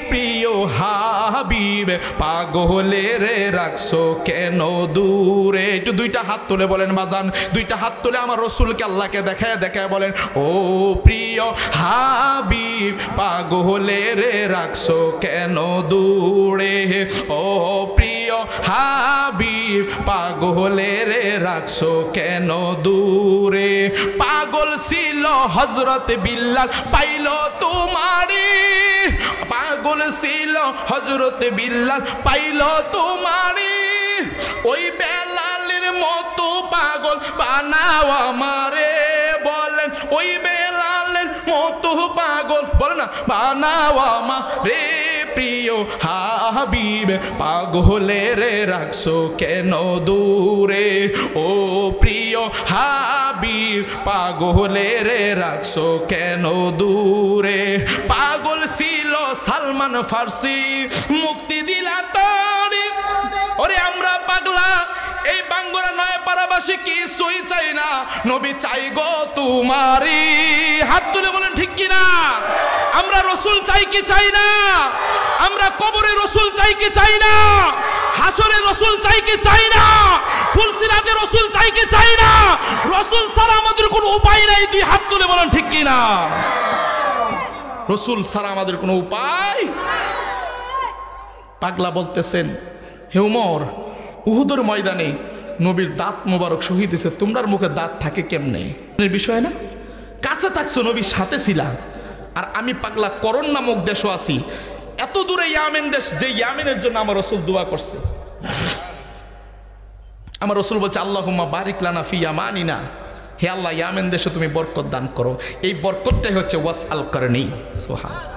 প্রিয় হাবিব পাগলের রাখছো কেন দূরে? একটু দুইটা হাত তুলে বলেন বাজান, দুইটা হাত তুলে আমার রসুলকে আল্লাহকে দেখায় দেখায় বলেন, ও প্রিয় হাবিব পাগলের রাখছো কেন দূরে? ও প্রিয় হাবিব পাগলের রাখছো কেন দূরে? পাগল ছিল হযরত বিল্লাল পাইল তোমারে, পাগল ছিল হযরত বিল্লাল পাইল তোমারে। ওই বেলালের মতো পাগল বানাও আমারে। বলেন ওই বেলালের মতো পাগল, বলেন না, বানাও আমারে। প্রিয় হাবিব পাগলের রাখছো কেন দূরে? ও প্রিয় হাবিব পাগলের রাখছো কেন দূরে? পাগল ছিল সালমান ফার্সি, মুক্তি দিলা তারে। ওরে আমরা পাগলা, এই বাঙ্গুরা নয় পাড়াবাসী কিছুই চাই না, নবী চাই গো তোমারি। হাত তুলে বলেন ঠিক কি না? আমরা রসুল চাই কি চাই না? আমরা কবরে রসুল চাই কি চাই না? হাসরে রসুল চাই কি চাই না? ফুলসিরাতে রসুল চাই কি চাই না? রসুল ছাড়া আমাদের কোনো উপায় নাই। দুই হাত তুলে বলেন ঠিক কি না? রসুল ছাড়া আমাদের কোনো উপায়। পাগলা বলতেছেন, হে উমর উহুদের ময়দানে নবীর দাঁত মোবারক শহীদ হয়েছে, তোমরার মুখে দাঁত থাকে কেমনে? বিষয় না, কাছে থাকছো, নবীর সাথে ছিলা। আর আমি পাগলা করণ নামক দেশও আছি, এত দূরে ইয়ামেন দেশ, যে ইয়ামেনের জন্য আমার রসুল দোয়া করছে। আমার রসুল বলছে, আল্লাহুম্মা বারিক লানা ফি ইয়ামানিনা, হে আল্লাহ ইয়ামেন দেশে তুমি বরকত দান করো। এই বরকতটাই হচ্ছে ওয়াসআল করনি। সুবহানাল্লাহ।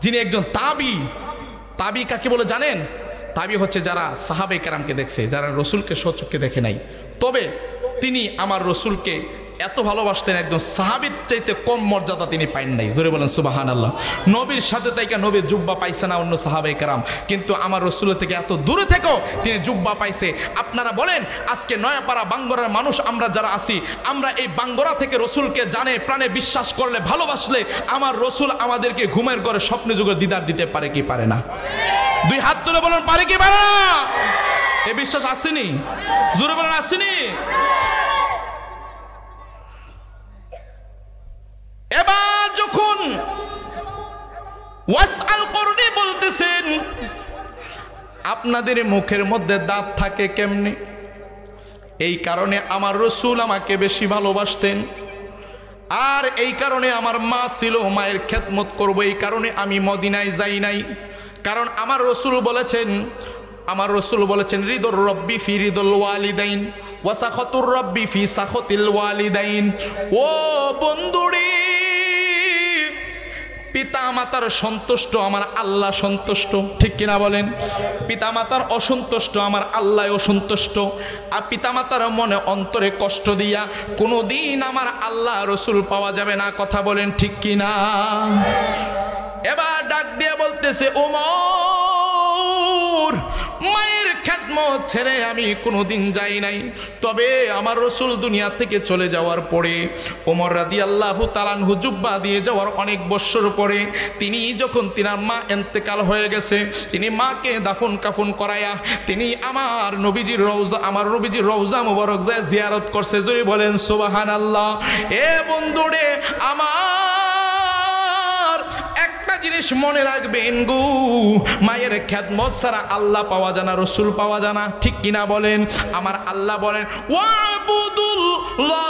যিনি একজন তাবি, তাবি কাকে বলে জানেন? তাবি হচ্ছে যারা সাহাবে কেরামকে দেখছে, যারা রসুলকে সচক্ষে দেখে নাই, তবে তিনি আমার রসুলকে এত ভালোবাসতেন, একজন সাহাবীর চাইতে কম মর্যাদা তিনি পাইন নাই। জোরে বলেন সুবহানাল্লাহ। নবীর সাথে তাইকা নবীর জুব্বা পাইছে না অন্য সাহাবে কেরাম, কিন্তু আমার রসুলের থেকে এত দূরে থেকেও তিনি জুব্বা পাইছে। আপনারা বলেন আজকে নয়াপাড়া বাঙ্গরার মানুষ আমরা যারা আছি, আমরা এই বাঙ্গরা থেকে রসুলকে জানে প্রাণে বিশ্বাস করলে, ভালোবাসলে আমার রসুল আমাদেরকে ঘুমের ঘরে স্বপ্নে যুগে দিদার দিতে পারে কি পারে না? দুই হাত তুলে বলেন পারে কি পারে না? এই বিশ্বাস আসেনি? জোরে বলেন আসেনি? এবার যখন ওয়াসআল করনি বলতেছেন, আপনাদের মুখের মধ্যে দাঁত থাকে কেমনে? এই কারণে আমার রসুল আমাকে বেশি ভালোবাসতেন, আর এই কারণে আমার মা ছিল, মায়ের খেদমত করব, এই কারণে আমি মদিনায় যাই নাই। কারণ আমার রসুল বলেছেন রিদুর রব্বি ফি রিদুল ওয়ালিদাইন ওয়া সাখাতুর রব্বি ফি সাখাতিল ওয়ালিদাইন। ও বন্ধুরে, পিতা মাতার সন্তুষ্ট আমার আল্লাহ সন্তুষ্ট, ঠিক কিনা বলেন? পিতা মাতার অসন্তুষ্ট আমার আল্লাহ অসন্তুষ্ট। আর পিতা মাতার মনে অন্তরে কষ্ট দিয়া কোনোদিন আমার আল্লাহ রসুল পাওয়া যাবে না, কথা বলেন ঠিক কিনা? এবার ডাক দিয়ে বলতেছে, ওমর, মায়ের খেদমত ছেড়ে আমি কোনোদিন যাই নাই, তবে আমার রসুল দুনিয়া থেকে চলে যাওয়ার পরে ওমর রাদিয়াল্লাহু তাআলা আনহু জুব্বা দিয়ে যাওয়ার অনেক বছর পরে তিনি যখন তিনার মা ইন্তেকাল হয়ে গেছে, তিনি মাকে দাফন কাফন করায়া তিনি আমার নবীজির রওজা মুবারক যায় জিয়ারত করছে। জোরে বলেন সুবহানাল্লাহ। এ বন্ধুরে আমার একটা জিনিস মনে রাখবেন গো, মায়ের খেদমত ছাড়া আল্লাহ পাওয়া যায় না, রসুল পাওয়া যায় না, ঠিক কিনা বলেন? আমার আল্লাহ বলেন, ওয়াবুদুল্লাহ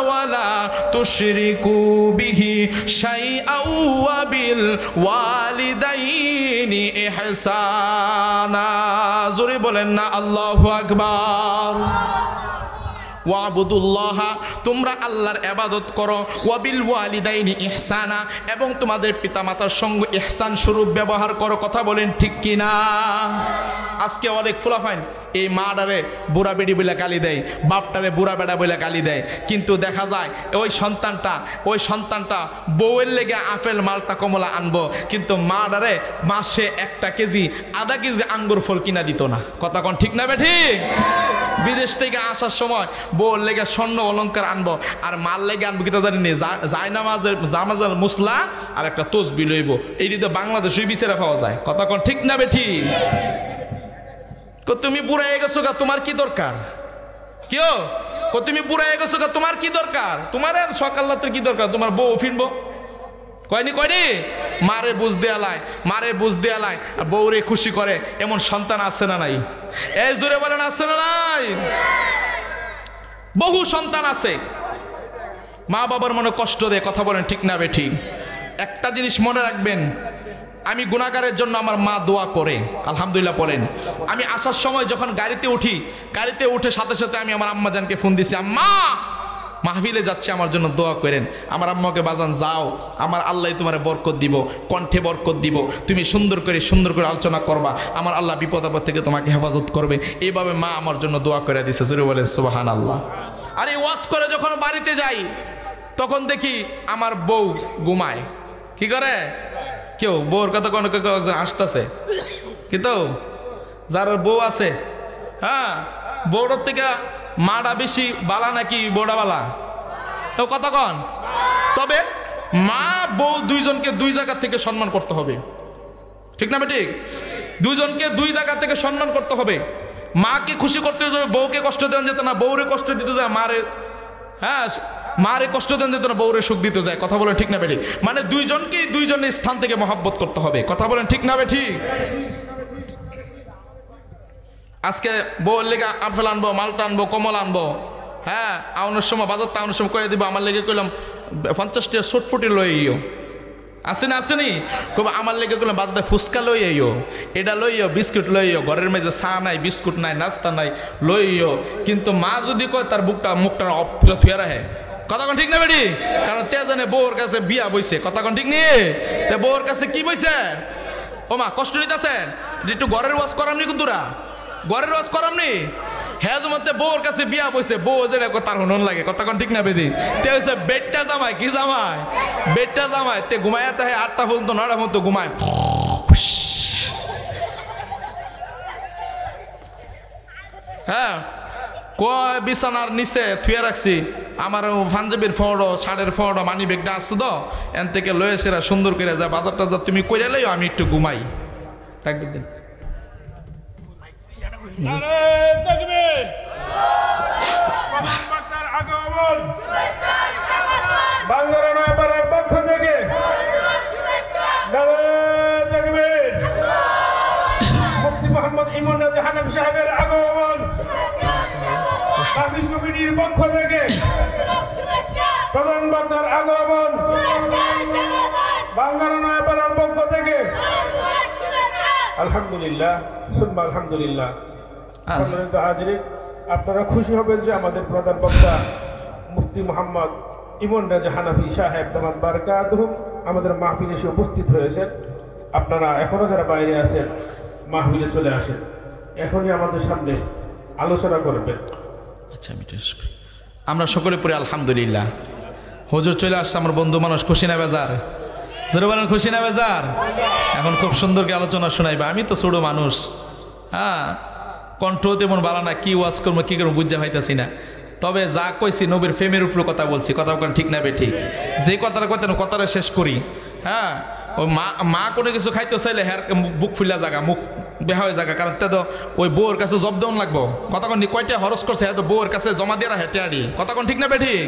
ওয়ালা তুশরিকু বিহি শাইআও ওয়া বিল ওয়ালিদাইনি ইহসানা। জোরে বলেন না আল্লাহু আকবার। ওয়াবুদুল্লাহ, তোমরা আল্লাহর ইবাদত করো, ওয়াবিল ওয়ালিদাইনি ইহসানা, এবং তোমাদের পিতামাতার সঙ্গে ইহসান স্বরূপ ব্যবহার করো, কথা বলেন ঠিক কিনা? আজকে অনেক ফুলাফাইন এই মাডারে বুড়া বেড়ি বলে গালি দেয়, বাপটারে বুড়া বেড়া বলে গালি দেয়, কিন্তু দেখা যায় ওই সন্তানটা বউয়ের লেগে আপেল মালটা কমলা আনবো, কিন্তু মাডারে মাসে 1 কেজি আধা কেজি আঙ্গুর ফল কিনা দিত না, কথা কোন ঠিক না বেঠিক? বিদেশ থেকে আসার সময় বউর লেগে স্বর্ণ অলঙ্কার আনবো, আর মাল লেগে আনবো কিতা জানি জামাজাল মুসলা আর একটা তসবি লইব। এইটি তো বাংলাদেশে বিচারে পাওয়া যায়, কথা কোন ঠিক না বেঠিক? তুমি বুড়া হয়ে গেছো গা, তোমার কি দরকার? কেউ তুমি বুড়া হয়ে গেছো গা, তোমার কি দরকার? তোমার আর সকাল রাতের কি দরকার? তোমার বউ ফিরবো কয়নি মারে বুঝ দেয়ালায় আর বউরে খুশি করে, এমন সন্তান আছে না নাই? এই জোরে বলেন আছে না নাই? বহু সন্তান আছে মা বাবার মনে কষ্ট দেয়, কথা বলেন ঠিক না বেঠিক? একটা জিনিস মনে রাখবেন, আমি গুনাহগারের জন্য আমার মা দোয়া করে, আলহামদুলিল্লাহ বলেন। আমি আসার সময় যখন গাড়িতে উঠে সাথে সাথে আমি আমার আম্মাজানকে ফোন দিছি, আম্মা মাহফিলে যাচ্ছে, আমার জন্য দোয়া করেন। আমার আম্মাকে, বাজান যাও, আমার আল্লাহ তোমার বরকত দিব, কণ্ঠে বরকত দিব, তুমি সুন্দর করে আলোচনা করবা, আমার আল্লাহ বিপদ আপদ থেকে তোমাকে হেফাজত করবে। এইভাবে মা আমার জন্য দোয়া করে দিছে, জোরে বলেন সুবহানাল্লাহ। আর এই ওয়াজ করে যখন বাড়িতে যাই তখন দেখি আমার বউ ঘুমায়, কি করে? কেউ বউর কথা কোনো একজন আসতেছে, কিন্তু যার বউ আছে, হ্যাঁ, বউটার থেকে মাটা বেশি বালা নাকি বউটা বালা? তো কথা কন। তবে মা বউ দুইজনকে দুই জায়গা থেকে সম্মান করতে হবে, ঠিক না বেঠিক? দুইজনকে দুই জায়গা থেকে সম্মান করতে হবে। মাকে খুশি করতে হবে, বউকে কষ্ট দেওয়া যেত না, বউরে কষ্ট দিতে যায় মারে, হ্যাঁ, মারে কষ্ট দেন যেত না, বউরে সুখ দিতে যায়, কথা বলেন ঠিক না বেঠিক? মানে দুইজনকেই দুইজনের স্থান থেকে মহব্বত করতে হবে, কথা বলেন ঠিক না বেঠিক? আজকে বউর লেগে আপেল আনবো, মালটা আনবো, কমল আনবো, হ্যাঁ, আউনের সময় বাজারটা আউনের সময় কয়ে দিব, আমার লেগে কইলাম 50 টাকা ছটফুটি লইও, আসেনি কবে আমার লেগে কইলাম বাজারে ফুচকা লইও, এটা লইও, বিস্কুট লইও, ঘরের মেঝে চা নাই, বিস্কুট নাই, নাস্তা নাই, লইও। কিন্তু মা যদি কয় তার মুখটা থুয়ে রাখে, কথা কোন ঠিক না বেটি? কারণ তে জানে বউর কাছে বিয়া বইছে, কথা কোন ঠিক নেই? তে বউর কাছে কি বইছে? ও মা কষ্ট নিতেছেন, একটু ঘরের ওয়াজ করামনি, কুতুরা ঘরের ওয়াজ করামনি, হ্যাঁ মধ্যে বউর কাছে বিয়া বইছে, বউ যেটা তার হনন লাগে, কথা কোন ঠিক না বেদি? তে হইছে বেডটা জামাই, কি জামাই? বেডটা জামাই, তে ঘুমায় তে 8টা পর্যন্ত 9টা পর্যন্ত ঘুমায়, হ্যাঁ, কয় বিছানার নিচে থুয়ে রাখছি, আমার পাঞ্জাবির ফড়ো, শাড়ের ফড়ো, মানি ব্যাগটা আসছে তো, এন থেকে লয়ে সেরা সুন্দর করে যা বাজারটা যা তুমি করে লইও, আমি একটু ঘুমাই, থাকবে দিন। মোহাম্মদ ইমন রাজা হানাফি সাহেবের আগমন, শাহিদ কমিটির পক্ষ থেকে প্রধান বক্তার আগমন, বাংলার নয়াপাড়ার পক্ষ থেকে আলহামদুলিল্লাহ, সুম্মা আলহামদুলিল্লাহ। সম্মানিত হাজিরিন, আপনারা খুশি হবেন যে আমাদের প্রধান বক্তা মুফতি মোহাম্মদ ইমন রাজা হানাফি সাহেব দামাত বারাকাতুহুম আমাদের মাহফিলে এসে উপস্থিত হয়েছেন। আপনারা এখনো যারা বাইরে আছেন মাহফিলে চলে আসেন, এখনই আমাদের সামনে আলোচনা করবেন। আচ্ছা আমরা সকলে পড়ি আলহামদুলিল্লাহ। হুজুর চলে আসছে, আমার বন্ধু মানুষ, খুশি না বেজার? জোরে বলেন খুশি না বেজার? এখন খুব সুন্দর করে আলোচনা শোনাইবে। আমি তো ছোট মানুষ, হ্যাঁ, কণ্ঠ তেমন বাড়া না, কি ওয়াজ করবো কি করবো বুঝতে পাইতেছি না। তবে যা কইছি নবীর প্রেমের উপরে কথা বলছি, কথা বলেন ঠিক না বে ঠিক? যে কথাটা কইতেন কথাটা শেষ করি। হ্যাঁ, ওই মা কোনো কিছু খাইতে চাইলে হ্যাঁ বুক ফুলা জায়গা, মুখ বেহা হয়ে জায়গা, কারণ তে তো ওই বউর কাছে জব দেওয়ান লাগবো। কতক্ষণ কয়টা খরচ করছে হ্যাঁ তো বউর কাছে জমা দিয়ে হেঁটে আড়ি, কতক্ষণ ঠিক না বে ঠিক?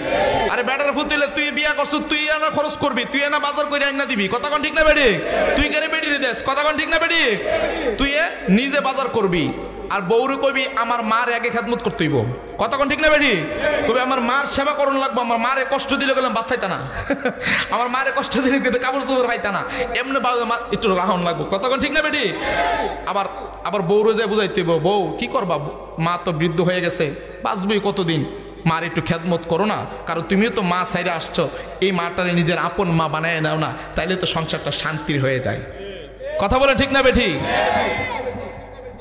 আরে বেটার ফুতুলে তুই বিয়া করছো, তুই এনা খরচ করবি, তুই এনা বাজার করে আইনা দিবি, কতক্ষণ ঠিক না বে ঠিক? তুই কেন বেটি দেশ, কতক্ষণ ঠিক না বে ঠিক? তুই নিজে বাজার করবি, আর বউরে কইবি আমার মার আগে খেদমত করতে হইব, কতক্ষণ ঠিক না বেটি? কবি আমার মার সেবা করুন লাগবো, আমার মারে কষ্ট দিলে গেলাম ভাত খাইতা না, আমার মারে কষ্ট দিলে কিন্তু কাপড় চোপড় খাইতা না, এমনি একটু রাহন লাগবো, কতক্ষণ ঠিক না বেটি? আবার আবার বউরে যায় বুঝাইতে হইব, বউ কি করবা, মা তো বৃদ্ধ হয়ে গেছে, বাঁচবই কতদিন, মার একটু খেদমত করো না, কারণ তুমিও তো মা সাইরে আসছো, এই মাটারে নিজের আপন মা বানায় নাও না, তাইলে তো সংসারটা শান্তির হয়ে যায়। কথা বলে ঠিক না বেটি?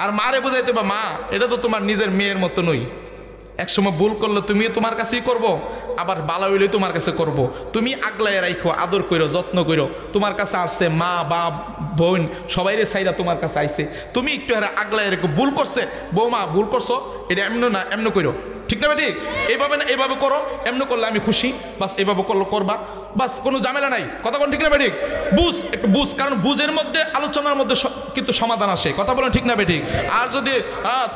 আর মারে বুঝাইতে বা মা এটা তো তোমার নিজের মেয়ের মতো নই, একসময় ভুল করলে তুমিও তোমার কাছেই করবো, আবার বালা হইলে তোমার কাছে করব। তুমি আগলায় রাখো, আদর করো, যত্ন করো, তোমার কাছে আসছে মা বাপ বোন সবাই রে সাইরা তোমার কাছে আইছে, তুমি একটু হারা আগলায় রেখো, ভুল করছে বৌমা ভুল করছো, এটা এমন না এমন করো, ঠিক না বেটি? এইভাবে না এইভাবে করো, এমন করলে আমি খুশি, বাস এইভাবে করলো করবা, বাস কোনো ঝামেলা নাই, কতক্ষণ ঠিক না বেটি? বুঝ একটু বুঝ, কারণ বুঝের মধ্যে আলোচনার মধ্যে কিন্তু সমাধান আসে, কথা বলেন ঠিক না বেটি? আর যদি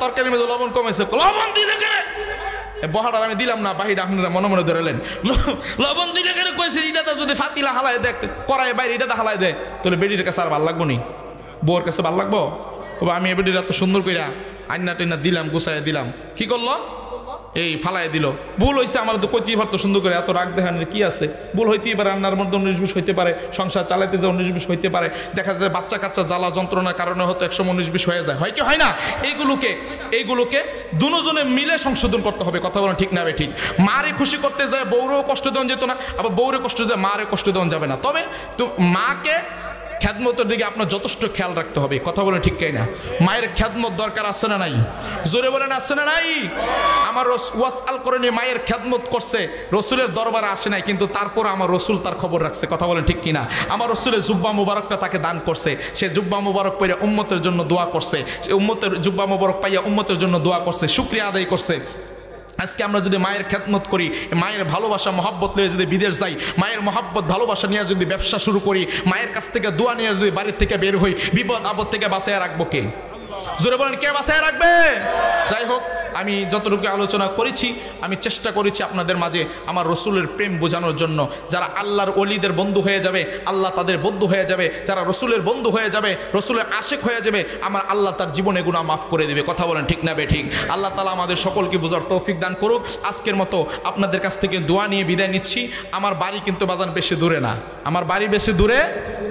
তরকারির মধ্যে লবণ কমেছে, লবণ দিলে বহাটা আমি দিলাম না, বাহিরে আপনারা মনে মনে ধরেলেন, লবণ দিলে কেন কয়েছে, এটাতে যদি ফাতিলা হালায় দেয় করায় বাইরে এটাতে হালায় দেয়, তাহলে বেডির কাছে আর ভাল লাগবো নি? বউর কাছে ভাল লাগবো? আমি বেডির এত সুন্দর কইরা আইনা টাইনা দিলাম, গুছাইয়া দিলাম, কি করলো এই ফালাই দিল, ভুল হয়েছে, আমার তো কইতেই পারতো সুন্দর করে, এত রাগ দেখানোর কি আছে, ভুল হইতেই পারে, রান্নার মধ্যে 19-20 হইতে পারে, সংসার চালাইতে যে 19-20 হইতে পারে, দেখা যায় বাচ্চা কাচ্চা জ্বালা যন্ত্রণার কারণে হয়তো 119-20 হয়ে যায়, হয় কি হয় না? এইগুলোকে দুজনে মিলে সংশোধন করতে হবে, কথা বলেন ঠিক না বে ঠিক? মারে খুশি করতে যায় বউরেও কষ্ট দেওয়া যেত না, আবার বউরে কষ্ট যায় মারে কষ্ট দেওয়া যাবে না, তবে তো মাকে খেদমতের দিকে আপনার যথেষ্ট খেয়াল রাখতে হবে, কথা বলে ঠিক না? মায়ের খেদমত দরকার আছে না নাই? জোরে বলেন আছে না নাই? আমার ওয়াস আল কোরআনে মায়ের খেদমত করছে, রসুলের দরবারে আসে নাই, কিন্তু তারপর আমার রসুল তার খবর রাখছে, কথা বলেন ঠিক কিনা? আমার রসুলের জুব্বা মুবারকটা তাকে দান করছে, সে জুব্বা মুবারক পাইয়া উম্মতের জন্য দোয়া করছে, সে উম্মতের জুব্বা মুবারক পাইয়া উম্মতের জন্য দোয়া করছে, শুকরিয়া আদায় করছে। আজকে আমরা যদি মায়ের খেদমত করি, মায়ের ভালোবাসা মহব্বত নিয়ে যদি বিদেশ যাই, মায়ের মহব্বত ভালোবাসা নিয়ে যদি ব্যবসা শুরু করি, মায়ের কাছ থেকে দোয়া নিয়ে যদি বাড়ির থেকে বের হই, বিপদ আপদ থেকে বাঁচাইয়া রাখবো কে? জোরে বলেন কে বাঁচাইয়া রাখবে? যাই হোক, আমি যতটুকু আলোচনা করেছি, আমি চেষ্টা করেছি আপনাদের মাঝে আমার রসুলের প্রেম বোঝানোর জন্য। যারা আল্লাহর ওলিদের বন্ধু হয়ে যাবে, আল্লাহ তাদের বন্ধু হয়ে যাবে, যারা রসুলের বন্ধু হয়ে যাবে, রসুলের আশেক হয়ে যাবে, আমার আল্লাহ তার জীবনে গুনাহ মাফ করে দেবে, কথা বলেন ঠিক না বে ঠিক? আল্লাহ তাআলা আমাদের সকলকে বোঝার তৌফিক দান করুক। আজকের মতো আপনাদের কাছ থেকে দোয়া নিয়ে বিদায় নিচ্ছি। আমার বাড়ি কিন্তু বাজান বেশি দূরে না, আমার বাড়ি বেশি দূরে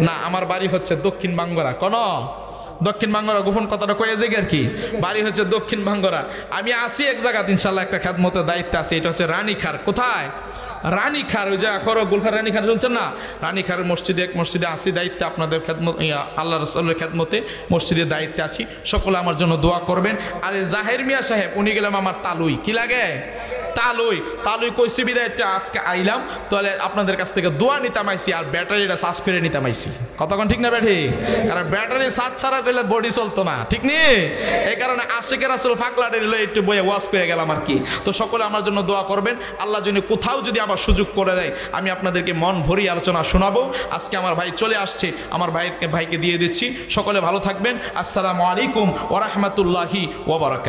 না, আমার বাড়ি হচ্ছে দক্ষিণ বাঙ্গরা, কোন দক্ষিণ বাঙ্গরা, গোপন কথাটা কয়ে যাই আর কি, বাড়ি হচ্ছে দক্ষিণ বাঙ্গরা। আমি আসি এক জায়গাতে ইনশাল্লাহ, একটা খেদমতের দায়িত্ব আছে, এটা হচ্ছে রানীখার। কোথায়? রানীখার, ওই যে এখন গুলখার রানীখার শুনছেন না, রানীখারের মসজিদে, এক মসজিদে আসি দায়িত্বে, আপনাদের খেদমত আল্লাহ রসুলের খেদমতে মসজিদের দায়িত্বে আছি, সকলে আমার জন্য দোয়া করবেন। আর জাহের মিয়া সাহেব উনি গেলাম আমার তালুই, কি লাগে তালুই কইছি বিদায়টা আজকে আইলাম, তাহলে আপনাদের কাছ থেকে দোয়া নিতাম আইছি, আর ব্যাটারিটা চার্জ করে নিতাম আইছি, কতক্ষণ ঠিক না ব্যাটি? কারণ ব্যাটারি চার্জ ছাড়া করলে বডি চলতো না, ঠিক নি? এই কারণে আশিকের আসলে ফাঁকলাটি নিল, একটু বইয়ে ওয়াজ করে গেলাম আর কি। তো সকলে আমার জন্য দোয়া করবেন, আল্লাহ যদি কোথাও যদি আবার সুযোগ করে দেয়, আমি আপনাদেরকে মন ভরি আলোচনা শোনাবো। আজকে আমার ভাই চলে আসছে, আমার ভাইকে দিয়ে দিচ্ছি। সকলে ভালো থাকবেন। আসসালামু আলাইকুম ওয়া রাহমাতুল্লাহি ওয়া বারাকাতুহু।